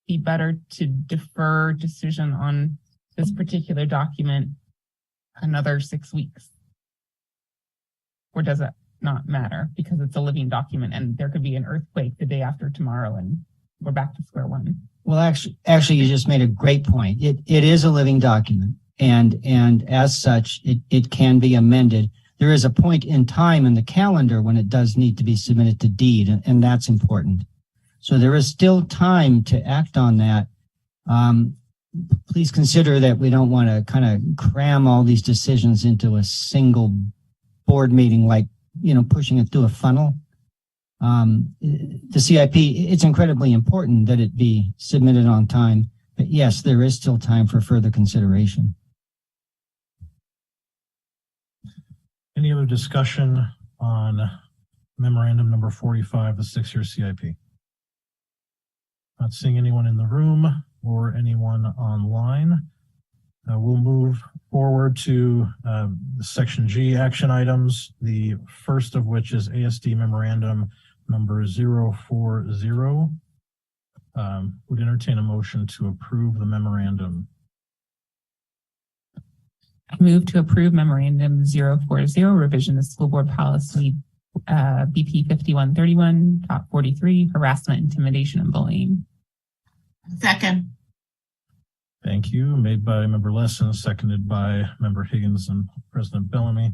be better to defer decision on this particular document another 6 weeks? Or does it not matter because it's a living document and there could be an earthquake the day after tomorrow and we're back to square one?
Well, actually, you just made a great point. It is a living document, and as such, it can be amended. There is a point in time in the calendar when it does need to be submitted to deed, and that's important. So there is still time to act on that. Please consider that we don't want to kind of cram all these decisions into a single board meeting, like, pushing it through a funnel. The CIP, it's incredibly important that it be submitted on time, but yes, there is still time for further consideration.
Any other discussion on Memorandum number 45, the 6-year CIP? Not seeing anyone in the room or anyone online. We'll move forward to Section G action items, the first of which is ASD Memorandum number 040. Would entertain a motion to approve the memorandum.
I move to approve Memorandum 040, revision of School Board Policy BP 5131.43, harassment, intimidation, and bullying.
Second.
Thank you. Made by Member Lesson, seconded by Member Higgins and President Bellamy.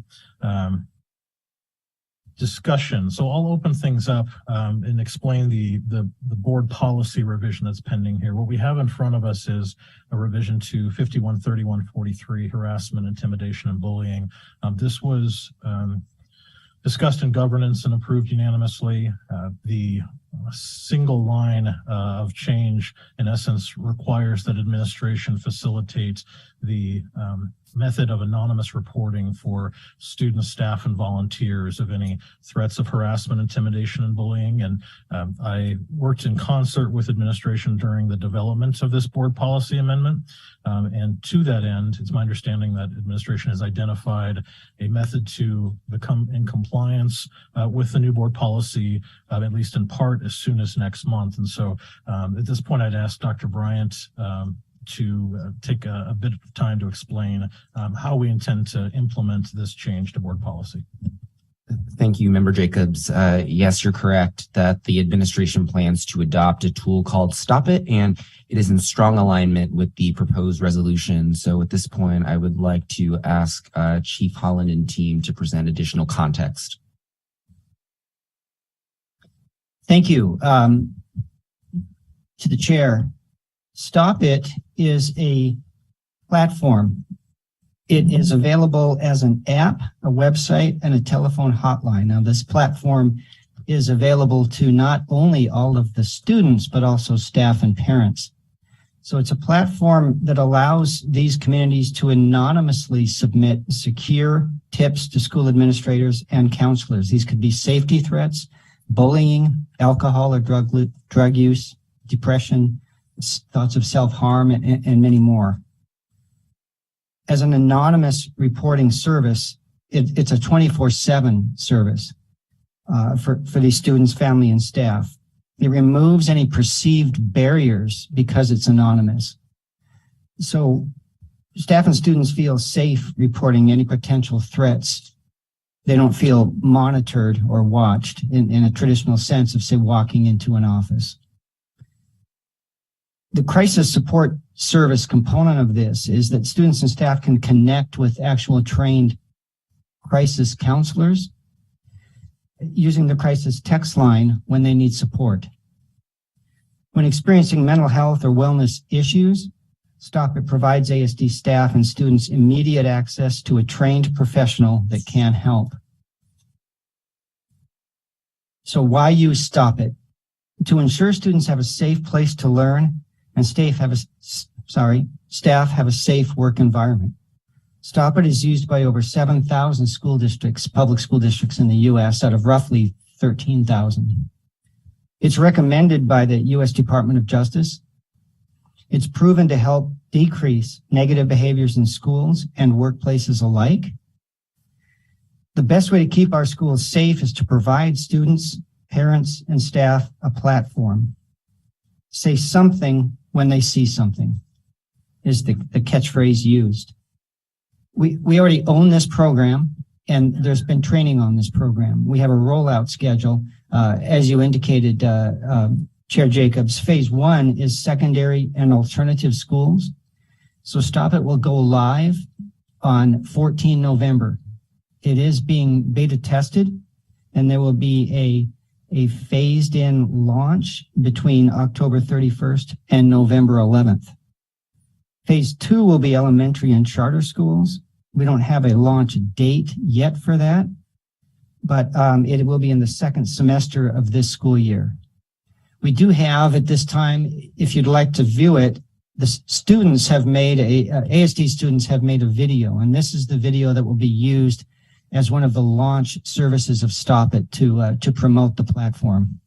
Discussion. So I'll open things up and explain the board policy revision that's pending here. What we have in front of us is a revision to 5131.43, harassment, intimidation, and bullying. This was discussed in governance and approved unanimously. The single line of change, in essence, requires that administration facilitate the method of anonymous reporting for students, staff, and volunteers of any threats of harassment, intimidation, and bullying. And I worked in concert with administration during the development of this board policy amendment. And to that end, it's my understanding that administration has identified a method to become in compliance with the new board policy, at least in part, as soon as next month. And so at this point, I'd ask Dr. Bryant to take a bit of time to explain how we intend to implement this change to board policy.
Thank you, Member Jacobs. Yes, you're correct that the administration plans to adopt a tool called Stop It, and it is in strong alignment with the proposed resolution. So at this point, I would like to ask Chief Holleman and team to present additional context.
Thank you. To the chair, Stop It is a platform. It is available as an app, a website, and a telephone hotline. Now, this platform is available to not only all of the students, but also staff and parents. So it's a platform that allows these communities to anonymously submit secure tips to school administrators and counselors. These could be safety threats, bullying, alcohol or drug use, depression, thoughts of self-harm, and many more. As an anonymous reporting service, it's a 24/7 service for these students, family, and staff. It removes any perceived barriers because it's anonymous. So staff and students feel safe reporting any potential threats. They don't feel monitored or watched in a traditional sense of, say, walking into an office. The crisis support service component of this is that students and staff can connect with actual trained crisis counselors using the crisis text line when they need support. When experiencing mental health or wellness issues, Stop It provides ASD staff and students immediate access to a trained professional that can help. So why use Stop It? To ensure students have a safe place to learn and staff have a safe work environment. Stop It is used by over 7,000 school districts, public school districts in the U.S. out of roughly 13,000. It's recommended by the U.S. Department of Justice. It's proven to help decrease negative behaviors in schools and workplaces alike. The best way to keep our schools safe is to provide students, parents, and staff a platform. Say something when they see something is the catchphrase used. We already own this program, and there's been training on this program. We have a rollout schedule. As you indicated, Chair Jacobs, phase 1 is secondary and alternative schools. So Stop It will go live on 14 November. It is being beta tested, and there will be a phased-in launch between October 31st and November 11th. Phase 2 will be elementary and charter schools. We don't have a launch date yet for that, but it will be in the second semester of this school year. We do have at this time, if you'd like to view it, the students have made ASD students have made a video, and this is the video that will be used as one of the launch services of Stop It to promote the platform.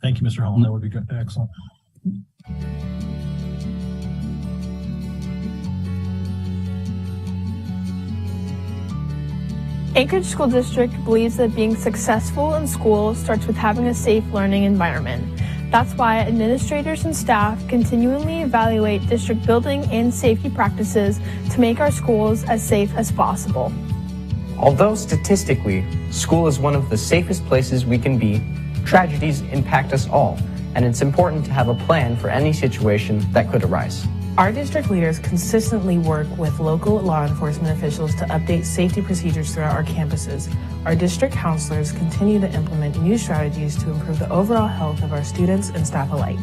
Thank you, Mr. Holleman. That would be good. Excellent.
Anchorage School District believes that being successful in school starts with having a safe learning environment. That's why administrators and staff continually evaluate district building and safety practices to make our schools as safe as possible.
Although statistically, school is one of the safest places we can be, tragedies impact us all, and it's important to have a plan for any situation that could arise.
Our district leaders consistently work with local law enforcement officials to update safety procedures throughout our campuses. Our district counselors continue to implement new strategies to improve the overall health of our students and staff alike.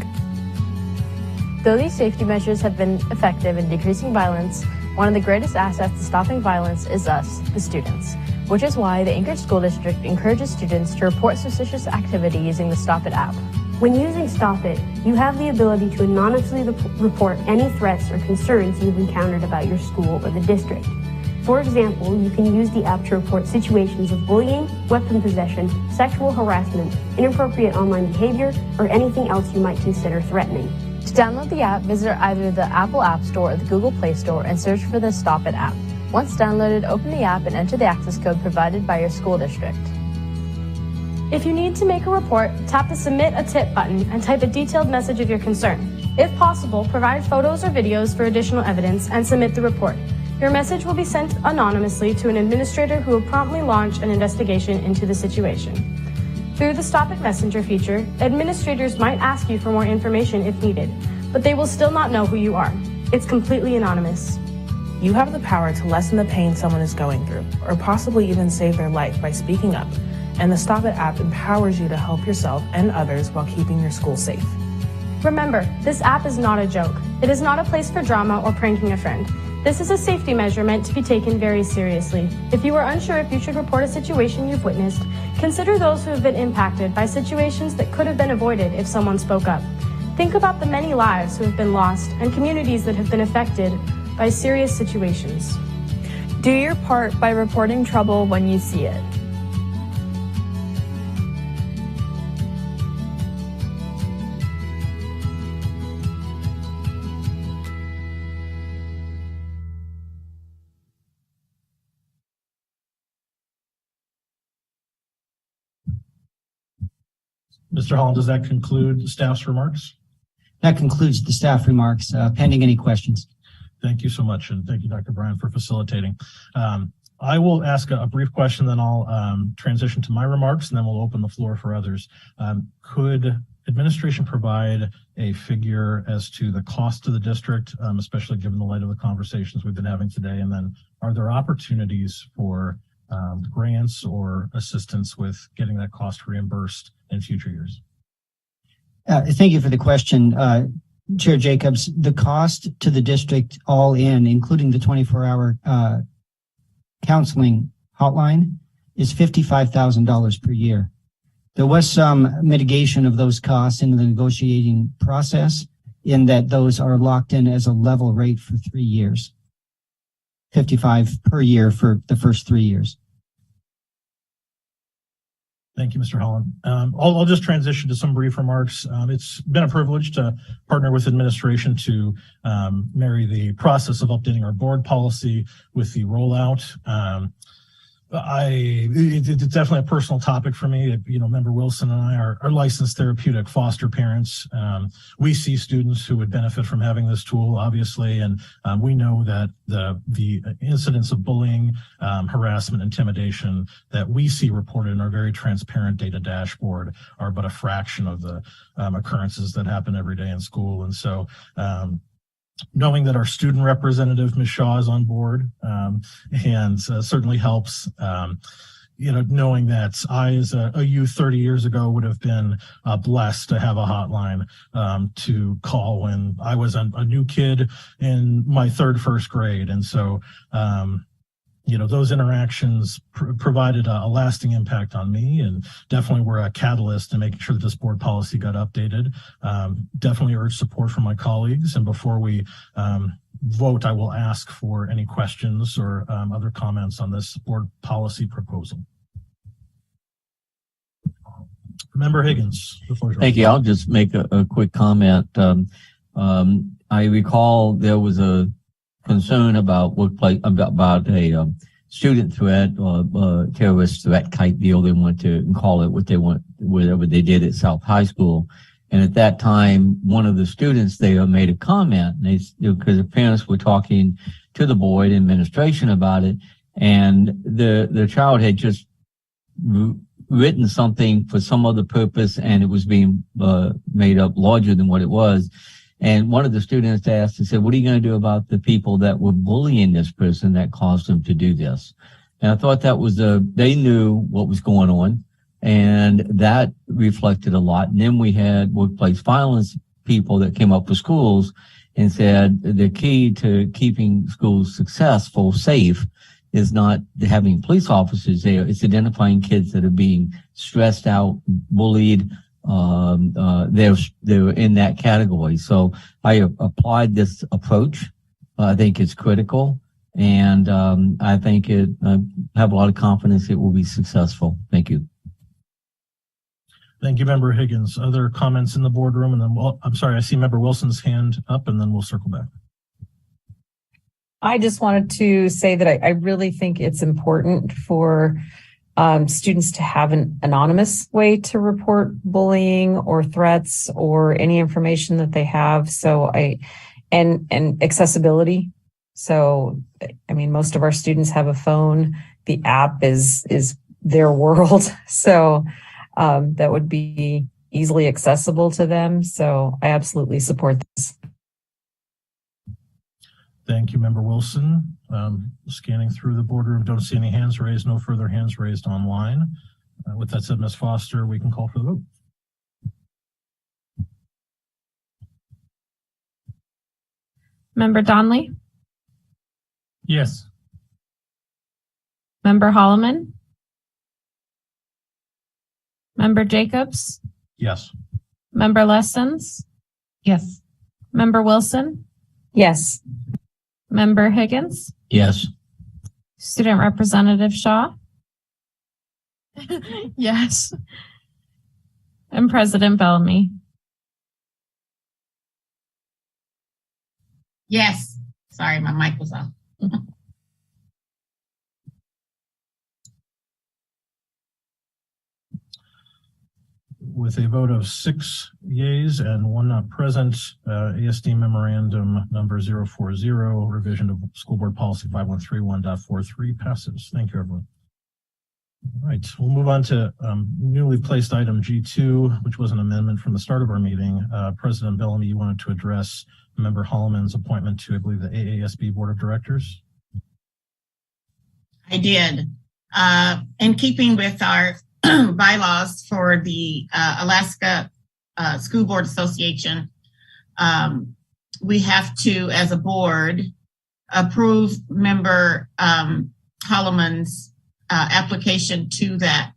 Though these safety measures have been effective in decreasing violence, one of the greatest assets to stopping violence is us, the students, which is why the Anchorage School District encourages students to report suspicious activity using the Stop It app.
When using Stop It, you have the ability to anonymously report any threats or concerns you've encountered about your school or the district. For example, you can use the app to report situations of bullying, weapon possession, sexual harassment, inappropriate online behavior, or anything else you might consider threatening.
To download the app, visit either the Apple App Store or the Google Play Store and search for the Stop It app. Once downloaded, open the app and enter the access code provided by your school district.
If you need to make a report, tap the Submit a Tip button and type a detailed message of your concern. If possible, provide photos or videos for additional evidence and submit the report. Your message will be sent anonymously to an administrator who will promptly launch an investigation into the situation. Through the Stop It Messenger feature, administrators might ask you for more information if needed, but they will still not know who you are. It's completely anonymous.
You have the power to lessen the pain someone is going through, or possibly even save their life by speaking up. And the Stop It app empowers you to help yourself and others while keeping your school safe.
Remember, this app is not a joke. It is not a place for drama or pranking a friend. This is a safety measure meant to be taken very seriously. If you are unsure if you should report a situation you've witnessed, consider those who have been impacted by situations that could have been avoided if someone spoke up. Think about the many lives who have been lost and communities that have been affected by serious situations.
Do your part by reporting trouble when you see it.
Mr. Holland, does that conclude staff's remarks?
That concludes the staff remarks, pending any questions.
Thank you so much. And thank you, Dr. Bryan, for facilitating. I will ask a brief question, then I'll transition to my remarks, and then we'll open the floor for others. Could administration provide a figure as to the cost to the district, especially given the light of the conversations we've been having today? And then are there opportunities for grants or assistance with getting that cost reimbursed in future years?
Thank you for the question, Chair Jacobs. The cost to the district all in, including the 24-hour counseling hotline, is $55,000 per year. There was some mitigation of those costs in the negotiating process in that those are locked in as a level rate for 3 years. 55 per year for the first 3 years.
Thank you, Mr. Holland. I'll just transition to some brief remarks. It's been a privilege to partner with administration to marry the process of updating our board policy with the rollout. It's definitely a personal topic for me. Member Wilson and I are licensed therapeutic foster parents. We see students who would benefit from having this tool, obviously, and we know that the incidents of bullying, harassment, intimidation that we see reported in our very transparent data dashboard are but a fraction of the occurrences that happen every day in school. And so, knowing that our student representative, Ms. Shaw, is on board and certainly helps. Knowing that I, as a youth 30 years ago, would have been blessed to have a hotline to call when I was a new kid in my first grade. And so, those interactions provided a lasting impact on me, and definitely were a catalyst to making sure that this board policy got updated. Definitely urge support from my colleagues. And before we vote, I will ask for any questions or other comments on this board policy proposal. Member Higgins, the floor is yours.
Thank you. I'll just make a quick comment. I recall there was a concern about a student threat or terrorist threat type deal. They want to call it what they want, whatever they did at South High School. And at that time, one of the students there made a comment, because the parents were talking to the board administration about it, and the child had just written something for some other purpose, and it was being made up larger than what it was. And one of the students asked and said, what are you going to do about the people that were bullying this person that caused them to do this? And I thought that was they knew what was going on, and that reflected a lot. And then we had workplace violence people that came up with schools and said the key to keeping schools successful, safe, is not having police officers there. It's identifying kids that are being stressed out, bullied. They're in that category. So I applied this approach. I think it's critical, and I think I have a lot of confidence it will be successful. Thank you.
Thank you, Member Higgins. Other comments in the boardroom? And then, I'm sorry, I see Member Wilson's hand up, and then we'll circle back.
I just wanted to say that I really think it's important for students to have an anonymous way to report bullying or threats or any information that they have. So and accessibility. So, I mean, most of our students have a phone. The app is their world. So that would be easily accessible to them. So I absolutely support this.
Thank you, Member Wilson. Scanning through the boardroom, don't see any hands raised, no further hands raised online. With that said, Ms. Foster, we can call for the vote.
Member Donnelly?
Yes.
Member Holleman? Member Jacobs?
Yes.
Member Lessons?
Yes.
Member Wilson?
Yes.
Member Higgins?
Yes.
Student Representative Shaw?
Yes.
And President Bellamy?
Yes. Sorry, my mic was off.
With a vote of 6 yeas and 1 not present, ASD Memorandum number 040, revision of School Board Policy 5131.43 passes. Thank you, everyone. All right, we'll move on to newly placed item G2, which was an amendment from the start of our meeting. President Bellamy, you wanted to address Member Holleman's appointment to, I believe, the AASB Board of Directors.
I did. In keeping with our bylaws for the Alaska School Board Association, we have to, as a board, approve Member Holleman's application to that.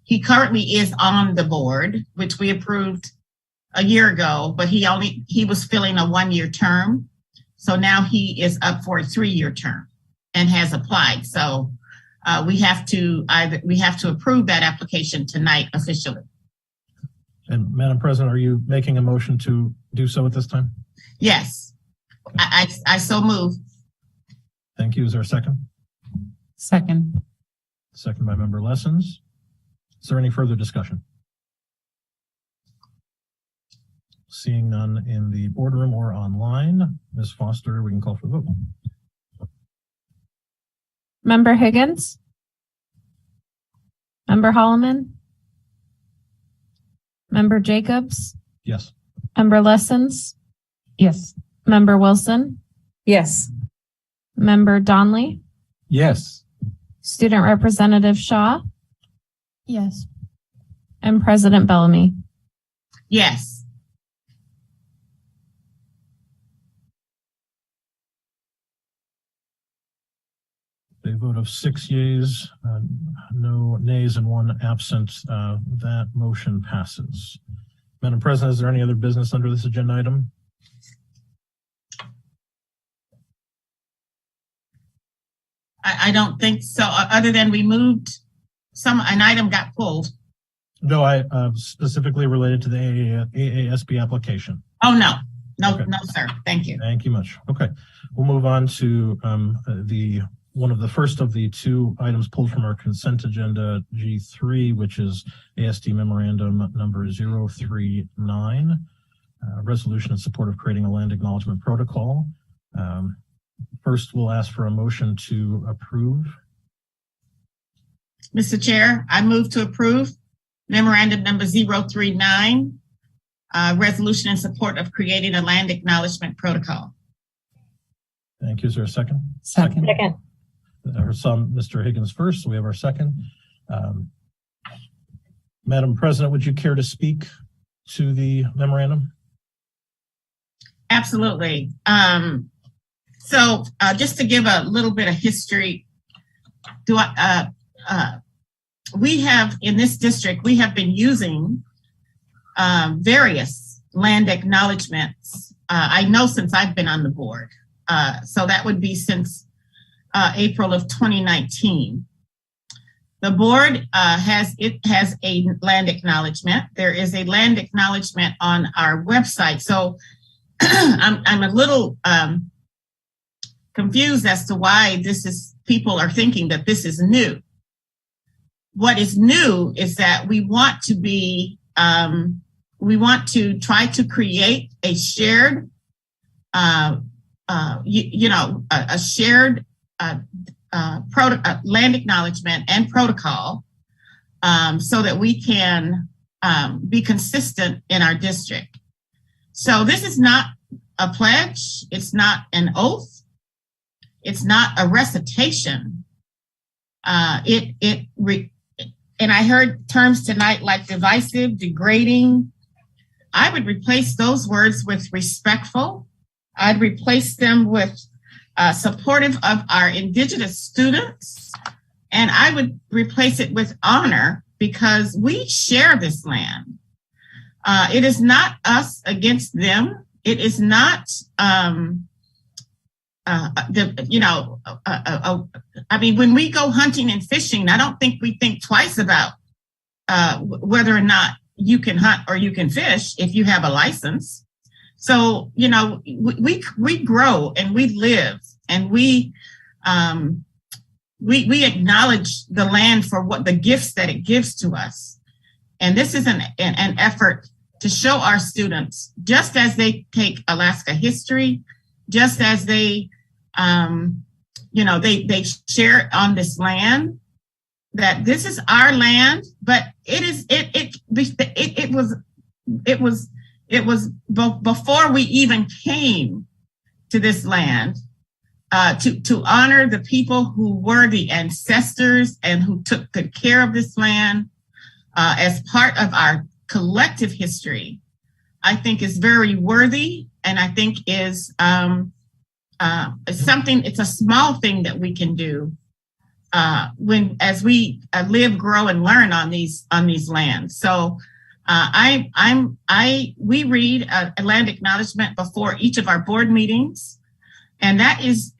He currently is on the board, which we approved a year ago, but he was filling a 1-year term. So now he is up for a 3-year term and has applied. So we have to approve that application tonight officially.
And Madam President, are you making a motion to do so at this time?
Yes, I so move.
Thank you. Is there a second?
Second.
Second by Member Lessons. Is there any further discussion? Seeing none in the boardroom or online, Ms. Foster, we can call for the vote.
Member Higgins? Member Holleman? Member Jacobs?
Yes.
Member Lessons?
Yes.
Member Wilson?
Yes.
Member Donnelly?
Yes.
Student Representative Shaw?
Yes.
And President Bellamy?
Yes.
A vote of 6 yeas, no nays, and 1 absent. That motion passes. Madam President, is there any other business under this agenda item?
I don't think so, other than we moved an item got pulled.
No, I specifically related to the AASB application.
Oh, no,
Okay.
no, sir. Thank you.
Thank you much. Okay, we'll move on to the one of the first of the two items pulled from our consent agenda, G3, which is ASD Memorandum number 039, resolution in support of creating a land acknowledgement protocol. First, we'll ask for a motion to approve.
Mr. Chair, I move to approve Memorandum number 039, resolution in support of creating a land acknowledgement protocol.
Thank you. Is there a second?
Second.
I saw Mr. Higgins first, so we have our second. Madam President, would you care to speak to the memorandum?
Absolutely. So just to give a little bit of history, we have in this district, we have been using various land acknowledgements. I know since I've been on the board. So that would be since April of 2019. The board has a land acknowledgement. There is a land acknowledgement on our website. So I'm a little confused as to why people are thinking that this is new. What is new is that we want to try to create a shared, a shared land acknowledgement and protocol, so that we can be consistent in our district. So this is not a pledge. It's not an oath. It's not a recitation. And I heard terms tonight like divisive, degrading. I would replace those words with respectful. I'd replace them with supportive of our Indigenous students. And I would replace it with honor, because we share this land. It is not us against them. It is not, when we go hunting and fishing, I don't think we think twice about whether or not you can hunt or you can fish if you have a license. So, we grow and we live, and we acknowledge the land for what the gifts that it gives to us. And this is an effort to show our students, just as they take Alaska history, just as they share on this land, that this is our land, but it was before we even came to this land, to honor the people who were the ancestors and who took good care of this land as part of our collective history, I think is very worthy, and I think is it's a small thing that we can do as we live, grow, and learn on these lands. So we read a land acknowledgement before each of our board meetings, and that's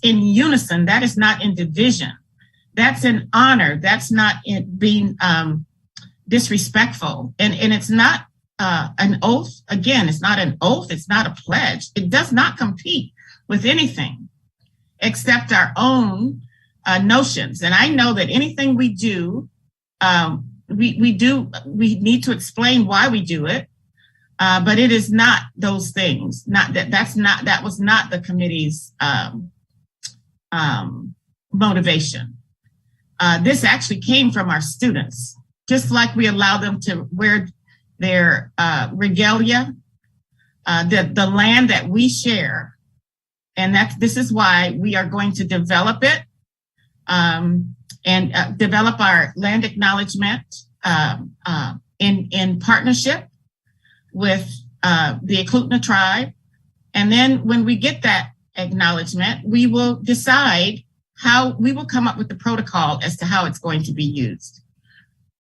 in unison. That is not in division. That's in honor. That's not in being disrespectful. And it's not an oath. Again, it's not an oath. It's not a pledge. It does not compete with anything except our own notions. And I know that anything we do, we need to explain why we do it, but it is not those things. That was not the committee's motivation. This actually came from our students, just like we allow them to wear their regalia, the land that we share. And this is why we are going to develop it and develop our land acknowledgement in partnership with the Eklutna tribe. And then when we get that acknowledgement, we will decide how we will come up with the protocol as to how it's going to be used.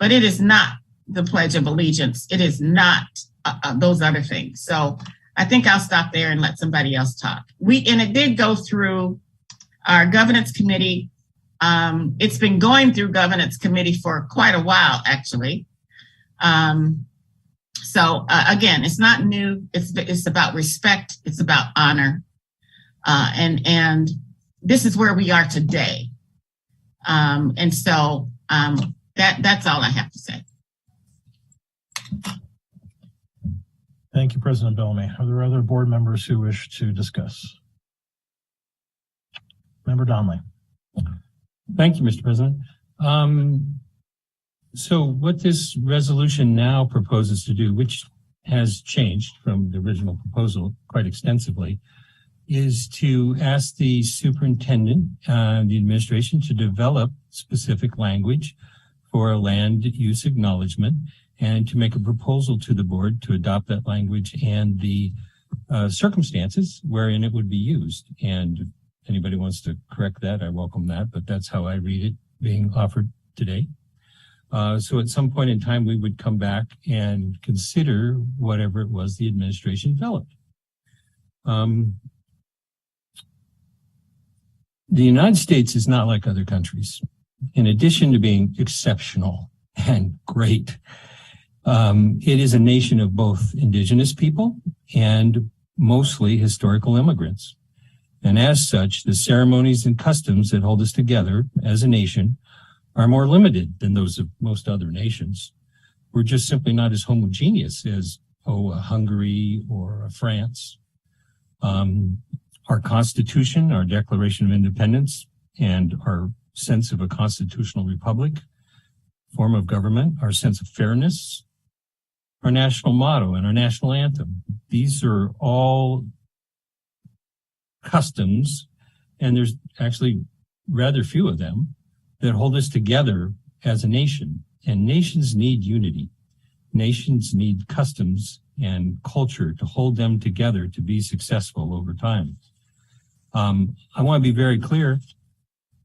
But it is not the Pledge of Allegiance. It is not those other things. So I think I'll stop there and let somebody else talk. And it did go through our governance committee. It's been going through governance committee for quite a while, actually. So again, it's not new. It's about respect. It's about honor. And this is where we are today. And so that's all I have to say.
Thank you, President Bellamy. Are there other board members who wish to discuss? Member Donnelly.
Thank you, Mr. President. So what this resolution now proposes to do, which has changed from the original proposal quite extensively, is to ask the superintendent, the administration, to develop specific language for a land use acknowledgement and to make a proposal to the board to adopt that language and the circumstances wherein it would be used. And if anybody wants to correct that, I welcome that, but that's how I read it being offered today. So at some point in time, we would come back and consider whatever it was the administration developed. The United States is not like other countries. In addition to being exceptional and great, it is a nation of both indigenous people and mostly historical immigrants. And as such, the ceremonies and customs that hold us together as a nation are more limited than those of most other nations. We're just simply not as homogeneous as, a Hungary or a France. Our Constitution, our Declaration of Independence, and our sense of a constitutional republic, form of government, our sense of fairness, our national motto, and our national anthem. These are all customs, and there's actually rather few of them, that hold us together as a nation. And nations need unity. Nations need customs and culture to hold them together to be successful over time. I want to be very clear.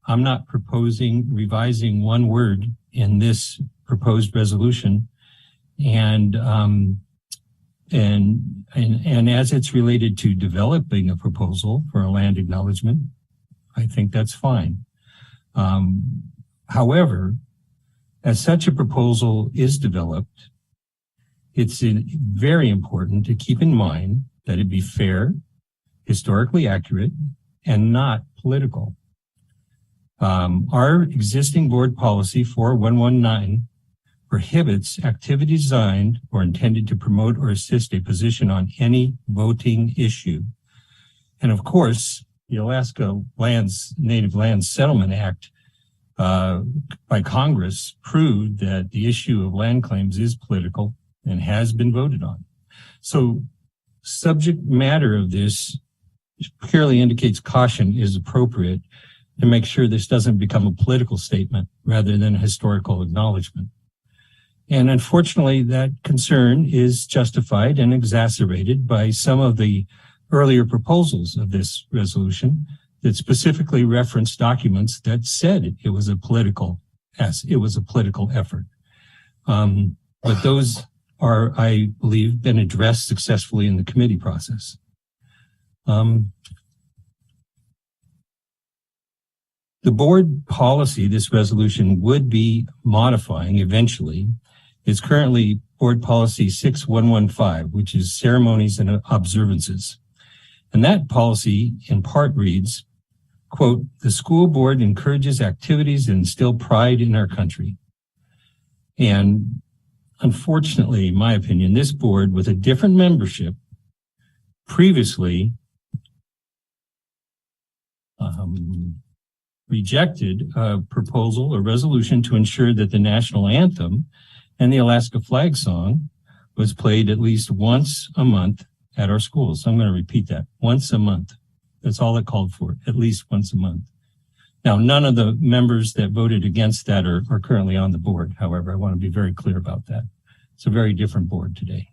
I'm not proposing revising one word in this proposed resolution. And as it's related to developing a proposal for a land acknowledgement, I think that's fine. However, as such a proposal is developed, it's very important to keep in mind that it be fair, historically accurate, and not political. Our existing board policy 4119 prohibits activities designed or intended to promote or assist a position on any voting issue. And of course, the Alaska Native Lands Settlement Act by Congress proved that the issue of land claims is political and has been voted on. So subject matter of this clearly indicates caution is appropriate to make sure this doesn't become a political statement rather than a historical acknowledgement. And unfortunately, that concern is justified and exacerbated by some of the earlier proposals of this resolution that specifically referenced documents that said it was a political effort. But those are, I believe, been addressed successfully in the committee process. The board policy this resolution would be modifying eventually is currently board policy 6115, which is ceremonies and observances. And that policy in part reads, quote, the school board encourages activities that instill pride in our country. And unfortunately, in my opinion, this board with a different membership previously rejected a proposal or resolution to ensure that the national anthem and the Alaska flag song was played at least once a month at our schools. So I'm going to repeat that, once a month. That's all it called for, at least once a month. Now, none of the members that voted against that are currently on the board. However, I want to be very clear about that. It's a very different board today.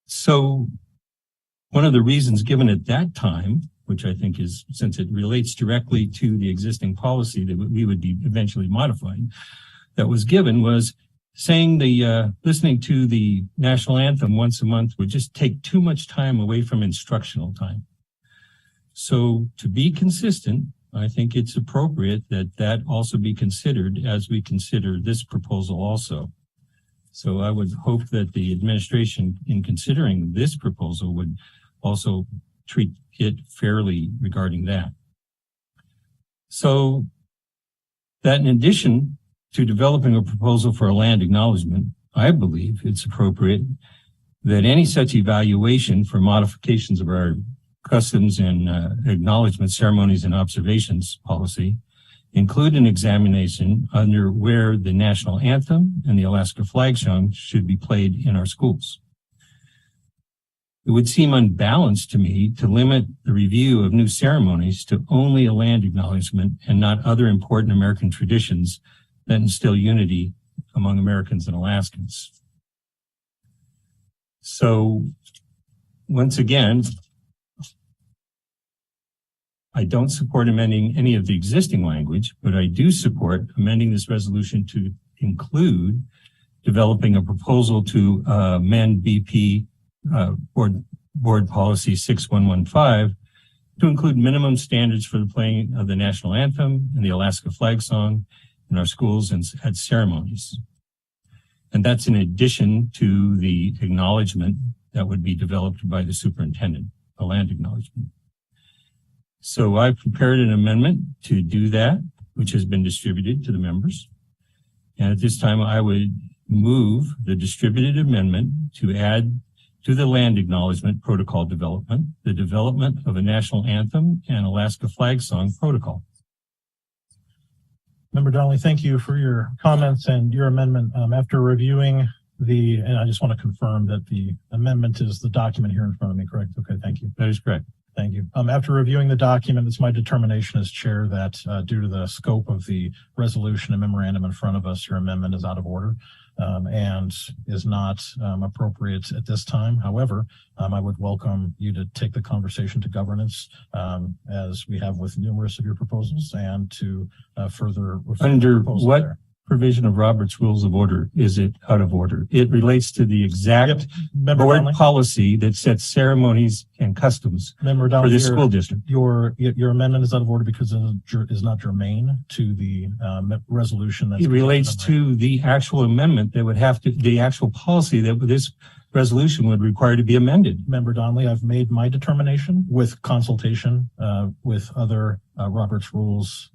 So one of the reasons given at that time, which I think is, since it relates directly to the existing policy that we would be eventually modifying, that was given was saying listening to the national anthem once a month would just take too much time away from instructional time. So to be consistent, I think it's appropriate that that also be considered as we consider this proposal also. So I would hope that the administration, in considering this proposal, would also treat it fairly regarding that. So that in addition to developing a proposal for a land acknowledgement, I believe it's appropriate that any such evaluation for modifications of our customs and acknowledgement ceremonies and observations policy include an examination under where the national anthem and the Alaska flag song should be played in our schools. It would seem unbalanced to me to limit the review of new ceremonies to only a land acknowledgement and not other important American traditions that instill unity among Americans and Alaskans. So once again, I don't support amending any of the existing language, but I do support amending this resolution to include developing a proposal to amend BP board policy 6115 to include minimum standards for the playing of the national anthem and the Alaska flag song in our schools and at ceremonies. And that's in addition to the acknowledgement that would be developed by the superintendent, a land acknowledgement. So I've prepared an amendment to do that, which has been distributed to the members. And at this time, I would move the distributed amendment to add to the land acknowledgement protocol development, the development of a national anthem and Alaska flag song protocol.
Member Donnelly, thank you for your comments and your amendment. After reviewing and I just want to confirm that the amendment is the document here in front of me, correct? Okay, thank you.
That is correct.
Thank you. After reviewing the document, it's my determination as chair that due to the scope of the resolution and memorandum in front of us, your amendment is out of order and is not appropriate at this time. However, I would welcome you to take the conversation to governance as we have with numerous of your proposals and to further.
Under what provision of Robert's Rules of Order is it out of order? It relates to the exact board policy that sets ceremonies and customs for the school district.
Your amendment is out of order because it is not germane to the resolution.
It relates to the actual amendment that would have to, the actual policy that this resolution would require to be amended.
Member Donnelly, I've made my determination with consultation with other Robert's Rules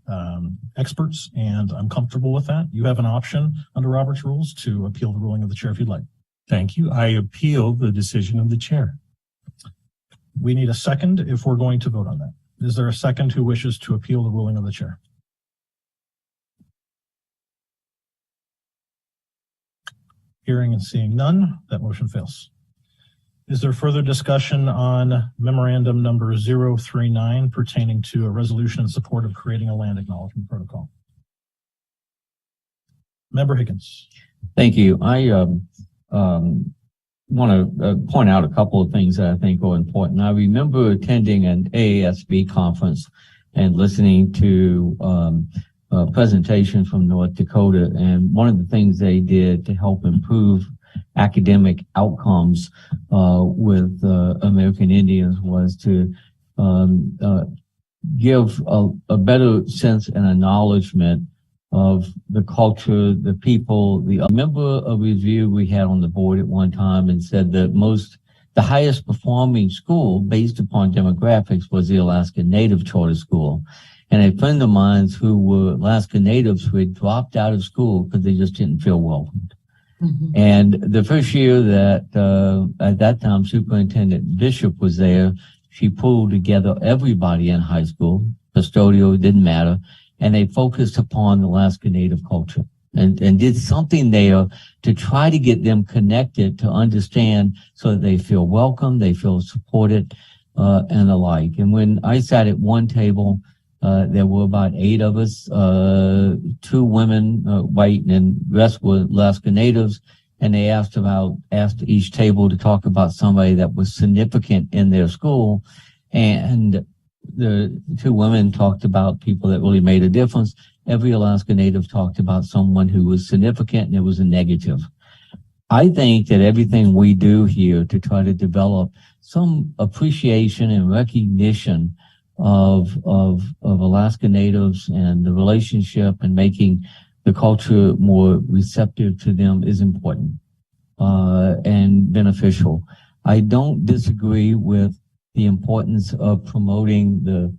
experts, and I'm comfortable with that. You have an option under Robert's Rules to appeal the ruling of the chair if you'd like.
Thank you. I appeal the decision of the chair.
We need a second if we're going to vote on that. Is there a second who wishes to appeal the ruling of the chair? Hearing and seeing none, that motion fails. Is there further discussion on memorandum number 039 pertaining to a resolution in support of creating a land acknowledgement protocol? Member Higgins.
Thank you. I want to point out a couple of things that I think are important. I remember attending an AASB conference and listening to a presentation from North Dakota. And one of the things they did to help improve academic outcomes with American Indians was to give a better sense and acknowledgement of the culture, the people. I remember a review we had on the board at one time and said that the highest performing school based upon demographics was the Alaska Native Charter School. And a friend of mine who were Alaska Natives who had dropped out of school because they just didn't feel welcomed. Mm-hmm. And the first year that, at that time, Superintendent Bishop was there, she pulled together everybody in high school, custodial, didn't matter, and they focused upon the Alaska Native culture and did something there to try to get them connected to understand so that they feel welcome, they feel supported, and the like. And when I sat at one table, there were about 8 of us, 2 women, white, and the rest were Alaska Natives. And they asked each table to talk about somebody that was significant in their school. And the 2 women talked about people that really made a difference. Every Alaska Native talked about someone who was significant, and it was a negative. I think that everything we do here to try to develop some appreciation and recognition of Alaska Natives and the relationship and making the culture more receptive to them is important and beneficial. I don't disagree with the importance of promoting the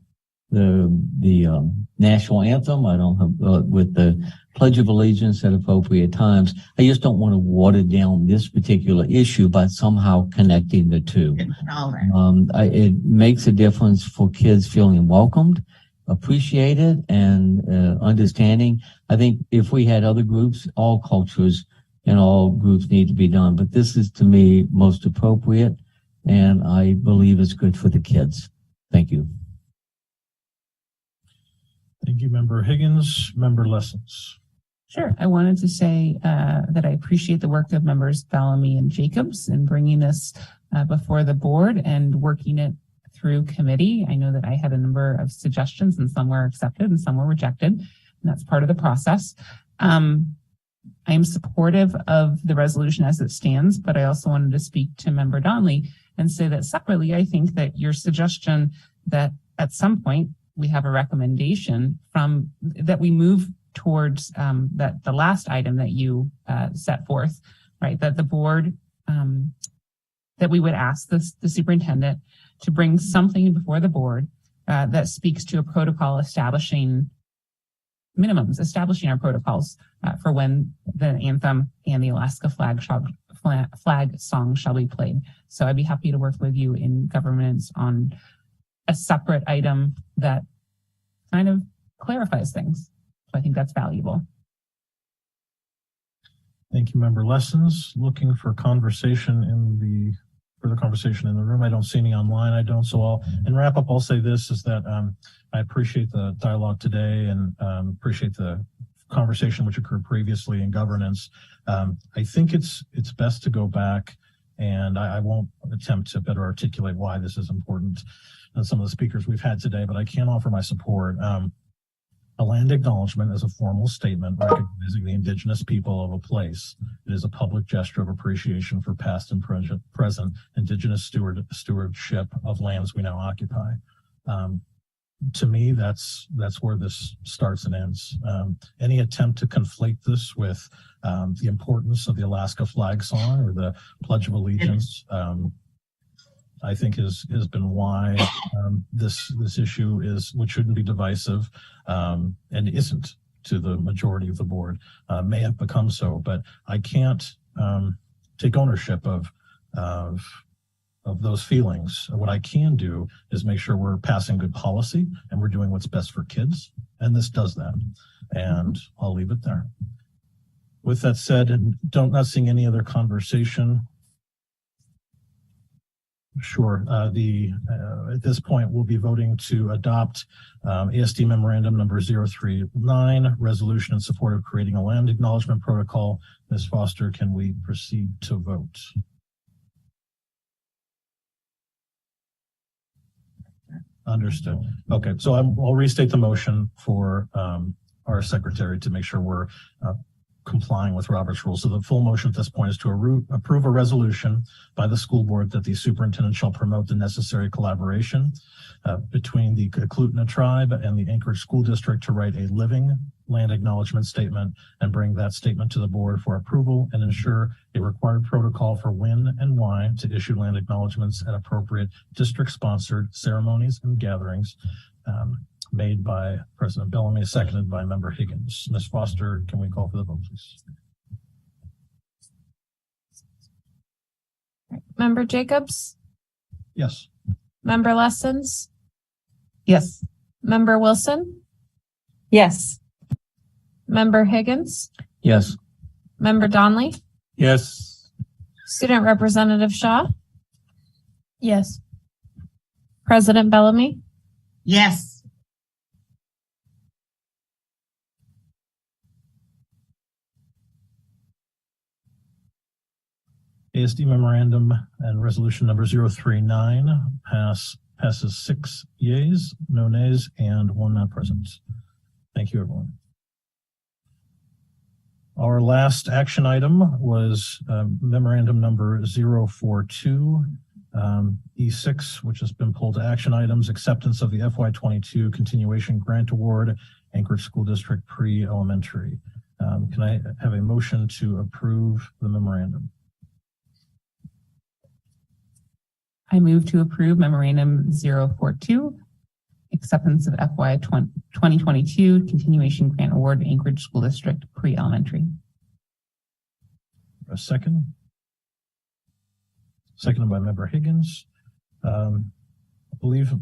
national anthem. I don't have with the Pledge of Allegiance at appropriate times. I just don't want to water down this particular issue by somehow connecting the two. It makes a difference for kids feeling welcomed, appreciated, and understanding. I think if we had other groups, all cultures and all groups need to be done, but this is to me most appropriate, and I believe it's good for the kids. Thank you.
Thank you, Member Higgins. Member Lessons.
Sure. I wanted to say that I appreciate the work of members Bellamy and Jacobs in bringing this before the board and working it through committee. I know that I had a number of suggestions and some were accepted and some were rejected, and that's part of the process. I am supportive of the resolution as it stands, but I also wanted to speak to Member Donnelly and say that separately, I think that your suggestion that at some point we have a recommendation from that we move towards that the last item that you set forth, right? That the board, that we would ask the superintendent to bring something before the board that speaks to a protocol establishing minimums, establishing our protocols for when the anthem and the Alaska flag song shall be played. So I'd be happy to work with you in governance on a separate item that kind of clarifies things. So I think that's valuable.
Thank you, Member Lessons. Looking for conversation further conversation in the room. I don't see any online. I don't. So in wrap up, I'll say this is that I appreciate the dialogue today and appreciate the conversation which occurred previously in governance. I think it's best to go back, and I won't attempt to better articulate why this is important than some of the speakers we've had today, but I can offer my support. A land acknowledgement is a formal statement recognizing the indigenous people of a place. It is a public gesture of appreciation for past and present indigenous stewardship of lands we now occupy. To me, that's where this starts and ends. Any attempt to conflate this with the importance of the Alaska flag song or the Pledge of Allegiance, I think has been why this issue which shouldn't be divisive and isn't to the majority of the board, may have become so, but I can't take ownership of those feelings. What I can do is make sure we're passing good policy and we're doing what's best for kids, and this does that. And I'll leave it there. With that said, and not seeing any other conversation. Sure. At this point, we'll be voting to adopt ASD Memorandum number 039, resolution in support of creating a land acknowledgement protocol. Ms. Foster, can we proceed to vote? Understood. Okay, so I'll restate the motion for our secretary to make sure we're complying with Robert's rules. So the full motion at this point is to approve a resolution by the school board that the superintendent shall promote the necessary collaboration between the Eklutna tribe and the Anchorage School District to write a living land acknowledgement statement and bring that statement to the board for approval and ensure a required protocol for when and why to issue land acknowledgements at appropriate district-sponsored ceremonies and gatherings. Made by President Bellamy, seconded by Member Higgins. Ms. Foster, can we call for the vote, please?
Member Jacobs?
Yes.
Member Lessons?
Yes.
Member Wilson?
Yes.
Member Higgins?
Yes.
Member Donnelly?
Yes.
Student Representative Shaw?
Yes.
President Bellamy?
Yes.
ASD Memorandum and Resolution number 039 passes 6 yeas, no nays, and 1 not present. Thank you, everyone. Our last action item was Memorandum number 042 E6, which has been pulled to action items, acceptance of the FY22 continuation grant award, Anchorage School District pre-elementary. Can I have a motion to approve the memorandum?
I move to approve Memorandum 042, acceptance of FY 2022 continuation grant award to Anchorage School District pre-elementary.
A second? Seconded by Member Higgins. I believe,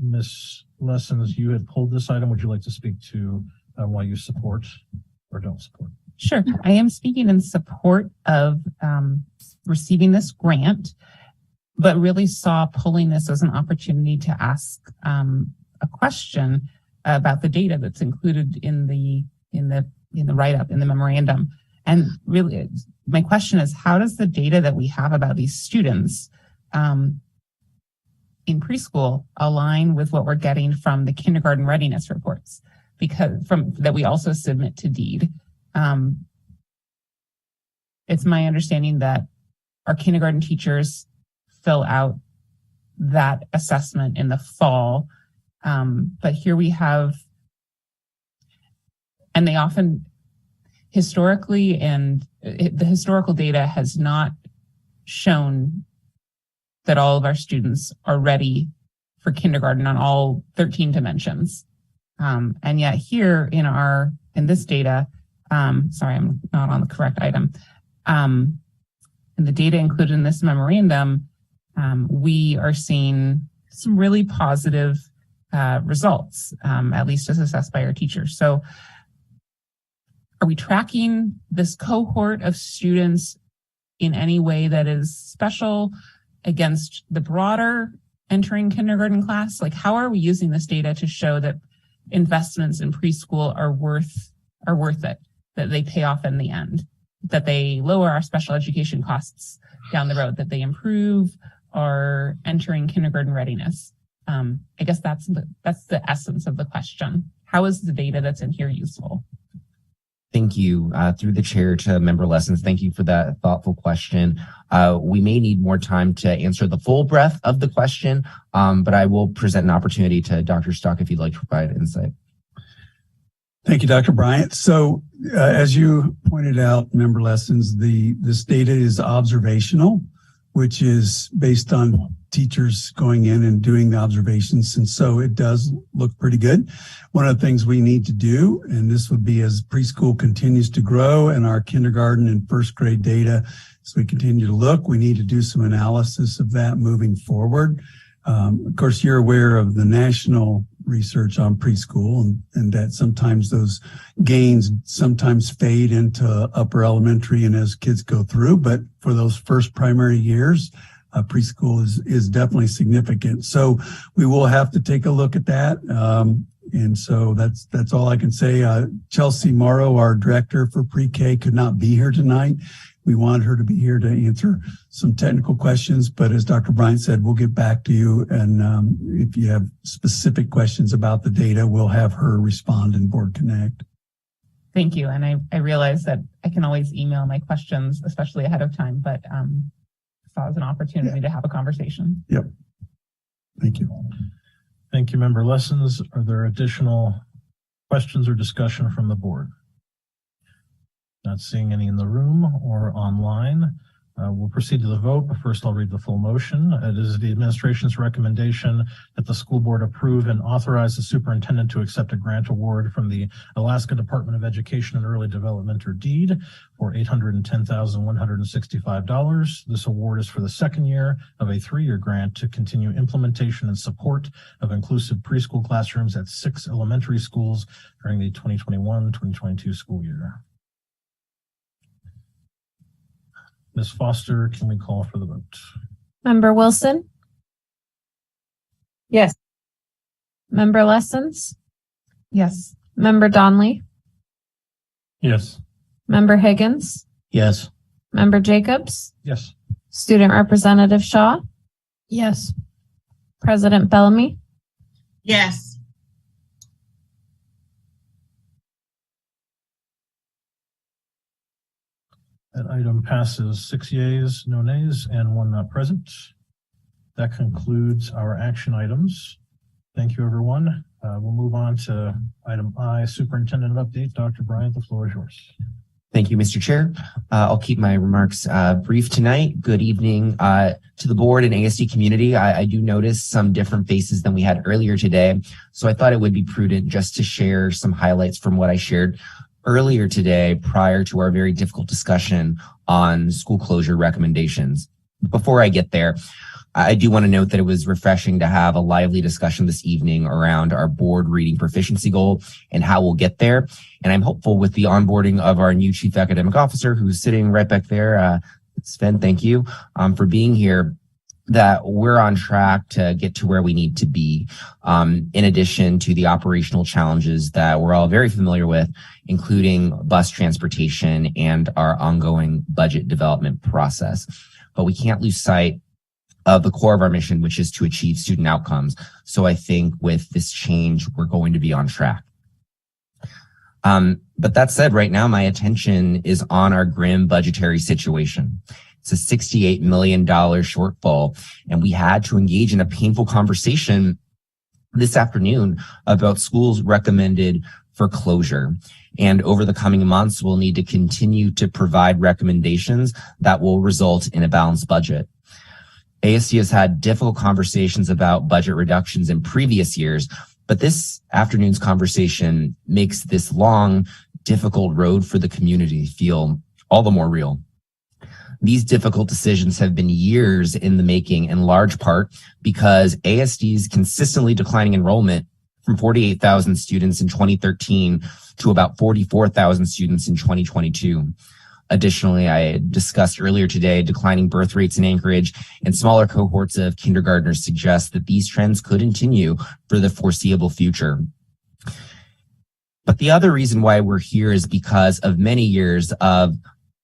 Ms. Lessons, you had pulled this item. Would you like to speak to why you support or don't support?
Sure. I am speaking in support of receiving this grant, but really saw pulling this as an opportunity to ask a question about the data that's included in the write-up, in the memorandum. And really, my question is, how does the data that we have about these students in preschool align with what we're getting from the kindergarten readiness reports? Because that we also submit to DEED. It's my understanding that our kindergarten teachers fill out that assessment in the fall. But here we have, and they often historically, and the historical data has not shown that all of our students are ready for kindergarten on all 13 dimensions. And yet here in this data, sorry, I'm not on the correct item. In the data included in this memorandum, we are seeing some really positive results, at least as assessed by our teachers. So are we tracking this cohort of students in any way that is special against the broader entering kindergarten class? Like, how are we using this data to show that investments in preschool are worth it, that they pay off in the end, that they lower our special education costs down the road, that they improve our entering kindergarten readiness? I guess that's the essence of the question. How is the data that's in here useful?
Thank you. Through the chair to Member Lessons, thank you for that thoughtful question. We may need more time to answer the full breadth of the question, but I will present an opportunity to Dr. Stock if you'd like to provide insight.
Thank you, Dr. Bryant. So as you pointed out, Member Lessons, this data is observational, which is based on teachers going in and doing the observations. And so it does look pretty good. One of the things we need to do, and this would be as preschool continues to grow and our kindergarten and first grade data, as we continue to look, we need to do some analysis of that moving forward. Of course, you're aware of the national research on preschool and that sometimes those gains sometimes fade into upper elementary and as kids go through. But for those first primary years, preschool is definitely significant. So we will have to take a look at that. And so that's all I can say. Chelsea Morrow, our director for pre-K, could not be here tonight. We wanted her to be here to answer some technical questions, but as Dr. Bryant said, we'll get back to you. And if you have specific questions about the data, we'll have her respond in Board Connect.
Thank you. And I realize that I can always email my questions, especially ahead of time, but saw as an opportunity to have a conversation.
Yep. Thank you.
Thank you, Member Lessons. Are there additional questions or discussion from the board? Not seeing any in the room or online. We'll proceed to the vote, but first I'll read the full motion. It is the administration's recommendation that the school board approve and authorize the superintendent to accept a grant award from the Alaska Department of Education and Early Development, or DEED, for $810,165. This award is for the second year of a 3-year grant to continue implementation and support of inclusive preschool classrooms at 6 elementary schools during the 2021-2022 school year. Ms. Foster, can we call for the vote?
Member Wilson?
Yes.
Member Lessons?
Yes.
Member Donnelly?
Yes.
Member Higgins?
Yes.
Member Jacobs?
Yes.
Student Representative Shaw?
Yes.
President Bellamy?
Yes.
That item passes 6 yeas, no nays, and 1 not present. That concludes our action items. Thank you, everyone. We'll move on to item I, Superintendent update. Dr. Bryant, the floor is yours.
Thank you, Mr. Chair. I'll keep my remarks brief tonight. Good evening to the board and ASD community. I do notice some different faces than we had earlier today, so I thought it would be prudent just to share some highlights from what I shared earlier today prior to our very difficult discussion on school closure recommendations. Before I get there, I do want to note that it was refreshing to have a lively discussion this evening around our board reading proficiency goal and how we'll get there. And I'm hopeful with the onboarding of our new chief academic officer, who's sitting right back there. Sven, thank you for being here, that we're on track to get to where we need to be, in addition to the operational challenges that we're all very familiar with, including bus transportation and our ongoing budget development process. But we can't lose sight of the core of our mission, which is to achieve student outcomes. So I think with this change, we're going to be on track. But that said, right now, my attention is on our grim budgetary situation. It's a $68 million shortfall, and we had to engage in a painful conversation this afternoon about schools recommended for closure. And over the coming months, we'll need to continue to provide recommendations that will result in a balanced budget. ASD has had difficult conversations about budget reductions in previous years, but this afternoon's conversation makes this long, difficult road for the community feel all the more real. These difficult decisions have been years in the making, in large part because ASD's consistently declining enrollment from 48,000 students in 2013 to about 44,000 students in 2022. Additionally, I discussed earlier today, declining birth rates in Anchorage and smaller cohorts of kindergartners suggest that these trends could continue for the foreseeable future. But the other reason why we're here is because of many years of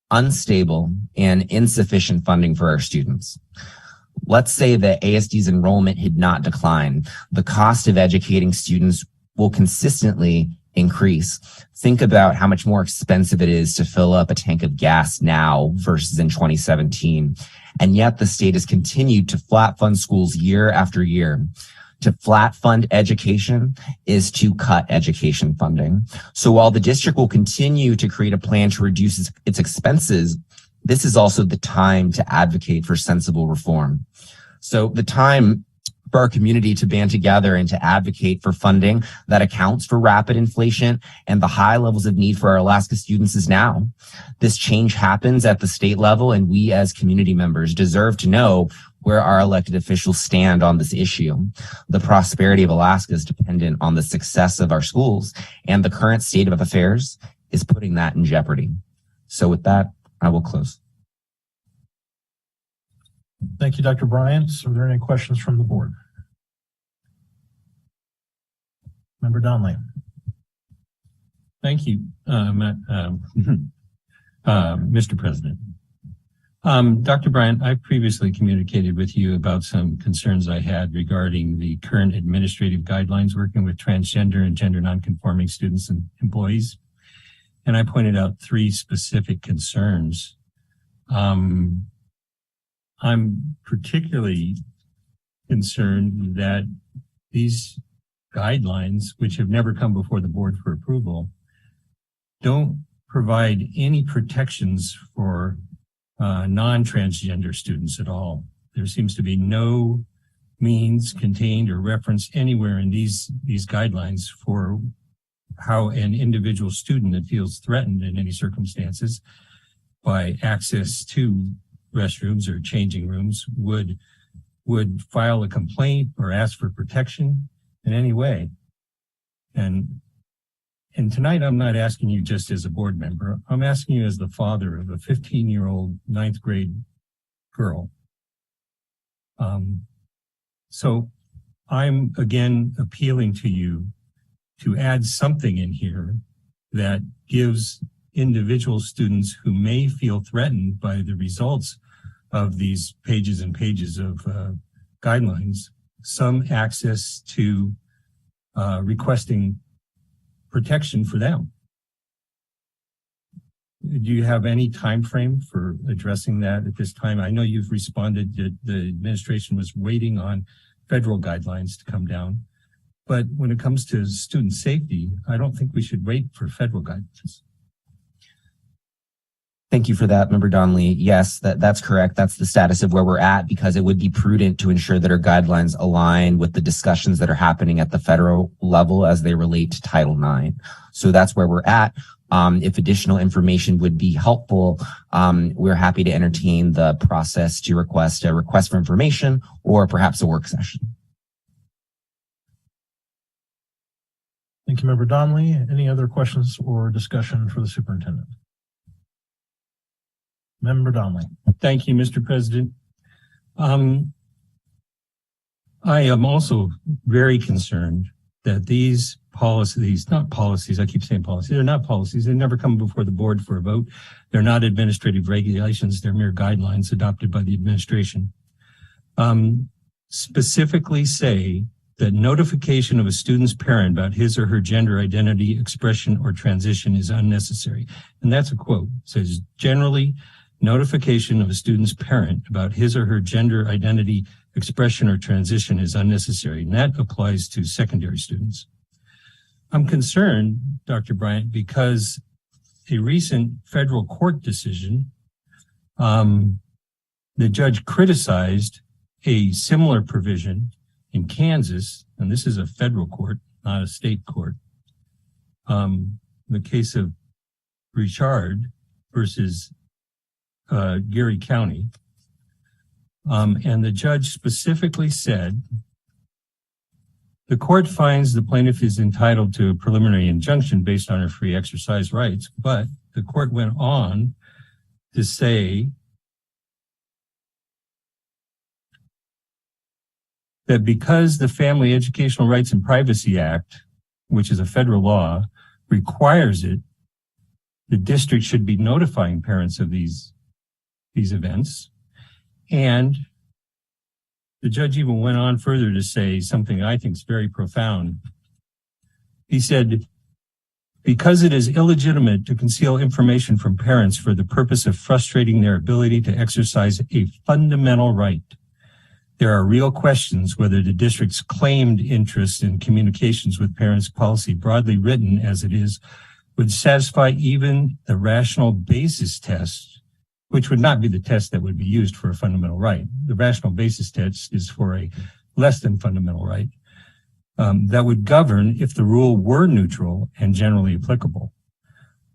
unstable and insufficient funding for our students. Let's say that ASD's enrollment had not declined. The cost of educating students will consistently increase. Think about how much more expensive it is to fill up a tank of gas now versus in 2017. And yet the state has continued to flat fund schools year after year. To flat fund education is to cut education funding. So while the district will continue to create a plan to reduce its expenses, this is also the time to advocate for sensible reform. So the time for our community to band together and to advocate for funding that accounts for rapid inflation and the high levels of need for our Alaska students is now. This change happens at the state level, and we as community members deserve to know where our elected officials stand on this issue. The prosperity of Alaska is dependent on the success of our schools, and the current state of affairs is putting that in jeopardy. So with that, I will close.
Thank you, Dr. Bryant. Are there any questions from the board? Member Donnelly.
Thank you, Mr. President. Dr. Bryant, I previously communicated with you about some concerns I had regarding the current administrative guidelines working with transgender and gender nonconforming students and employees. And I pointed out 3 specific concerns. I'm particularly concerned that these guidelines, which have never come before the board for approval, don't provide any protections for non-transgender students at all. There seems to be no means contained or referenced anywhere in these guidelines for how an individual student that feels threatened in any circumstances by access to restrooms or changing rooms would file a complaint or ask for protection in any way. And tonight, I'm not asking you just as a board member. I'm asking you as the father of a 15-year-old 9th grade girl. So I'm again appealing to you to add something in here that gives individual students who may feel threatened by the results of these pages and pages of guidelines some access to requesting protection for them. Do you have any time frame for addressing that at this time? I know you've responded that the administration was waiting on federal guidelines to come down, but when it comes to student safety, I don't think we should wait for federal guidelines.
Thank you for that, Member Donnelly. Yes, that's correct. That's the status of where we're at, because it would be prudent to ensure that our guidelines align with the discussions that are happening at the federal level as they relate to Title IX. So that's where we're at. If additional information would be helpful, we're happy to entertain the process to request a request for information or perhaps a work session.
Thank you, Member Donnelly. Any other questions or discussion for the superintendent? Member Donnelly.
Thank you, Mr. President. I am also very concerned that these policies, not policies, I keep saying policies, they're not policies. They never come before the board for a vote. They're not administrative regulations. They're mere guidelines adopted by the administration. Specifically say that notification of a student's parent about his or her gender identity, expression, or transition is unnecessary. And that's a quote. It says, generally, notification of a student's parent about his or her gender identity, expression, or transition is unnecessary. And that applies to secondary students. I'm concerned, Dr. Bryant, because a recent federal court decision, the judge criticized a similar provision in Kansas, and this is a federal court, not a state court. The case of Richard versus Geary County. And the judge specifically said, the court finds the plaintiff is entitled to a preliminary injunction based on her free exercise rights, but the court went on to say that because the Family Educational Rights and Privacy Act, which is a federal law, requires it, the district should be notifying parents of these events. And the judge even went on further to say something I think is very profound. He said, because it is illegitimate to conceal information from parents for the purpose of frustrating their ability to exercise a fundamental right, there are real questions whether the district's claimed interest in communications with parents policy, broadly written as it is, would satisfy even the rational basis test, which would not be the test that would be used for a fundamental right. The rational basis test is for a less than fundamental right that would govern if the rule were neutral and generally applicable.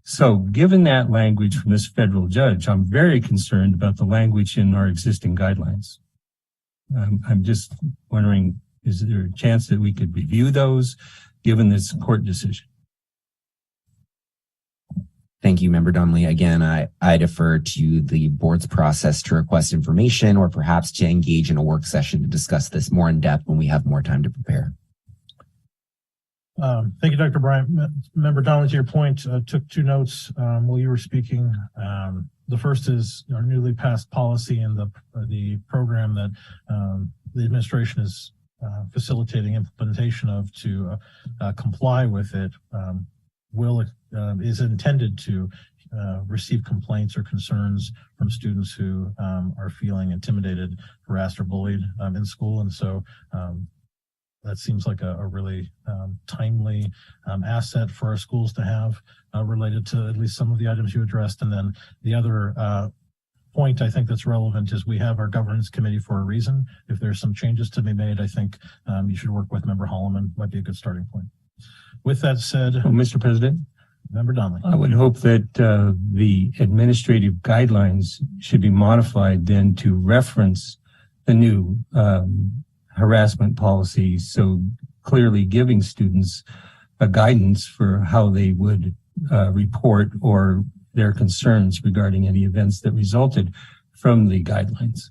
So given that language from this federal judge, I'm very concerned about the language in our existing guidelines. I'm just wondering, is there a chance that we could review those given this court decision?
Thank you, Member Donnelly. Again, I defer to the board's process to request information or perhaps to engage in a work session to discuss this more in depth when we have more time to prepare.
Thank you, Dr. Bryant. Member Donnelly, to your point, took two notes while you were speaking. The first is our newly passed policy and the program that the administration is facilitating implementation of to comply with it. Is intended to receive complaints or concerns from students who are feeling intimidated, harassed, or bullied in school. And so that seems like a really timely asset for our schools to have related to at least some of the items you addressed. And then the other point I think that's relevant is we have our governance committee for a reason. If there's some changes to be made, I think you should work with Member Holleman. Might be a good starting point. With that said,
Mr. President,
Member Donnelly.
I would hope that the administrative guidelines should be modified then to reference the new harassment policy, so clearly giving students a guidance for how they would report or their concerns regarding any events that resulted from the guidelines.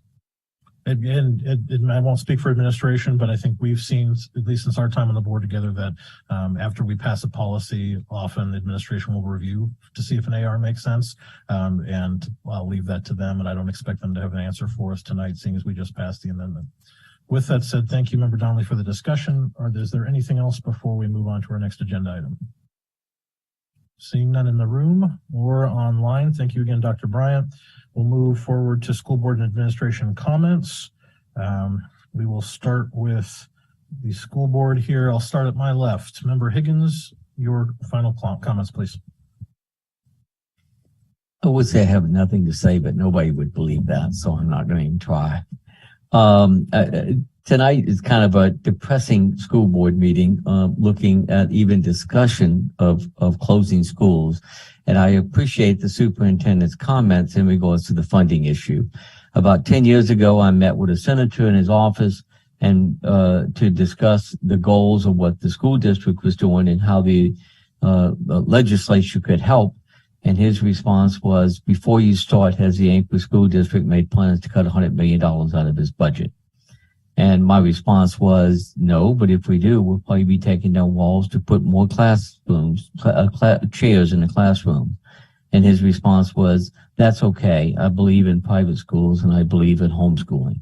And I won't speak for administration, but I think we've seen, at least since our time on the board together, that after we pass a policy, often administration will review to see if an AR makes sense. And I'll leave that to them, and I don't expect them to have an answer for us tonight, seeing as we just passed the amendment. With that said, thank you, Member Donnelly, for the discussion. Is there anything else before we move on to our next agenda item? Seeing none in the room or online, thank you again, Dr. Bryant. We'll move forward to school board and administration comments. We will start with the school board here. I'll start at my left. Member Higgins, your final comments, please.
I would say I have nothing to say, but nobody would believe that, so I'm not going to even try. Tonight is kind of a depressing school board meeting, looking at even discussion of closing schools. And I appreciate the superintendent's comments in regards to the funding issue. About 10 years ago, I met with a senator in his office and to discuss the goals of what the school district was doing and how the legislature could help. And his response was, before you start, has the Anchorage School District made plans to cut $100 million out of his budget? And my response was, no, but if we do, we'll probably be taking down walls to put more classrooms, chairs in the classroom. And his response was, that's okay. I believe in private schools and I believe in homeschooling.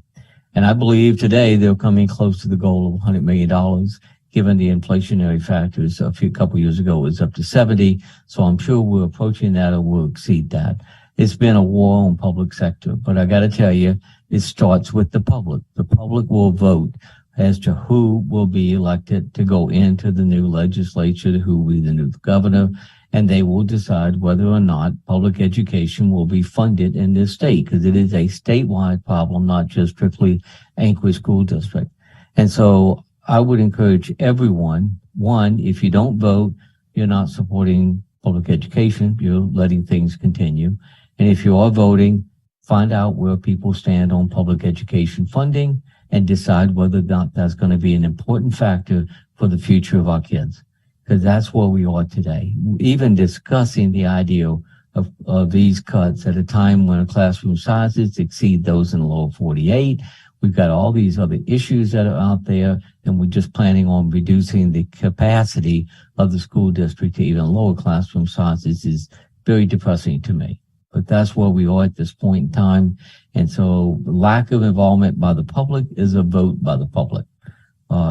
And I believe today they're coming close to the goal of $100 million. Given the inflationary factors, couple years ago it was up to 70. So I'm sure we're approaching that or we'll exceed that. It's been a war on public sector, but I got to tell you, it starts with the public. The public will vote as to who will be elected to go into the new legislature, who will be the new governor, and they will decide whether or not public education will be funded in this state, because it is a statewide problem, not just strictly Anchorage School District. And so I would encourage everyone, one, if you don't vote, you're not supporting public education, you're letting things continue. And if you are voting, find out where people stand on public education funding and decide whether or not that's going to be an important factor for the future of our kids. Because that's where we are today. Even discussing the idea of these cuts at a time when classroom sizes exceed those in the lower 48. We've got all these other issues that are out there, and we're just planning on reducing the capacity of the school district to even lower classroom sizes is very depressing to me. But that's where we are at this point in time. And so lack of involvement by the public is a vote by the public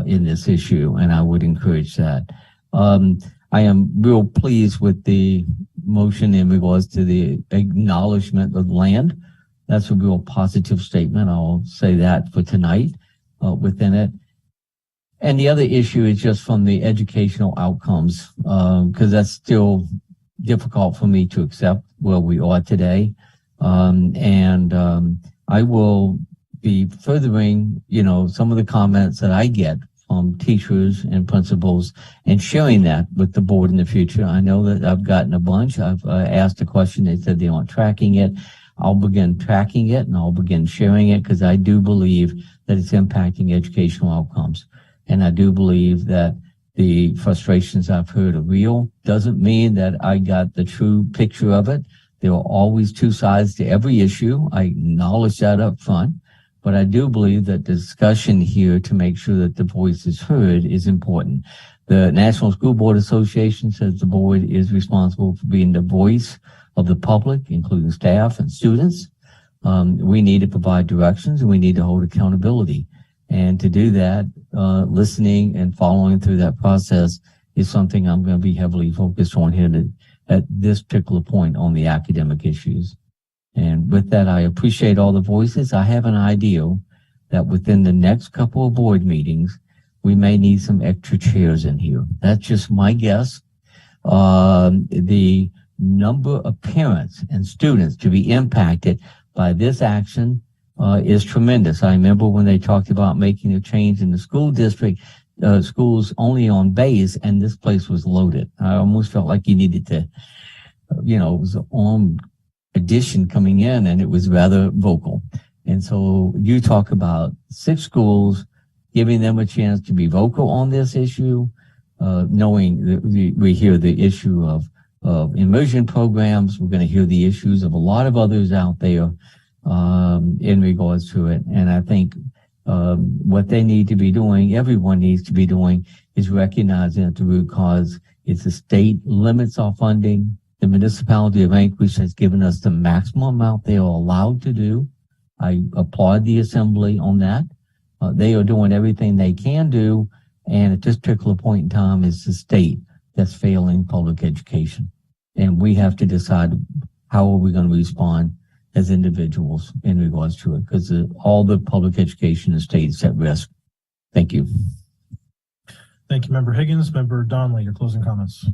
in this issue, and I would encourage that. I am real pleased with the motion in regards to the acknowledgement of land. That's a real positive statement. I'll say that for tonight within it. And the other issue is just from the educational outcomes, because that's still difficult for me to accept where we are today. I will be furthering, some of the comments that I get from teachers and principals and sharing that with the board in the future. I know that I've gotten a bunch. I've asked a question. They said they aren't tracking it. I'll begin tracking it and I'll begin sharing it because I do believe that it's impacting educational outcomes. And I do believe that the frustrations I've heard are real. Doesn't mean that I got the true picture of it. There are always two sides to every issue. I acknowledge that up front. But I do believe that the discussion here to make sure that the voice is heard is important. The National School Board Association says the board is responsible for being the voice of the public, including staff and students. We need to provide directions and we need to hold accountability. And to do that, listening and following through that process is something I'm going to be heavily focused on here at this particular point on the academic issues. And with that, I appreciate all the voices. I have an idea that within the next couple of board meetings, we may need some extra chairs in here. That's just my guess. The number of parents and students to be impacted by this action is tremendous. I remember when they talked about making a change in the school district, schools only on base, and this place was loaded. I almost felt like you needed to, it was on addition coming in, and it was rather vocal. And so you talk about 6 schools, giving them a chance to be vocal on this issue, knowing that we hear the issue of immersion programs. We're going to hear the issues of a lot of others out there in regards to it. And I think what they need to be doing, everyone needs to be doing, is recognizing that the root cause is the state limits our funding. The municipality of Anchorage has given us the maximum amount they are allowed to do. I applaud the assembly on that. They are doing everything they can do. And at this particular point in time, it's the state that's failing public education. And we have to decide how are we going to respond as individuals in regards to it, because all the public education in the state is at risk. Thank you.
Thank you, Member Higgins. Member Donnelly, your closing comments.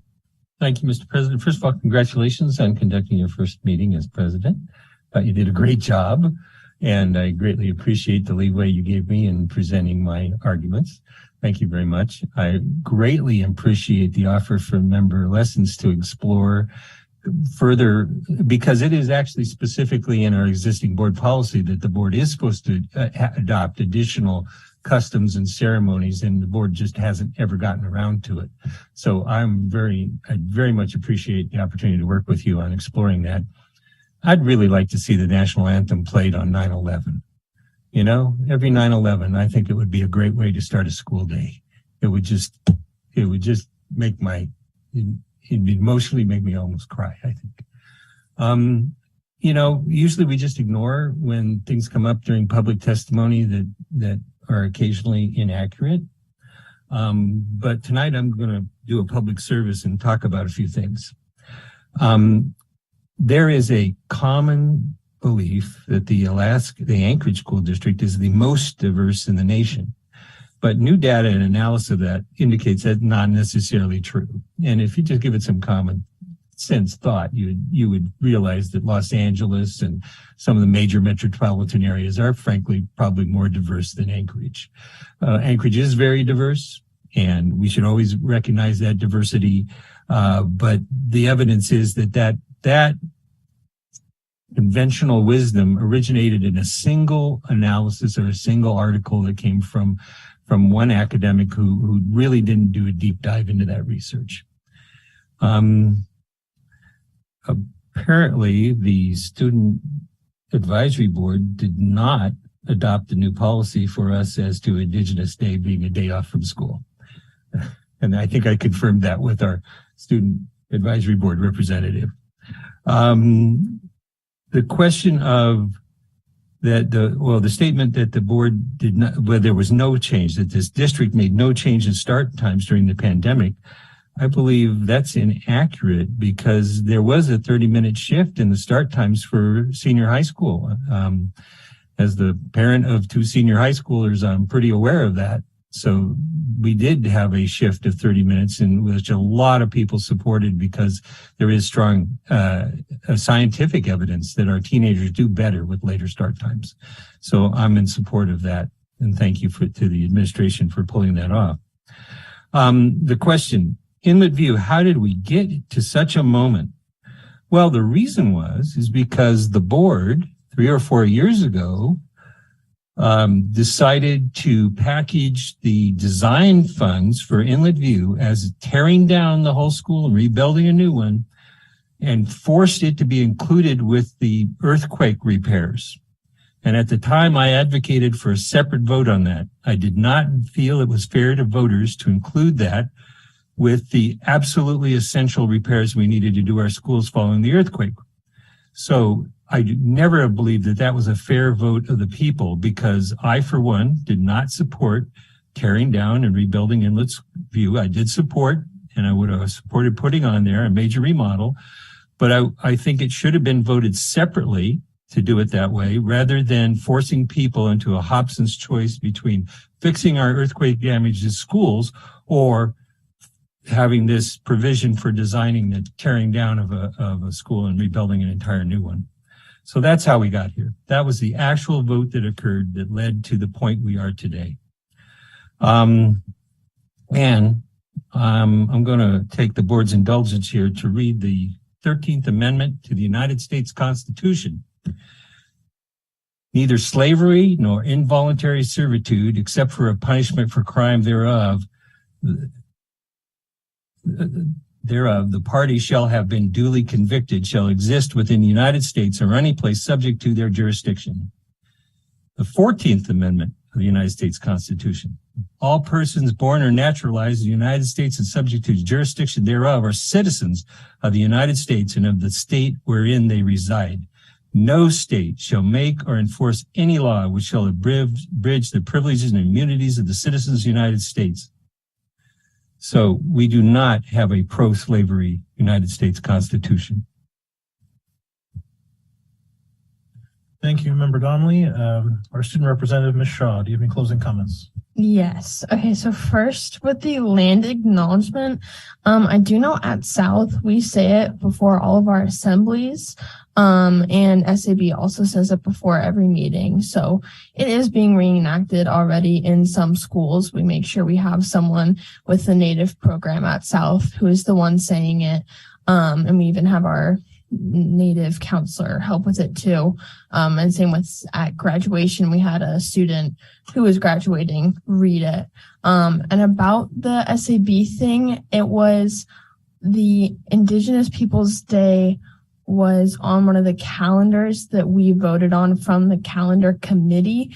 Thank you, Mr. President. First of all, congratulations on conducting your first meeting as president. You did a great job, and I greatly appreciate the leeway you gave me in presenting my arguments. Thank you very much. I greatly appreciate the offer from Member Lessons to explore further, because it is actually specifically in our existing board policy that the board is supposed to adopt additional customs and ceremonies, and the board just hasn't ever gotten around to it. So I very much appreciate the opportunity to work with you on exploring that. I'd really like to see the national anthem played on 9/11. You know, every 9/11, I think it would be a great way to start a school day. It would just make it'd emotionally make me almost cry, I think. You know, usually we just ignore when things come up during public testimony that are occasionally inaccurate. But tonight I'm going to do a public service and talk about a few things. There is a common belief that the Anchorage School District is the most diverse in the nation. But new data and analysis of that indicates that's not necessarily true. And if you just give it some common sense thought, you would realize that Los Angeles and some of the major metropolitan areas are frankly probably more diverse than Anchorage. Anchorage is very diverse, and we should always recognize that diversity. But the evidence is that conventional wisdom originated in a single analysis or a single article that came from one academic who really didn't do a deep dive into that research. Apparently, the Student Advisory Board did not adopt a new policy for us as to Indigenous Day being a day off from school. And I think I confirmed that with our Student Advisory Board representative. The question of the statement that the board did not, where there was no change, that this district made no change in start times during the pandemic, I believe that's inaccurate because there was a 30-minute shift in the start times for senior high school. As the parent of 2 senior high schoolers, I'm pretty aware of that. So we did have a shift of 30 minutes, and which a lot of people supported because there is strong scientific evidence that our teenagers do better with later start times. So I'm in support of that, and thank you to the administration for pulling that off. The question, Inlet View, how did we get to such a moment? Well, the reason is because the board 3 or 4 years ago decided to package the design funds for Inlet View as tearing down the whole school and rebuilding a new one, and forced it to be included with the earthquake repairs. And at the time, I advocated for a separate vote on that. I did not feel it was fair to voters to include that with the absolutely essential repairs we needed to do our schools following the earthquake. So I never have believed that that was a fair vote of the people, because I, for one, did not support tearing down and rebuilding Inlet View. I did support, and I would have supported putting on there a major remodel, but I think it should have been voted separately to do it that way, rather than forcing people into a Hobson's choice between fixing our earthquake damaged schools or having this provision for designing the tearing down of a school and rebuilding an entire new one. So that's how we got here. That was the actual vote that occurred that led to the point we are today. I'm going to take the board's indulgence here to read the 13th Amendment to the United States Constitution. Neither slavery nor involuntary servitude, except for a punishment for crime thereof, the party shall have been duly convicted, shall exist within the United States or any place subject to their jurisdiction. The 14th Amendment of the United States Constitution. All persons born or naturalized in the United States and subject to the jurisdiction thereof are citizens of the United States and of the state wherein they reside. No state shall make or enforce any law which shall abridge the privileges and immunities of the citizens of the United States. So we do not have a pro-slavery United States Constitution.
Thank you, Member Donnelly. Our student representative, Ms. Shaw, do you have any closing comments?
Yes. Okay. So first with the land acknowledgement, I do know at South we say it before all of our assemblies. And SAB also says it before every meeting. So it is being reenacted already in some schools. We make sure we have someone with the native program at South who is the one saying it. And we even have our native counselor help with it too. And same with at graduation, we had a student who was graduating read it. And about the SAB thing, it was the Indigenous Peoples Day was on one of the calendars that we voted on from the calendar committee.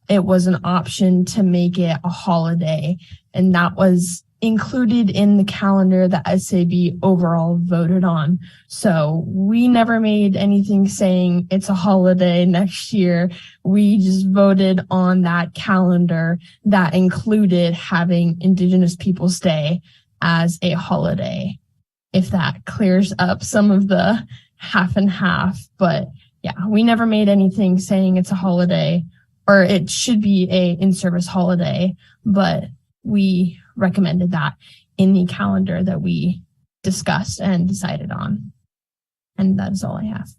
It was an option to make it a holiday, and that was included in the calendar that SAB overall voted on. So we never made anything saying it's a holiday next year. We just voted on that calendar that included having Indigenous Peoples Day as a holiday, if that clears up some of the half and half. But yeah, we never made anything saying it's a holiday or it should be a in-service holiday, but we recommended that in the calendar that we discussed and decided on. And that is all I have.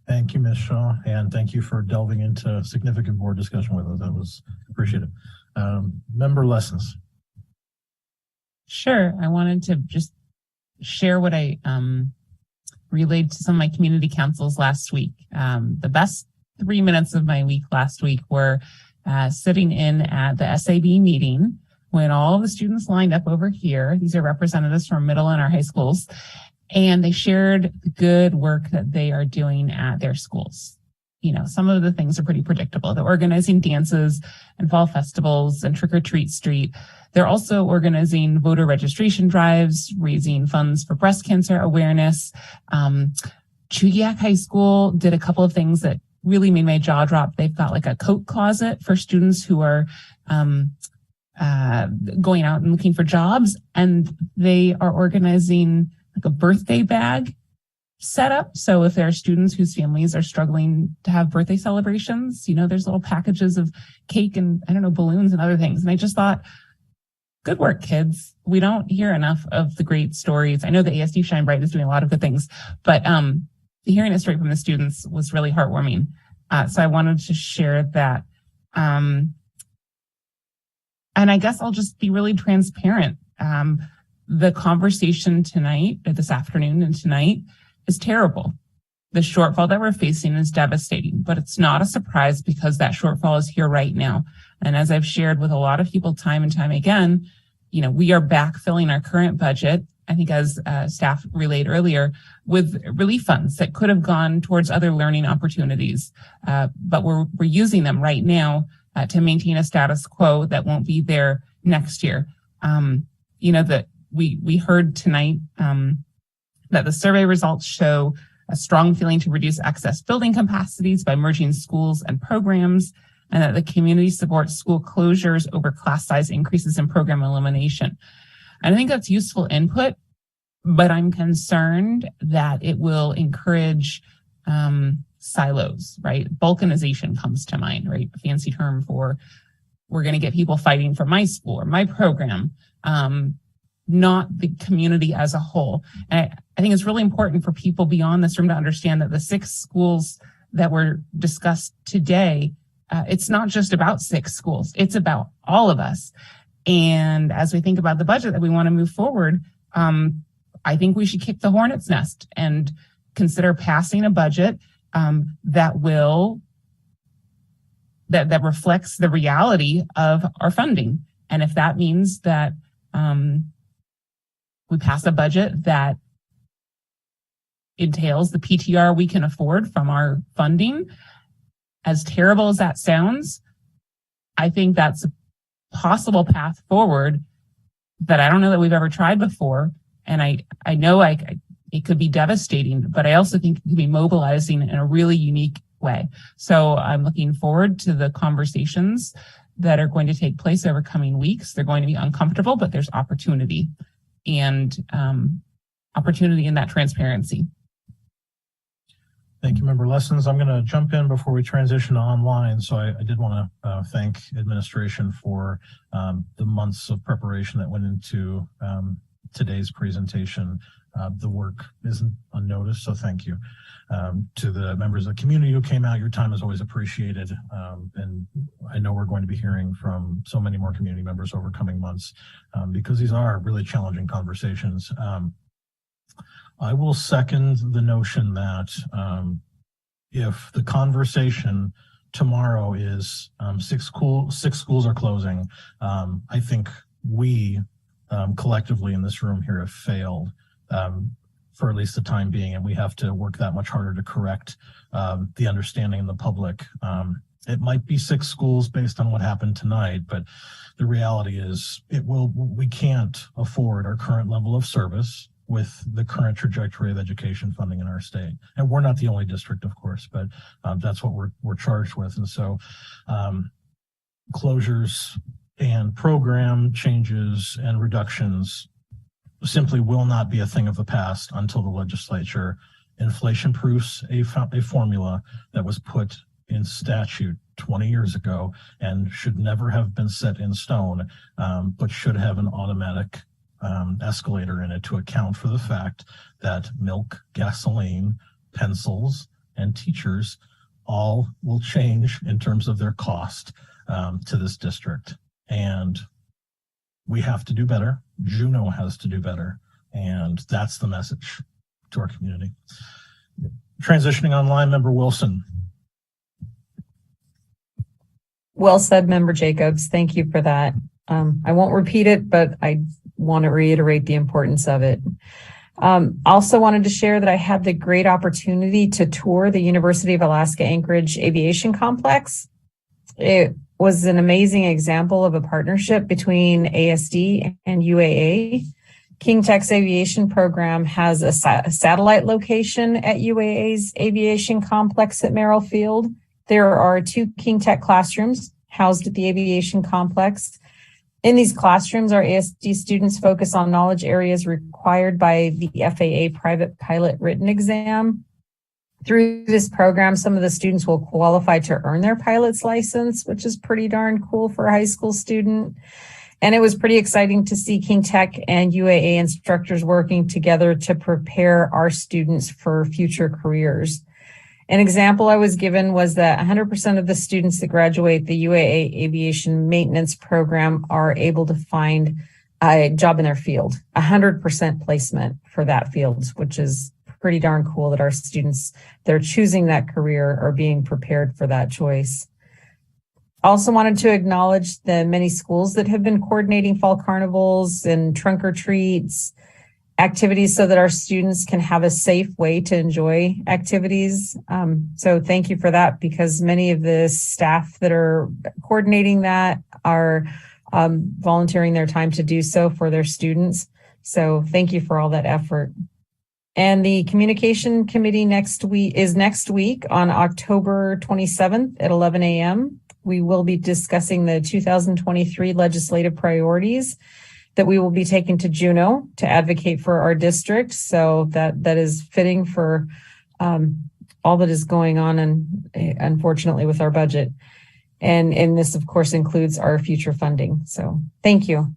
Thank you, Ms. Shaw, and thank you for delving into significant board discussion with us. That was appreciated. Member Lessons.
Sure. I wanted to just share what I relayed to some of my community councils last week. The best 3 minutes of my week last week were sitting in at the SAB meeting when all the students lined up over here. These are representatives from middle and our high schools, and they shared the good work that they are doing at their schools. You know, some of the things are pretty predictable. They're organizing dances and fall festivals and Trick or Treat Street. They're also organizing voter registration drives, raising funds for breast cancer awareness. Chugiak High School did a couple of things that really made my jaw drop. They've got like a coat closet for students who are going out and looking for jobs, and they are organizing like a birthday bag setup. So if there are students whose families are struggling to have birthday celebrations, you know, there's little packages of cake and balloons and other things. And I just thought, good work, kids. We don't hear enough of the great stories. I know the ASD Shine Bright is doing a lot of good things, but hearing it straight from the students was really heartwarming. So I wanted to share that. And I guess I'll just be really transparent. The conversation tonight, or this afternoon and tonight, is terrible. The shortfall that we're facing is devastating, but it's not a surprise because that shortfall is here right now. And as I've shared with a lot of people time and time again, you know, we are backfilling our current budget, I think as staff relayed earlier, with relief funds that could have gone towards other learning opportunities. But we're using them right now to maintain a status quo that won't be there next year. You know, that we heard tonight that the survey results show a strong feeling to reduce excess building capacities by merging schools and programs, and that the community supports school closures over class size increases and program elimination. And I think that's useful input, but I'm concerned that it will encourage silos, right? Balkanization comes to mind, right? A fancy term for we're going to get people fighting for my school or my program, not the community as a whole. And I think it's really important for people beyond this room to understand that the 6 schools that were discussed today, it's not just about 6 schools, it's about all of us. And as we think about the budget that we want to move forward, I think we should kick the hornet's nest and consider passing a budget that reflects the reality of our funding. And if that means that we pass a budget that entails the PTR we can afford from our funding, as terrible as that sounds, I think that's a possible path forward that I don't know that we've ever tried before. And I know it could be devastating, but I also think it could be mobilizing in a really unique way. So I'm looking forward to the conversations that are going to take place over coming weeks. They're going to be uncomfortable, but there's opportunity and opportunity in that transparency.
Thank you, Member Lessons. I'm going to jump in before we transition to online. So I did want to thank administration for the months of preparation that went into today's presentation. The work isn't unnoticed, so thank you. To the members of the community who came out, your time is always appreciated. And I know we're going to be hearing from so many more community members over coming months because these are really challenging conversations. I will second the notion that if the conversation tomorrow is six schools are closing, I think we collectively in this room here have failed for at least the time being, and we have to work that much harder to correct the understanding in the public. It might be 6 schools based on what happened tonight, but the reality is we can't afford our current level of service with the current trajectory of education funding in our state. And we're not the only district, of course, but that's what we're charged with. And so closures and program changes and reductions simply will not be a thing of the past until the legislature inflation proofs a formula that was put in statute 20 years ago and should never have been set in stone, but should have an automatic escalator in it to account for the fact that milk, gasoline, pencils, and teachers all will change in terms of their cost to this district. And we have to do better. Juneau has to do better. And that's the message to our community. Transitioning online, Member Wilson.
Well said, Member Jacobs. Thank you for that. I won't repeat it, but I want to reiterate the importance of it. Also wanted to share that I had the great opportunity to tour the University of Alaska Anchorage Aviation Complex. It was an amazing example of a partnership between ASD and UAA. King Tech's aviation program has a satellite location at UAA's aviation complex at Merrill Field. There are 2 King Tech classrooms housed at the aviation complex. In these classrooms, our ASD students focus on knowledge areas required by the FAA private pilot written exam. Through this program, some of the students will qualify to earn their pilot's license, which is pretty darn cool for a high school student. And it was pretty exciting to see King Tech and UAA instructors working together to prepare our students for future careers. An example I was given was that 100% of the students that graduate the UAA aviation maintenance program are able to find a job in their field, 100% placement for that field, which is pretty darn cool that our students that are choosing that career are being prepared for that choice. Also wanted to acknowledge the many schools that have been coordinating fall carnivals and trunk or treats, activities so that our students can have a safe way to enjoy activities. So thank you for that, because many of the staff that are coordinating that are volunteering their time to do so for their students. So thank you for all that effort. And the communication committee next week on October 27th at 11 a.m. We will be discussing the 2023 legislative priorities that we will be taking to Juneau to advocate for our district. So that is fitting for all that is going on, and unfortunately with our budget. And this, of course, includes our future funding. So thank you.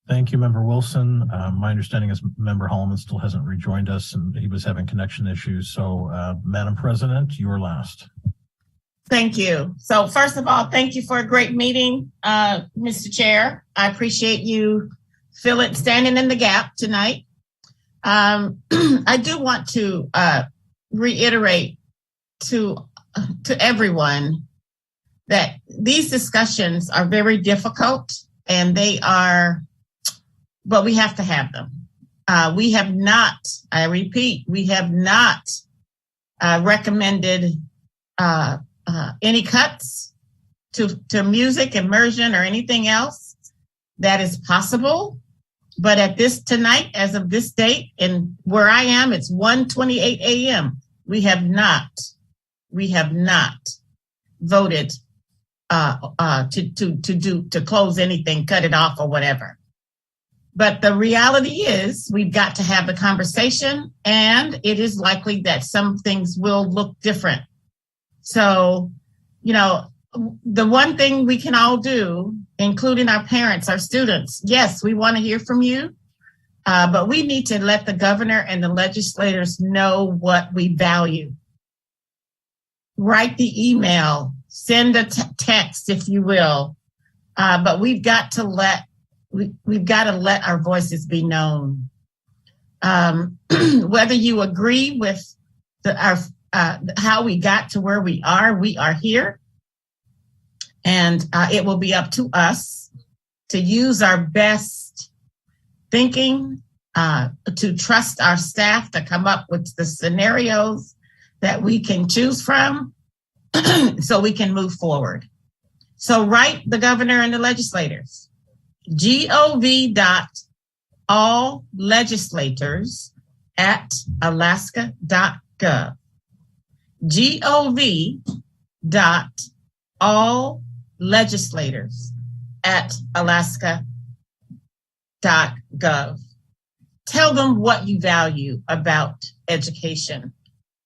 Thank you, Member Wilson. My understanding is Member Holleman still hasn't rejoined us, and he was having connection issues. So, Madam President, you are last.
Thank you. So first of all, thank you for a great meeting, Mr. Chair. I appreciate you standing in the gap tonight. I do want to reiterate to everyone that these discussions are very difficult, and but we have to have them. We have not, I repeat, we have not recommended any cuts to music, immersion, or anything else that is possible. But at tonight, as of this date, and where I am, it's 1:28 a.m. We have not voted to close anything, cut it off, or whatever. But the reality is we've got to have the conversation, and it is likely that some things will look different. So, you know, the one thing we can all do, including our parents, our students, yes, we want to hear from you, but we need to let the governor and the legislators know what we value. Write the email, send a text, if you will, but we've got to let our voices be known. Whether you agree with how we got to where we are here. And it will be up to us to use our best thinking, to trust our staff to come up with the scenarios that we can choose from so we can move forward. So write the governor and the legislators. gov.alllegislators@alaska.gov. gov.alllegislators@alaska.gov. Tell them what you value about education.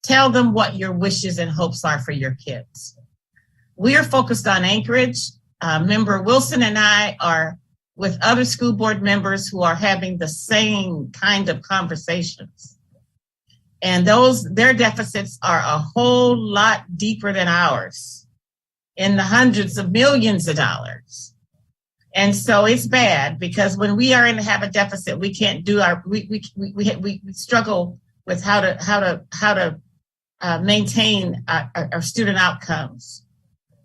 Tell them what your wishes and hopes are for your kids. We are focused on Anchorage. Member Wilson and I are with other school board members who are having the same kind of conversations. And their deficits are a whole lot deeper than ours, in the hundreds of millions of dollars. And so it's bad because when we are have a deficit, we can't do we struggle with how to maintain our student outcomes.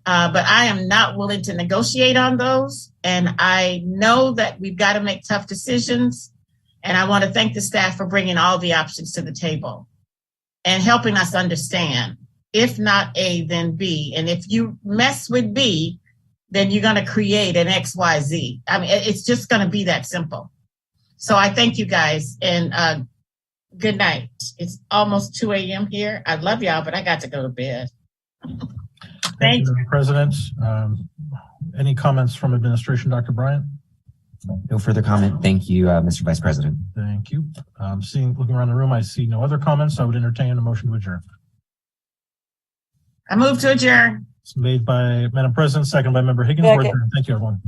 But I am not willing to negotiate on those. And I know that we've got to make tough decisions. And I want to thank the staff for bringing all the options to the table and helping us understand, if not A, then B. And if you mess with B, then you're going to create an XYZ. I mean, it's just going to be that simple. So I thank you guys, and good night. It's almost 2 a.m. here. I love y'all, but I got to go to bed.
Thank you, President. Any comments from administration, Dr. Bryant?
No further comment. Thank you, Mr. Vice President.
Thank you. Looking around the room, I see no other comments. I would entertain a motion to adjourn.
I move to adjourn.
It's made by Madam President, second by Member Higgins. We're adjourned. Thank you, everyone.